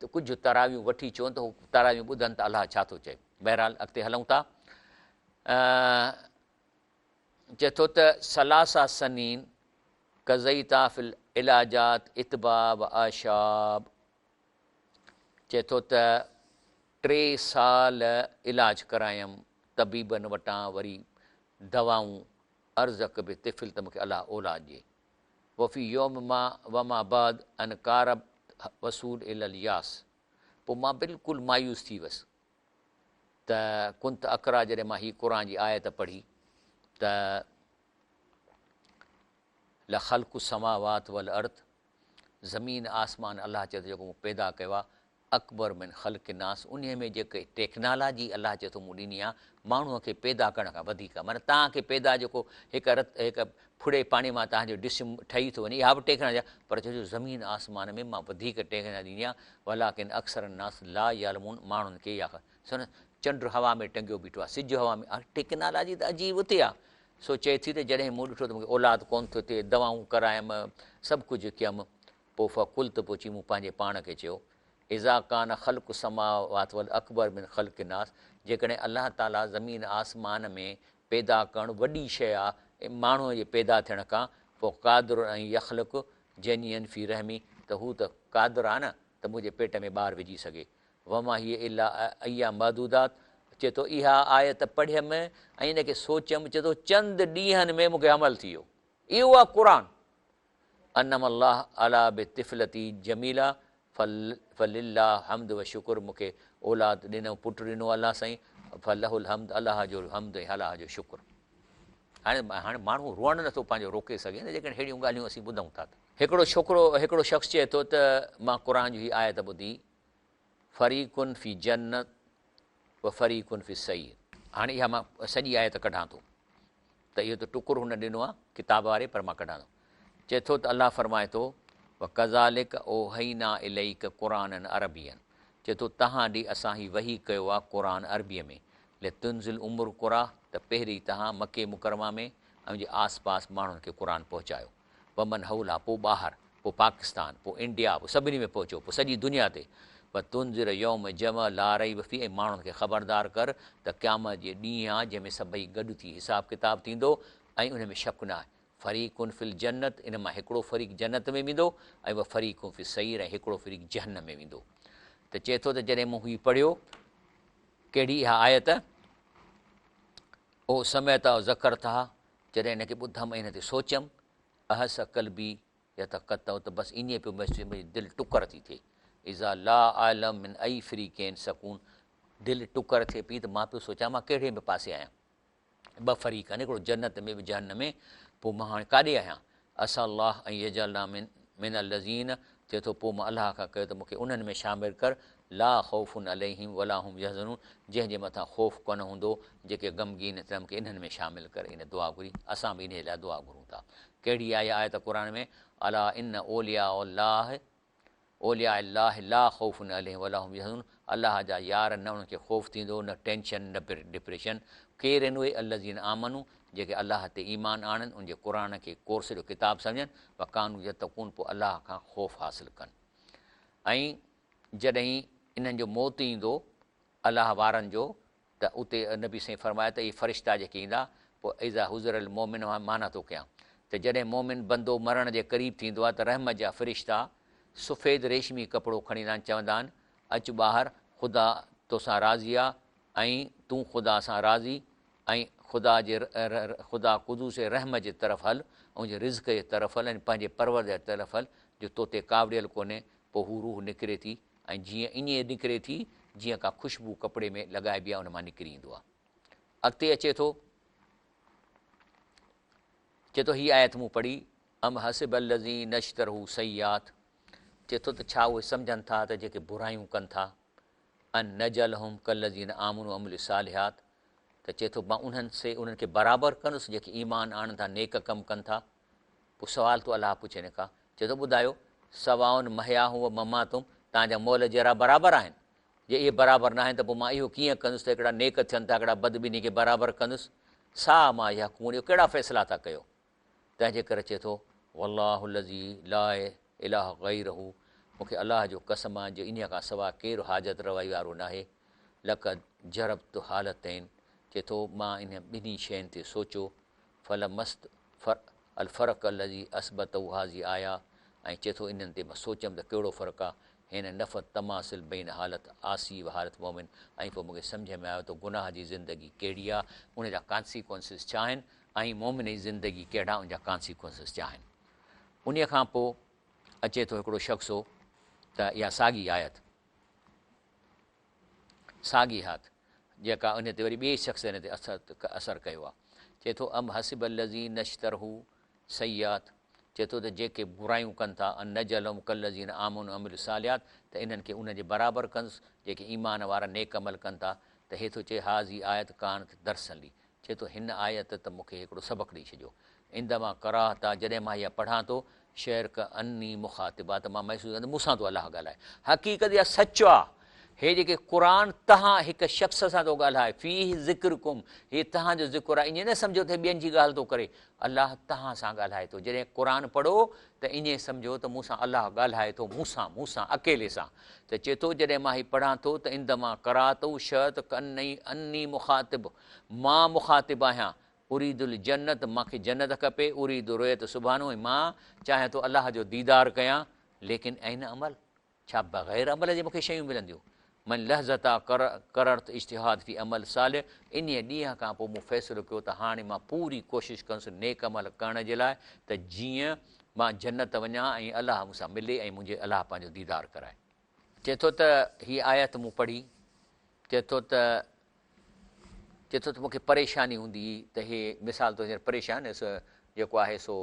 कुझु तरावियूं वठी अचो त हू तरावियूं ॿुधनि त अलाह छा थो चए। बहरहाल अॻिते हलूं था। चए थो त सलासा सनीन कज़ईता फिल इलाजात इतबा व आशाब, चए थो त 3 साल इलाज करायमि तबीबनि वटां, वरी दवाऊं, अर्ज़क बि तिफ़िल त मूंखे अलाह औलाद ॾिए। वफ़ी योम मां वमा बाद अनकारब वसूल इल यास, पोइ मां बिल्कुलु मायूस थी वियुसि त कुंत अकरा, जॾहिं मां हीअ क़ुर जी आयत पढ़ी त ल ख़ल्क़ु समावात वल अर्थ, ज़मीन आसमान अलाह चए थो जेको मूं पैदा कयो आहे, अकबर मिन ख़ल्क़ नास, उन में जेके टेक्नोलॉजी अलाह चए थो मूं ॾिनी आहे माण्हूअ खे पैदा करण खां वधीक, माना तव्हांखे पैदा जेको हिकु फुड़े पाणी मां तव्हांजो जिस्म ठही थो वञे, इहा बि टेक्नोलॉजी आहे, पर चए ज़मीन आसमान में मां वधीक टेक्नोलॉजी ॾिनी आहे। वलाकिन अक्सर नास ला यालमून, माण्हुनि खे इहा सन चंड हवा में टंगियो बीठो आहे, सिॼ हवा में, टेक्नोलॉजी त अजीब उते आहे। सो चए थी त जॾहिं मूं ॾिठो त मूंखे औलाद कोन थो थिए, दवाऊं करायमि, सभु कुझु कयमि, पोइ फ़कुल त पोइ मूं पंहिंजे पाण खे चयो, इज़ा कान ख़ल्क़ु समावात वल अकबर मिन ख़ल्क़ नास, जेकॾहिं अलाह ताला ज़मीन आसमान में पैदा करणु वॾी शइ आहे माण्हूअ जे पैदा थियण खां, पोइ क़ादिर ऐं यख़्लुक़ जनियन फ़ी रहमी, त हू त क़ादिर आहे न त मुंहिंजे पेट में ॿारु विझी सघे। वमा हीअ इला अया महदूदात, चए थो इहा आयत पढ़ियमि ऐं इनखे सोचियमि, चए थो चंद ॾींहंनि में मूंखे अमल थी वियो। इहो आहे क़ुर। अनम अलाह अला बि तिफ़लती जमीला फलिल्लाह हमद व शुकुर, मूंखे औलाद ॾिनो, पुटु ॾिनो अलाह साईं, फलहुल हमद, अलाह जो हमद ऐं अलाह जो शुकुर। हाणे माण्हू रुअणु नथो पंहिंजो रोके सघे न, जेकॾहिं अहिड़ियूं ॻाल्हियूं असीं ॿुधूं था। हिकिड़ो शख़्स चए थो त मां क़ुर जी हीअ आयत ॿुधी, फ़रीक़ुन फ़ी जन्नत व फ़रीक़ुन फ़ी सईर। हाणे इहा मां सॼी आयत कढां थो, त इहो त टुकुर हुन ॾिनो आहे किताब वारे, पर मां कढां थो। चए थो त अलाह फरमाए थो, व कज़ालिक ओ हैना इलैक क़ुरानन अरबियन, चए थो तव्हां ॾे असां ही वही कयो आहे क़ुर अरबीअ में, ले तुंज़िल उमुर क़ुरा, त पहिरीं तव्हां मके मुकरमा में ऐं जे आस पास माण्हुनि खे क़ुर पहुचायो। वमन हौला, पोइ ॿाहिरि, पोइ पाकिस्तान, पोइ इंडिया, पोइ सभिनी में पहुचो, पोइ सॼी दुनिया ते। व तुंज़िर यौम जम लारई वफ़ी, ऐं माण्हुनि खे ख़बरदार कर त क़यामत जे ॾींहुं आहे जंहिंमें सभई गॾु थी हिसाब किताब थींदो ऐं उन में शक न आहे। फ़रीक़ुन फ़िल जन्नत, इन मां हिकिड़ो फ़रीक़ जन्नत में वेंदो, ऐं व फ़रीक़ुन फ़ी सईर, ऐं हिकिड़ो फ़रीक़ जहन्नम में वेंदो। त चए थो त जॾहिं मूं हीअ पढ़ियो, कहिड़ी इहा आयत, ओ समय त ज़कर था, जॾहिं हिनखे ॿुधमि ऐं हिन ते सोचियमि, अहस कल्बी या त कतव, त बसि ईअं पियो मुंहिंजी दिलि टुकर थी थिए। इज़ा ला आलम मिन आई फ़रीक़ैन सकून, दिलि टुकर थिए पई त मां पियो सोचां मां कहिड़े बि पासे आहियां। ॿ फ़रीक़ आहिनि, हिकिड़ो जन्नत में, ॿियो जहन्नम में। पोइ मां हाणे काॾे आहियां? असां अलाह ऐं यजल्ला मिन लज़ीन, चए थो पोइ मां अलाह खां कयो त मूंखे उन्हनि में शामिलु कर, ला ख़ौफ़ुन अलैहिम वला हुम यहज़नून, जंहिंजे मथां ख़ौफ़ कोन हूंदो, जेके ग़मगीन थियनि, मूंखे इन्हनि में शामिलु करे। इन दुआ घुरी, असां बि इन लाइ दुआ घुरूं था। कहिड़ी आहे आयत क़ुर में? अला इन ओलिया ओलिया अल्लाह ला ख़ौफ़ुन अलैहिम वला हुम यहज़नून, अलाह जा यार न उन्हनि खे ख़ौफ़ थींदो, न टेंशन, न डिप्रेशन। केरु आहिनि उहे? अल्लज़ीन आमनू, जेके अलाह ते ईमान आणनि, उनजे क़ुर खे कोर्स जो किताबु सम्झनि, वकानू यतक़ून, पोइ अलाह खां ख़ौफ़ हासिलु कनि। ऐं जॾहिं इन्हनि जो मौत ईंदो अलाह वारनि जो, त उते नबी साईं फरमाए त इहे फ़रिश्ता जेके ईंदा, पोइ इज़ा हुज़रल मोमिन, माना थो कयां त जॾहिं मोमिन बंदो मरण जे क़रीब थींदो आहे त रहमत जा फ़रिश्ता सफ़ेद रेशमी कपिड़ो खणी ईंदा आहिनि, चवंदा आहिनि अचु ॿाहिरि, ख़ुदा तोसां राज़ी आहे ऐं तूं ख़ुदा सां राज़ी, ऐं ख़ुदा क़ुदूस रहम जे तरफ़ हल, ऐं जे रिज़्क़ जे तरफ़ हल, ऐं पंहिंजे परवर जे तरफ़ हल, जो तोते कावड़ियल कोन्हे। पोइ हू रूह निकिरे थी, ऐं जीअं ईअं निकिरे थी जीअं का ख़ुशबू कपिड़े में लॻाइबी आहे, उन मां निकिरी ईंदो आहे। अॻिते अचे थो, चए थो हीअ आयत मूं पढ़ी, अम हसिब लज़ी नश्तरहू सयात, चए थो त छा उहे सम्झनि था त जेके बुरायूं कनि था, अन नजल हुम कल्लज़ीन आमनू अमल सालिहात, त चए थो मां उन्हनि खे बराबरि कंदुसि जेके ईमान आणनि था, नेक कमु कनि था। पोइ सुवाल थो अलाह पुछे हिन खां, चए थो ॿुधायो सवाउन मया हुआ ममातुम, तव्हांजा मोल जहिड़ा बराबरि आहिनि? जे इहे बराबरि न आहिनि त पोइ मां इहो कीअं कंदुसि त हिकिड़ा नेक थियनि था, हिकिड़ा बदबिनी खे बराबरि कंदुसि? सा मां इहा कूड़, इहो कहिड़ा फ़ैसिला था कयो? तंहिंजे करे चए थो वल्लाहु लज़ी ला इलाह गैरहू, मूंखे अलाह जो कसम आहे जो इन खां सवाइ केरु हाजत रवाई वारो न आहे। लक़द जरबतु हालत आहिनि, चए थो मां इन ॿिन्ही शयुनि ते सोचियो, फल मस्त अल फ़र्क़ लज़ी असबत हाज़ी आया, ऐं चए थो इन्हनि ते मां सोचियमि त कहिड़ो फ़र्क़ु आहे, हिन नफ़त तमासिल बेन हालत आसी व हालत मोमिन, ऐं पोइ मूंखे सम्झ में आयो त गुनाह जी ज़िंदगी कहिड़ी आहे, उन जा कॉन्सिक्वेंसिस छा आहिनि, ऐं मोमिन जी ज़िंदगी कहिड़ा उन जा कॉन्सिक्वेंसिस छा आहिनि। उन खां पोइ अचे थो हिकिड़ो शख़्सो, त इहा साॻी आयत, साॻी हाथ जेका उन ते वरी ॿिए शख़्स हिन ते असरु कयो आहे। चए थो अम हसिब लज़ी नश्तरहू सयात, चए थो त जेके बुरायूं कनि था, अन नजलम कल्लज़ीन आमन अमल सालियात, त इन्हनि खे उनजे बराबरि कंदुसि जेके ईमान वारा नेक अमल कनि था। त हे थो चए हाज़ी आयत कान दरसली, चए थो हिन आयत त मूंखे हिकिड़ो सबक़ु ॾेई छॾियो। इंदमा कराह था, जॾहिं मां इहा पढ़ां थो, शेर क अन्नी मुखातिबा, त मां महसूसु कंदो मूंसां थो अलाह ॻाल्हाए। हक़ीक़त इहा सचु आहे, हे जेके क़ुर तव्हां हिकु शख़्स सां थो ॻाल्हाए, फ़ी ज़िक्र कुम, हे तव्हांजो ज़िक्र आहे, ईअं न सम्झो त ॿियनि जी ॻाल्हि थो करे, अलाह तव्हां सां ॻाल्हाए थो। जॾहिं क़ुर पढ़ो त ईअं सम्झो त मूंसां अलाह ॻाल्हाए थो, मूंसां अकेले सां। त चए थो जॾहिं मां हीउ पढ़ां थो त इंदमा करातो शत कन्नी अन्नी मुखातिब, मां मुखातिब आहियां, उरीदुल जन्नत, मूंखे जन्नत खपे, उरीदु रोयत सुभानो, ऐं मां चाहियां थो अलाह जो दीदार कयां, लेकिन ऐं न अमल, छा बग़ैर अमल जे मूंखे शयूं मिलंदियूं? मन लहज़ता करत इश्तिहाद फी अमल साल, इन ॾींहं खां पोइ मूं फ़ैसिलो कयो त हाणे मां पूरी कोशिशि कंदुसि नेक अमल करण जे लाइ, त जीअं मां जन्नत वञा ऐं अलाह मूंसां मिले ऐं मुंहिंजे अलाह पंहिंजो दीदार कराए। चए थो त हीअ आयत मूं पढ़ी, चए थो त मूंखे परेशानी हूंदी हुई त हे मिसाल तो हींअर परेशान जेको आहे सो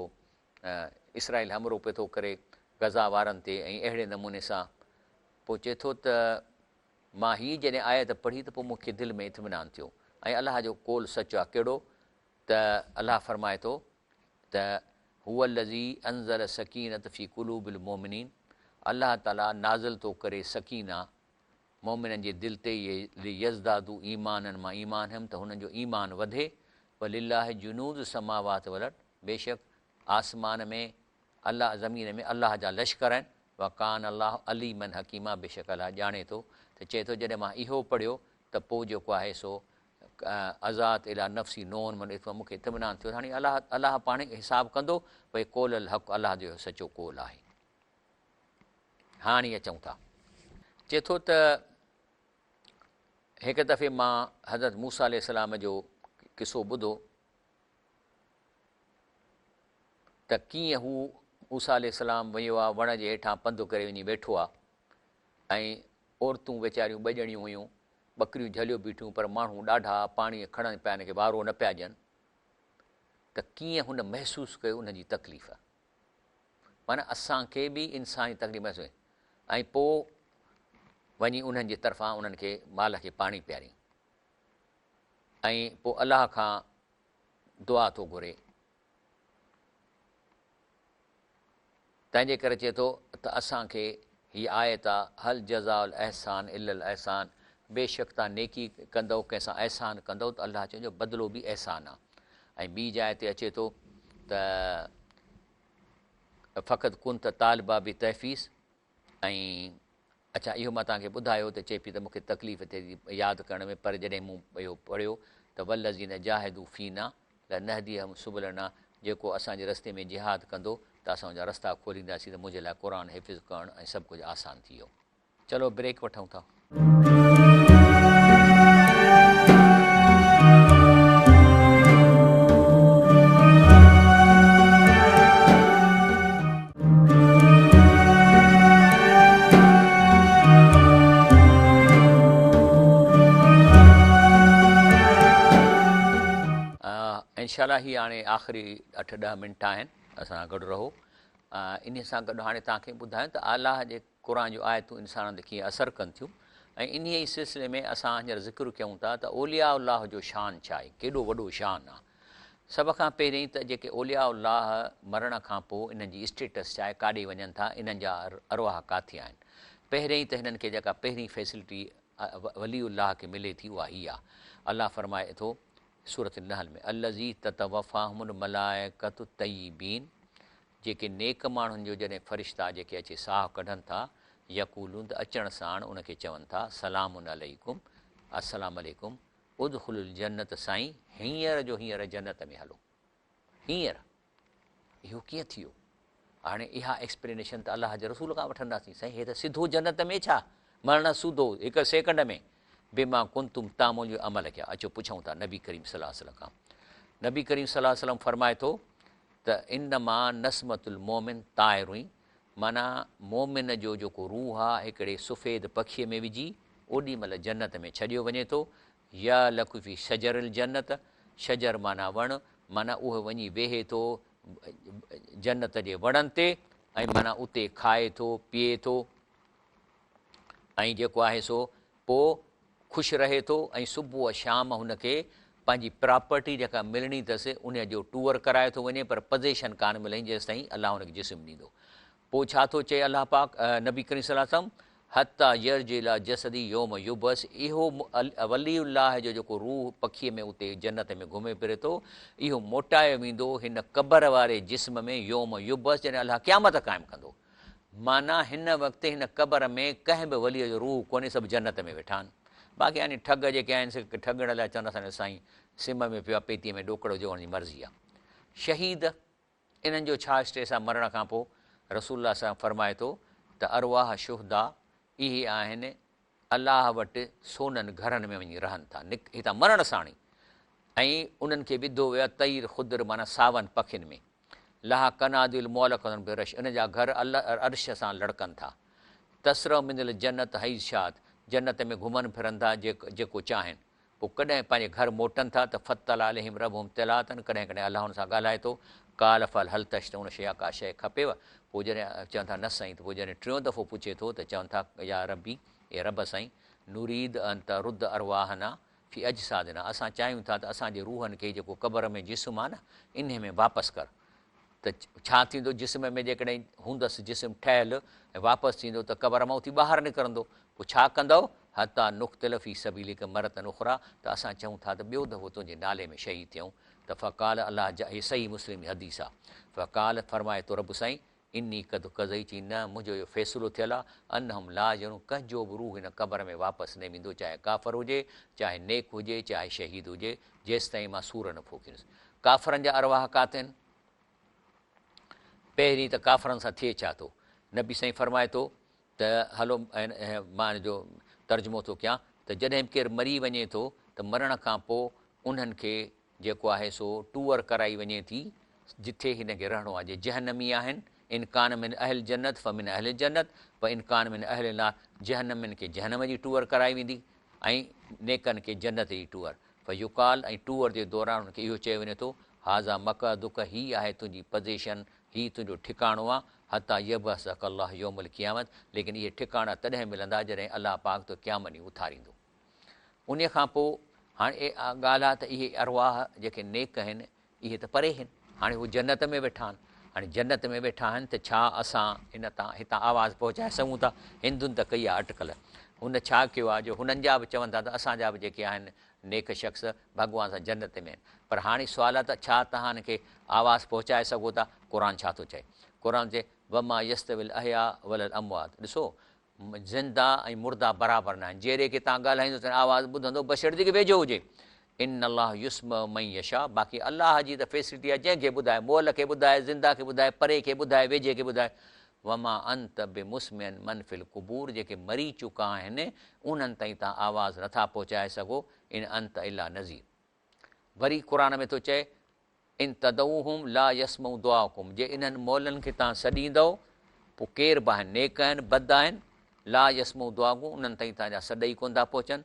इसराइल हमलो पियो थो करे गज़ा वारनि ते, ऐं अहिड़े नमूने सां। पोइ चए थो त मां हीअ जॾहिं आयत पढ़ी त पोइ मूंखे दिलि में इत्मिनान थियो, ऐं अलाह जो कोल सचु आहे। कहिड़ो? त अलाह फरमाए थो त हुअ लज़ी अंज़ल सकीनत फ़ी क़ुलूबिल मोमिनीन, अलाह ताला नाज़िल थो करे सकीना मोमिननि जे दिलि ते, यज़दादू ईमाननि मां ईमान हुयमि, त हुननि जो ईमान वधे। वलिल्लाहि जुनूद समावात वलट, बेशक आसमान में अलाह, ज़मीन में अलाह जा लश्कर आहिनि। वकान अलाह अलीमन हकीमा, बेशक अलाह ॼाणे थो। त चए थो जॾहिं मां इहो पढ़ियो त पोइ जेको आहे सो आज़ाद इला नफ़्सी नोन मन ॾिठो, मूंखे इत्मिनान थियो। हाणे अलाह पाण हिसाबु कंदो, भई कोल अल हक़ अलाह जो सचो कोल आहे। हाणे अचूं था, चए थो त हिकु दफ़े मां हज़रत मूसा अलैहिस्सलाम जो किसो ॿुधो त कीअं हू मूसा अलैहिस्सलाम वियो आहे, वण जे हेठां पंधु करे वञी वेठो आहे, ऐं औरतूं वीचारियूं ॿ ॼणियूं हुयूं, ॿकरियूं झलियो बीठियूं पर माण्हू ॾाढा पाणी खणनि पिया हिन खे वारो न पिया ॾियनि, त कीअं हुन महसूसु कयो उनजी तकलीफ़। माना असांखे बि इंसानी तकलीफ़ महसूसु, ऐं पोइ वञी उन्हनि जे तरफ़ां उन्हनि खे माल खे पाणी पियारियईं, ऐं पोइ अलाह खां दुआ थो घुरे। तंहिंजे करे चए थो त असांखे हीअ आयत आहे, हल जज़ाउल अहसान इल्लल अहसान, बेशक तव्हां नेकी कंदव, कंहिंसां अहसान कंदव त अलाह चवंदो बदिलो बि अहसान आहे। ऐं ॿी जाइ ते अचे थो त फ़क़त कुन त तालिबा बि तहफ़ीज़। ऐं अच्छा, इहो मां तव्हांखे ॿुधायो त चए पई त मूंखे तकलीफ़ थिए थी यादि करण में, पर जॾहिं मूं इहो पढ़ियो त वल्लज़ीन जाहिदू फ़ीना लनहदीयहुम सुबुलना, जेको असांजे रस्ते में जिहाद कंदो त असां हुनजा रस्ता खोलींदासीं, त मुंहिंजे लाइ क़ुर हिफ़िज़ करणु ऐं सभु कुझु आसान थी वियो। चलो ब्रेक वठूं था। इंशाअल्लाह ही हाणे आख़िरी 8-10 मिंट आहिनि, असां गॾु रहो। इन सां गॾु हाणे तव्हांखे ॿुधायूं त अलाह जे क़ुर जूं आयतूं इंसान ते कीअं असरु कनि थियूं, ऐं इन ई सिलसिले में असां हींअर ज़िक्र कयूं था त औलिया अल्लाह जो शान छा आहे, केॾो वॾो शान आहे। सभ खां पहिरीं त जेके औलिया अल्लाह मरण खां पोइ इन्हनि जी स्टेटस छा आहे, काॾे वञनि था, इन्हनि जा अरवाह काथे आहिनि। पहिरियों त हिननि खे जेका पहिरीं फैसिलिटी वली अल्लाह खे मिले थी उहा हीअ आहे। अल्लाह फरमाए थो सूरत नहल में, अल्लज़ी ततवफ़ाहुमुल मलाइकतु तय्यबीन, जेके नेक माण्हुनि जो जॾहिं फ़रिश्ता जेके अचे साहु कढनि था, यक़ूलून त अचण साण उनखे चवनि था सलामुन अलैकुम, अस्सलाम अलैकुम उदख़ुलुल जन्नत, साईं हींअर जो हींअर जन्नत में हलो। हींअर इहो कीअं थी वियो? हाणे इहा एक्सप्लेनेशन त अलाह जे रसूल खां वठंदासीं। साईं हे त सिधो जन्नत में छा, मरण सूधो हिकु सेकंड में, बेमा कुंतुम तामुल जो अमल कया। अचो पुछूं था नबी करीम सल्लल्लाहु अलैहि वसल्लम खां। नबी करीम सल्लल्लाहु अलैहि वसल्लम फरमाए थो त इन्नमा नस्मतुल मोमिन ताइरुई, माना मोमिन जो जेको रूह आहे हिकिड़े सफ़ेद पखीअ में विझी ओॾी महिल जन्नत में छॾियो वञे थो। या लकुफ़ी शजरुल जन्नत, शजर माना वण, माना उहो वञी वेहे थो जन्नत जे वणनि ते, ऐं माना उते खाए थो पीए थो, ऐं जेको आहे सो पोइ ख़ुशि रहे थो। ऐं सुबुह शाम हुनखे पंहिंजी प्रॉपर्टी जेका मिलणी अथसि उन जो टूअर कराए थो वञे, पर पोज़ेशन कान मिलई जेसि ताईं अलाह हुनखे जिस्म ॾींदो। पोइ छा थो चए अलाह पाक, नबी करीम सल्लल्लाहु अलैहि वसल्लम, हता यरजिला जसदी योम युबस, इहो वली अल्लाह जो जेको रूह पखीअ में उते जन्नत में घुमे फिरे थो, इहो मोटाए वेंदो हिन क़बर वारे जिस्म में योम युबस, जॾहिं अलाह क़यामत क़ाइमु कंदो। माना हिन वक़्तु हिन क़बर में कंहिं बि वलीअ जो रूह कोन्हे, सभु जन्नत में वेठा आहिनि। बाक़ी हाणे ठग जेके आहिनि ठगण लाइ चवंदा असांजे साईं सिम में पियो आहे, पेतीअ में ॾोकड़ो जो हुनजी मर्ज़ी आहे। शहीद इन्हनि जो छा स्टेस आहे मरण खां पोइ? रसूलुल्लाह सां फरमाए थो त अरवाह शुहदा इहे आहिनि अलाह वटि सोननि घरनि में वञी रहनि था, हितां मरण साणी, ऐं उन्हनि खे विधो वियो आहे तईर ख़ुदर माना सावन पखियुनि में, लाहा कनादिल मोलक रश, इन जा घर अर्श सां लड़कनि था। तसर मिनल जन्नत हैशाद, जन्नत में घुमनि फिरनि था जेको चाहिनि। पोइ कॾहिं पंहिंजे घर मोटनि था त फतल अलहिम रबहुम तिलातन, कॾहिं कॾहिं अलाह हुन सां ॻाल्हाए थो, काल फल हल तश, त हुन शइ का शइ खपेव? पोइ जॾहिं चवनि था न साईं, त पोइ जॾहिं टियों दफ़ो पुछे थो त चवनि था या रबी, ए रब साईं, नुरीद अंत रुद्द अरवाहना फी अजसादिना, असां चाहियूं था त असांजे रूहनि खे जेको क़बर में जिस्म आहे न इन में वापसि कर। त छा थींदो? जिस्म में जेकॾहिं हूंदसि जिस्म ठहियलु ऐं वापसि थींदो त क़बर मां उथी ॿाहिरि निकिरंदो। पोइ छा कंदव? हता नुख़्तल फ़ी सबीलिक मरतन उख़रा, त असां चऊं था त ॿियो दफ़ो तुंहिंजे नाले में शहीद थियूं। त फ़काल अलाह जा, हीअ सही मुस्लिम जी हदीस आहे। फ़काल फरमाए थो रब साईं, इनी कद कज़ई, चई न मुंहिंजो इहो फ़ैसिलो थियल आहे, अनहम लाजरूं, कंहिंजो बि रूह हिन क़बर में वापसि न वेंदो, चाहे काफ़र हुजे, चाहे नेक हुजे, चाहे शहीद हुजे, जेसि ताईं मां सूर न फूकींदुसि। काफ़रनि जा अरवाह काथे आहिनि? पहिरीं त काफ़रनि सां थिए छा थो? नबी साईं फरमाए थो त हलो मां हिनजो तर्जुमो थो कयां त जॾहिं केरु मरी वञे थो त मरण खां पोइ उन्हनि खे जेको आहे सो टूअर कराई वञे थी जिथे हिन खे रहणो आहे। जे जहन्नमी आहिनि, इनकान मिन अहल जन्नत फ़मिन अहल जन्नत व इनकान मिन अहल नार, जहन्नमिन खे जहन्नम जी टूअर कराई वेंदी, ऐं नेकनि खे जन्नत जी टूअर फयुकाल ऐं टूअर जे दौरान हुनखे इहो चयो वञे थो हाज़ा मक़दुक हीअ आहे तुंहिंजी पोज़ीशन हीअ तुंहिंजो ठिकाणो आहे हता यबअसक अल्लाह यौमुल क़ियामत लेकिन इहे ठिकाणा तॾहिं मिलंदा जॾहिं अलाह पाक तो क़यामत ॾींहुं उथारींदो। उन खां पोइ हाणे ॻाल्हि आहे त इहे अरवाह जेके नेक आहिनि इहे त परे आहिनि, हाणे उहे जन्नत में वेठा आहिनि। हाणे जन्नत में वेठा आहिनि त छा असां हितां आवाज़ु पहुचाए सघूं था? हिंदुनि त कई आहे अटकल। हुन छा कयो आहे जो हुननि जा बि चवनि था त असांजा बि जेके आहिनि नेक शख़्स भॻवान सां जन्नत में आहिनि। पर हाणे सुवाल आहे त छा तव्हां हिनखे आवाज़ु पहुचाए सघो था? क़ुर छा थो चए? क़ुर चए वमा यस्तविल अहया वलल अमवात। ॾिसो ज़िंदा ऐं मुर्दा बराबरि न आहिनि। जहिड़े खे तव्हां ॻाल्हाईंदो त आवाज़ु ॿुधंदो बशर्ते खे वेझो हुजे। इन अलाह युस्म मई यशा, बाक़ी अलाह जी त फैसिलिटी आहे जंहिंखे ॿुधाए, मोल खे ॿुधाए, ज़िंदा खे ॿुधाए, परे खे ॿुधाए, वेझे खे ॿुधाए। वमा अंत बि मुस्मिन मनफ़िल क़ुबूर, जेके मरी चुका आहिनि उन्हनि ताईं तव्हां आवाज़ु नथा पहुचाए सघो। इन अंत इला नज़ीर। वरी क़ुर में थो चए इन तदऊहुम ला यसमऊ दुआकुम, जे इन्हनि मौलनि खे तव्हां सॾींदव पोइ केर बि आहिनि नेक आहिनि बद आहिनि ला यसमऊ दुआकुम, उन्हनि ताईं तव्हांजा सॾ ई कोन था पहुचनि।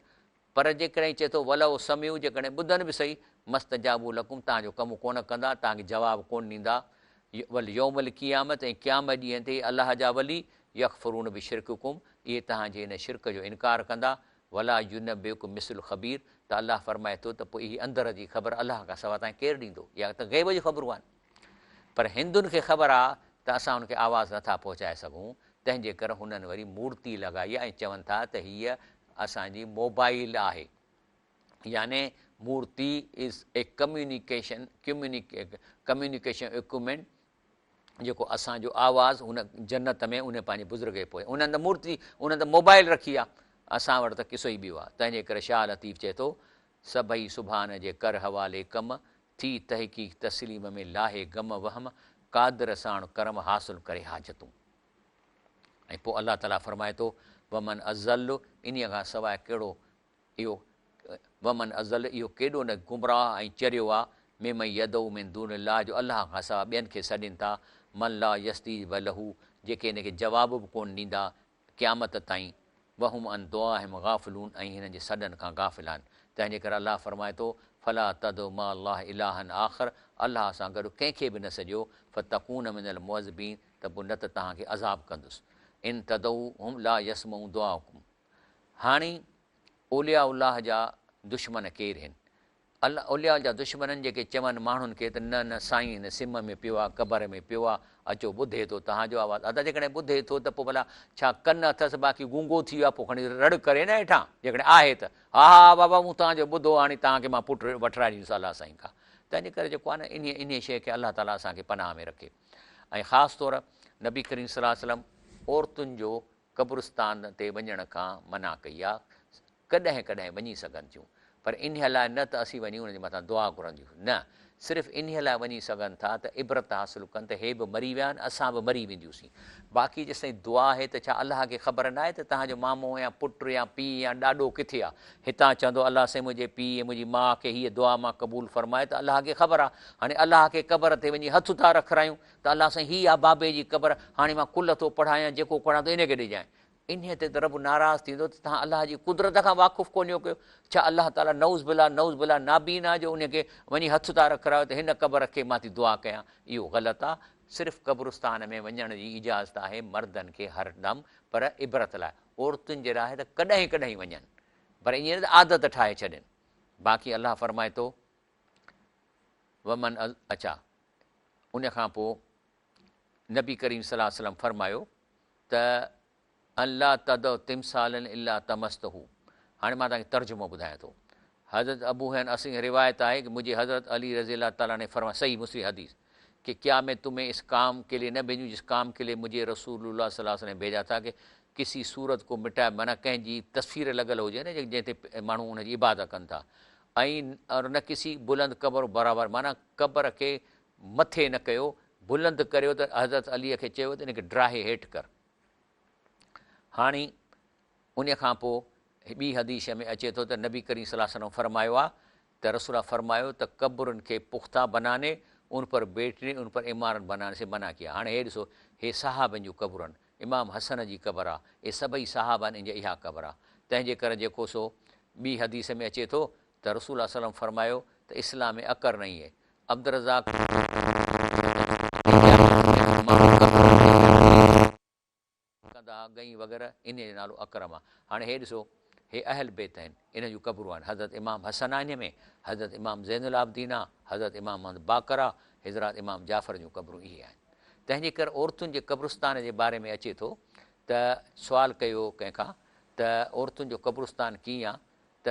पर जेकॾहिं चए थो वलव समियूं, जेकॾहिं ॿुधनि बि सही मस्त जाबू लकुम, तव्हांजो कमु कोन कंदा, तव्हांखे जवाबु कोन ॾींदा। वल यौमल क़ियामत, ऐं क़यामत ॾींहं ते अलाह जा वली यकफ़रून बि शिरकुकुम, इहे तव्हांजे हिन शिरक जो इनकार कंदा। वला युनब्बिउकुम मिस्लु ख़बीर, त अलाह फरमाए थो त पोइ इहा अंदर जी ख़बर अलाह खां सवाइ तव्हांखे केरु ॾींदो? या त ग़ैब जी ख़बरूं आहिनि। पर हिंदुनि खे ख़बर आहे त असां हुनखे आवाज़ु नथा पहुचाए सघूं, तंहिंजे करे हुननि वरी मूर्ति लॻाई आहे ऐं चवनि था त हीअ असांजी मोबाइल आहे। याने मूर्ति इज़ ए कम्यूनिकेशन इक्विपमेंट, जेको असांजो आवाज़ु हुन जन्नत में उन पंहिंजे बुज़ुर्ग खे पोइ उन्हनि त मूर्ति, उन्हनि त मोबाइल रखी आहे, असां वटि त किसो ई ॿियो आहे। तंहिंजे करे शाह लतीफ़ चए थो सभई सुभाणे जे कर हवाले कम थी तहक़ीक़ तस्लीम में लाहे गम वहम कादर साण करम हासिलु करे हाजतूं। ऐं पोइ अलाह ताला फरमाए थो वमन अज़ल, इन खां सवाइ कहिड़ो इहो वमन अज़ल, इहो केॾो न गुमराह ऐं चरियो आहे मेमई यदऊ में दून अलाह, जो अलाह खां सवाइ ॿियनि खे सॾनि था। मन ला यस्ती वलहू, जेके हिनखे जवाब बि कोन ॾींदा क़यामत ताईं। वहुम अन दुआ हिम गाफ़िलून, ऐं हिननि जे सॾनि खां गाफ़िल आहिनि। तंहिंजे करे अलाह फरमाए थो फला तद मा अलाह इलाहन आख़िर, अलाह सां गॾु कंहिंखे बि न सॼो फ़तकून मिनल मुअज़्ज़बीन, त पोइ न त तव्हांखे अज़ाब कंदुसि। इन तदऊ हुम ला यसमऊ दुआकुम। हाणे ओलिया उल्लाह जा दुश्मन केरु आहिनि? अलाह ओलिया जा दुश्मननि जेके चवनि माण्हुनि खे त न न साईं हिन सिम में पियो आहे, क़बर में पियो आहे, अचो ॿुधे थो तव्हांजो आवाज़ु। अदा जेकॾहिं ॿुधे थो त पोइ भला छा कन अथसि बाक़ी गूंगो थी वियो आहे, पोइ खणी रड़ करे न हेठां? जेकॾहिं आहे त हा हा बाबा मूं तव्हांजो ॿुधो, हाणे तव्हांखे मां पुटु वठराए ॾींदुसि अलाह साईं खां। तंहिंजे करे जेको आहे न इन शइ खे अलाह ताला असांखे पनाह में रखे। ऐं ख़ासि तौर नबी करीम सल्लल्लाहु अलैहि वसल्लम औरतुनि जो क़ब्रिस्तान ते वञण खां मना कई आहे। कॾहिं कॾहिं वञी सघनि थियूं, पर इन लाइ न त असीं वञी उनजे मथां दुआ घुरंदियूं, न सिर्फ़ु इन लाइ वञी सघनि था त इबरत हासिलु कनि त हे बि मरी विया आहिनि, असां बि मरी वेंदियूंसीं। बाक़ी जेसिताईं दुआ आहे त छा अलाह खे ख़बर न आहे त तव्हांजो मामो या पुटु या पीउ या ॾाॾो किथे आहे? हितां चवंदो अलाह साईं मुंहिंजे पीउ ऐं मुंहिंजी माउ खे हीअ दुआ मां क़बूलु फरमाए, त अलाह खे ख़बर आहे। हाणे अलाह खे क़बर ते वञी हथु था रखायूं त अलाह साईं हीअ आहे बाबे जी क़बर, हाणे मां कुल थो पढ़ायां, जेको पढ़ां थो इनखे ॾिजांइ। इन ते त रब नाराज़ थींदो त तव्हां अलाह जी कुदरत खां वाक़ुफ़ु कोन्हे कयो। छा अलाह ताला नऊज़ बिला नाबीना जो उनखे वञी हथु था रखायो त हिन क़बर खे मां थी दुआ कयां? इहो ग़लति आहे। सिर्फ़ु क़ब्रिस्तान में वञण जी इजाज़त आहे मर्दनि खे हरदम, पर इबरत लाइ। औरतुनि जे लाइ त कॾहिं कॾहिं वञनि, पर ईअं त आदत ठाहे छॾनि। बाक़ी अलाह फरमाए थो वमन अच्छा उन खां पोइ नबी करीम सल्लल्लाहु अलैहि वसल्लम फरमायो त अल्लाह तद तिमसालन इल्ला तमस्तहू। हाणे मां तव्हांखे तर्जुमो ॿुधायां थो। हज़रत अबू हैन असीं रिवायत आहे कि मुझे हज़रत अली रज़ी अल्लाह ताला ने फरमाया, सही मुस्लिम हदीस, कि क्या मैं तुम्हें इस काम के लिए न भेजूँ जिस काम के लिए मुझे रसूलुल्लाह सल्लल्लाहु अलैहि वसल्लम ने भेजा था, कि किसी सूरत को मिटाए, माना कंहिंजी तस्वीर लॻल हुजे न जंहिं ते माण्हू हुनजी इबादत कनि था, ऐं और न किसी बुलंद क़बर बराबरि, माना क़बर खे मथे न कयो, बुलंद करियो। त हज़रत अलीअ खे चयो त हिनखे ड्राहे हेठि कर। हाणे उन खां पोइ ॿी हदीस में अचे थो त नबी करीम सल्लल्लाहु अलैहि वसल्लम फरमायो आहे त रसूल फरमायो त क़ब्रुनि खे पुख़्ता बनाने, उन पर बैठने, उन पर इमारत बनाने से मना किया। हाणे हे ॾिसो, हे साहबनि जूं क़बरूं आहिनि, इमाम हसन जी क़बर आहे, हे सभई साहबनि जी इहा क़बर आहे। तंहिंजे करे जेको सो ॿी हदीस में अचे थो त रसूल सल्लम फरमायो त इस्लाम में अकर नहीं है। अब्दुल रज़ाक कंदा गई वग़ैरह इन जो नालो अकरम आहे। हाणे हे ॾिसो, हे अहल बेत आहिनि, इन जूं क़बरूं आहिनि। हज़रत इमाम हसन आहे इन में, हज़रत इमाम ज़ैनुल आबदीन आहे, हज़रत इमाम मोहम्मद बाकर आहे, हज़रत इमाम जाफ़र जूं क़बरूं इहे आहिनि। तंहिंजे करे औरतुनि जे क़ब्रिस्तान जे बारे में अचे थो त सुवालु कयो कंहिंखां त औरतुनि जो क़ब्रिस्तान कीअं आहे, त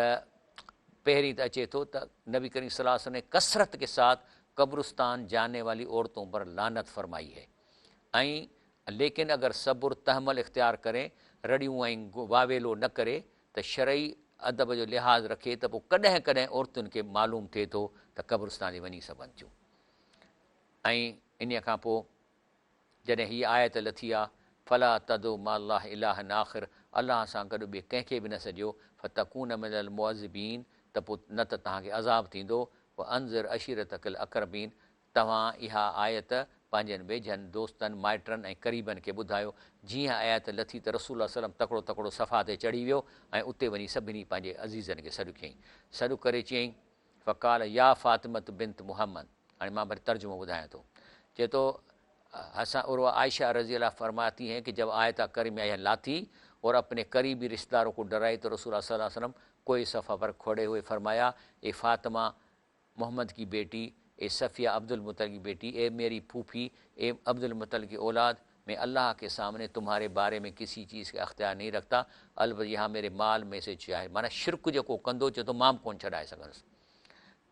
पहिरीं त अचे थो त नबी करीम सल्लल्लाहु अलैहि वसल्लम ने कसरत के साथ कब्रिस्तान जाने वाली औरतों पर लानत फरमाई है। ऐं लेकिन अगरि सब्र तहमल इख़्तियार करें, रड़ियूं ऐं वावेलो न करे, त शरई अदब जो लिहाज़ रखे, त पोइ कॾहिं कॾहिं औरतुनि खे मालूम थिए थो त कब्रिस्तान ते वञी सघनि थियूं। ऐं इन खां पोइ जॾहिं हीअ आयत लथी आहे, फला तदो माल्लाह इलाहन आख़िर, अलाह सां गॾु ॿिए कंहिंखे बि न सॼो, फतकून मिनल मुअज़्ज़िबीन, त पोइ न त तव्हांखे अज़ाब थींदो। व अंज़िर अशीरतकल अक़रबीन, तव्हां इहा आयत पंहिंजनि वेझनि दोस्तनि माइटनि ऐं क़रीबनि खे ॿुधायो। जीअं आयत लथी त रसूल सल्लम तकिड़ो तकिड़ो सफ़ा ते चढ़ी वियो ऐं उते वञी सभिनी पंहिंजे अज़ीज़नि खे सॾु कयईं। सॾु करे चयईं फ़काल या फ़ातिमत बिन्त मुहम्मद। हाणे मां वरी तर्जुमो ॿुधायां थो। चए थो हसन उर्वा आयशा रज़ी अल्लाह फरमाती हैं कि जब आयत करीम यह लाथी और अपने करीबी रिश्तेदारों को डराई तो रसूल सल्लल्लाहु अलैहि वसल्लम कोई सफ़ा पर खड़े हुए फरमाया, ए फ़ातिमा मोहम्मद की बेटी, ए सफ़िया अब्दुल मुतल की बेटी, ए मेरी फूफी, ए अब्दुल मुतल की औलाद, मैं अल्लाह के सामने तुम्हारे बारे में किसी चीज़ का अख्तियार नहीं रखता, अलबत्ता यहाँ मेरे माल में से चाहे माना शिरक जेको कंदो चए थो मां बि कोन छॾाए सघंदुसि।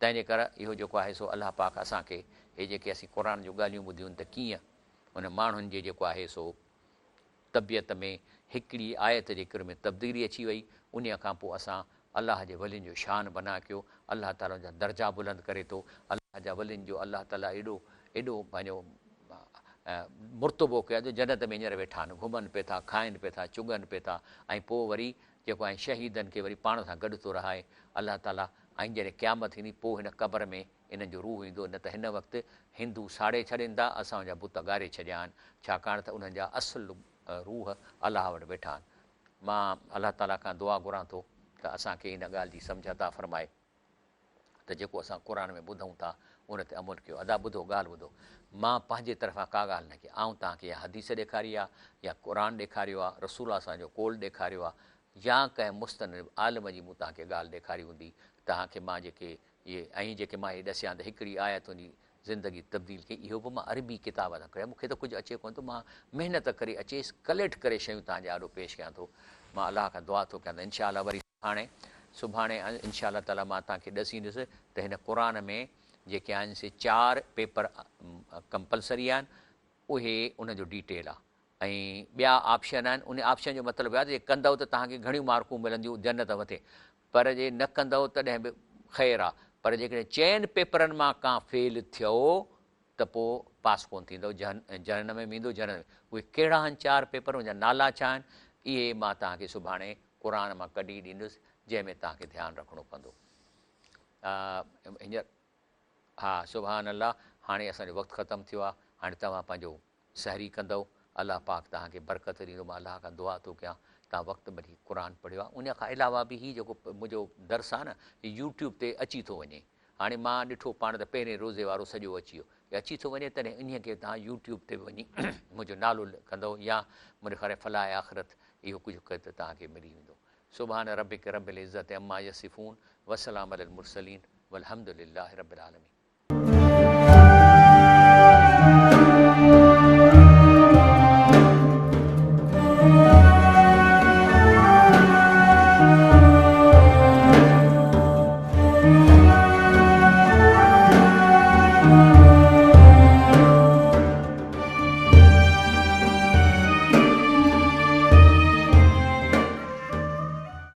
तंहिंजे करे इहो जेको आहे सो अलाह पाक असांखे हे जेके असीं क़ुर जूं ॻाल्हियूं ॿुधियूं त कीअं उन माण्हुनि जे जेको आहे सो तबियत में हिकिड़ी आयत जे कर में तब्दीली अची वई। उन खां पोइ असां अलाह जे वलियुनि जो शान बना कयो। अलाह ताला जा दर्जा बुलंद करे थो। अलाह जा वलियुनि जो अलाह ताला एॾो एॾो पंहिंजो मुर्तबो कयो जो जन्नत में हींअर वेठा आहिनि, घुमनि पिए था, खाइनि पिए था, चुगनि पिए था, ऐं पोइ वरी जेको आहे शहीदनि खे वरी पाण सां गॾु थो रहाए अलाह ताला। ऐं जॾहिं क़यामत थींदी पोइ हिन क़बर में इन्हनि जो रूह ईंदो। न त हिन वक़्तु हिंदू साड़े छॾीनि था, असांजा बुत ॻारे छॾिया आहिनि, छाकाणि त उन्हनि जा असुलु रूह अलाह वटि वेठा आहिनि। मां अलाह ताला खां दुआ घुरां थो त असांखे इन ॻाल्हि जी सम्झ अता फ़रमाए त जेको असां क़ुर में ॿुधूं था उन ते अमल कयो। अदा ॿुधो, ॻाल्हि ॿुधो, मां पंहिंजे तरफ़ां का ॻाल्हि न कई, आऊं तव्हांखे या हदीस ॾेखारी आहे, या क़ुर ॾेखारियो आहे, रसूल असांजो कोल ॾेखारियो आहे, या कंहिं मुस्तनिद आलिम जी मूं तव्हांखे ॻाल्हि ॾेखारी हूंदी तव्हांखे मां जेके इहे ऐं जेके मां इहे ॾसियां त हिकिड़ी आयत तुंहिंजी ज़िंदगी तब्दील कई, इहो बि मां अरबी किताब सां कयो। मूंखे त कुझु अचे कोन थो, मां महिनत करे अचेसि कलेक्ट करे शयूं तव्हांजे आॾो पेश कयां थो। मां अलाह खां दुआ थो कयां त इनशा अलाह वरी सुभाणे इनशा अलाह ताला मां तव्हांखे ॾसींदुसि त हिन क़ुर में जेके आहिनि से 4 पेपर कंपलसरी आहिनि, उहे उनजो डिटेल आहे। ऐं ॿिया ऑप्शन आहिनि, उन ऑप्शन जो मतिलबु आहे जे कंदव त तव्हांखे घणियूं मार्कूं मिलंदियूं जन्नत मथे, पर जे न कंदव तॾहिं बि ख़ैरु आहे। पर जेकॾहिं 4 पेपरनि मां का फेल थियो त पोइ पास कोन थींदव, जहन में वेंदो। जहन में उहे कहिड़ा आहिनि 4 पेपर, उनजा नाला छा आहिनि, इहे मां तव्हांखे सुभाणे क़ुर मां कढी ॾींदुसि, जंहिंमें तव्हांखे ध्यानु रखिणो पवंदो। हींअर हा सुभाणे अलाह, हाणे असांजो वक़्तु ख़तमु थियो आहे। हाणे तव्हां पंहिंजो सहरी कंदव, अलाह पाक तव्हांखे बरकत ॾींदो। मां अलाह खां दुआ थो कयां तव्हां वक़्तु भली क़ुर पढ़ियो आहे। उन खां अलावा बि हीउ जेको मुंहिंजो दर्स आहे न, यूट्यूब ते अची थो वञे। हाणे मां ॾिठो पाण त पहिरें रोज़े वारो सॼो अची वियो, अची थो वञे, तॾहिं इन खे तव्हां यूट्यूब ते वञी मुंहिंजो नालो कंदव या मुंहिंजे ख़ैर फलाह आख़िरत इहो कुझु करे त तव्हांखे मिली वेंदो। सुभान रबिक रब्बिल इज़्ज़ति अम्मा यसिफ़ून, वसलाम अलल मुरसलीन, वल्हम्दुलिल्लाहि रब्बिल आलमीन।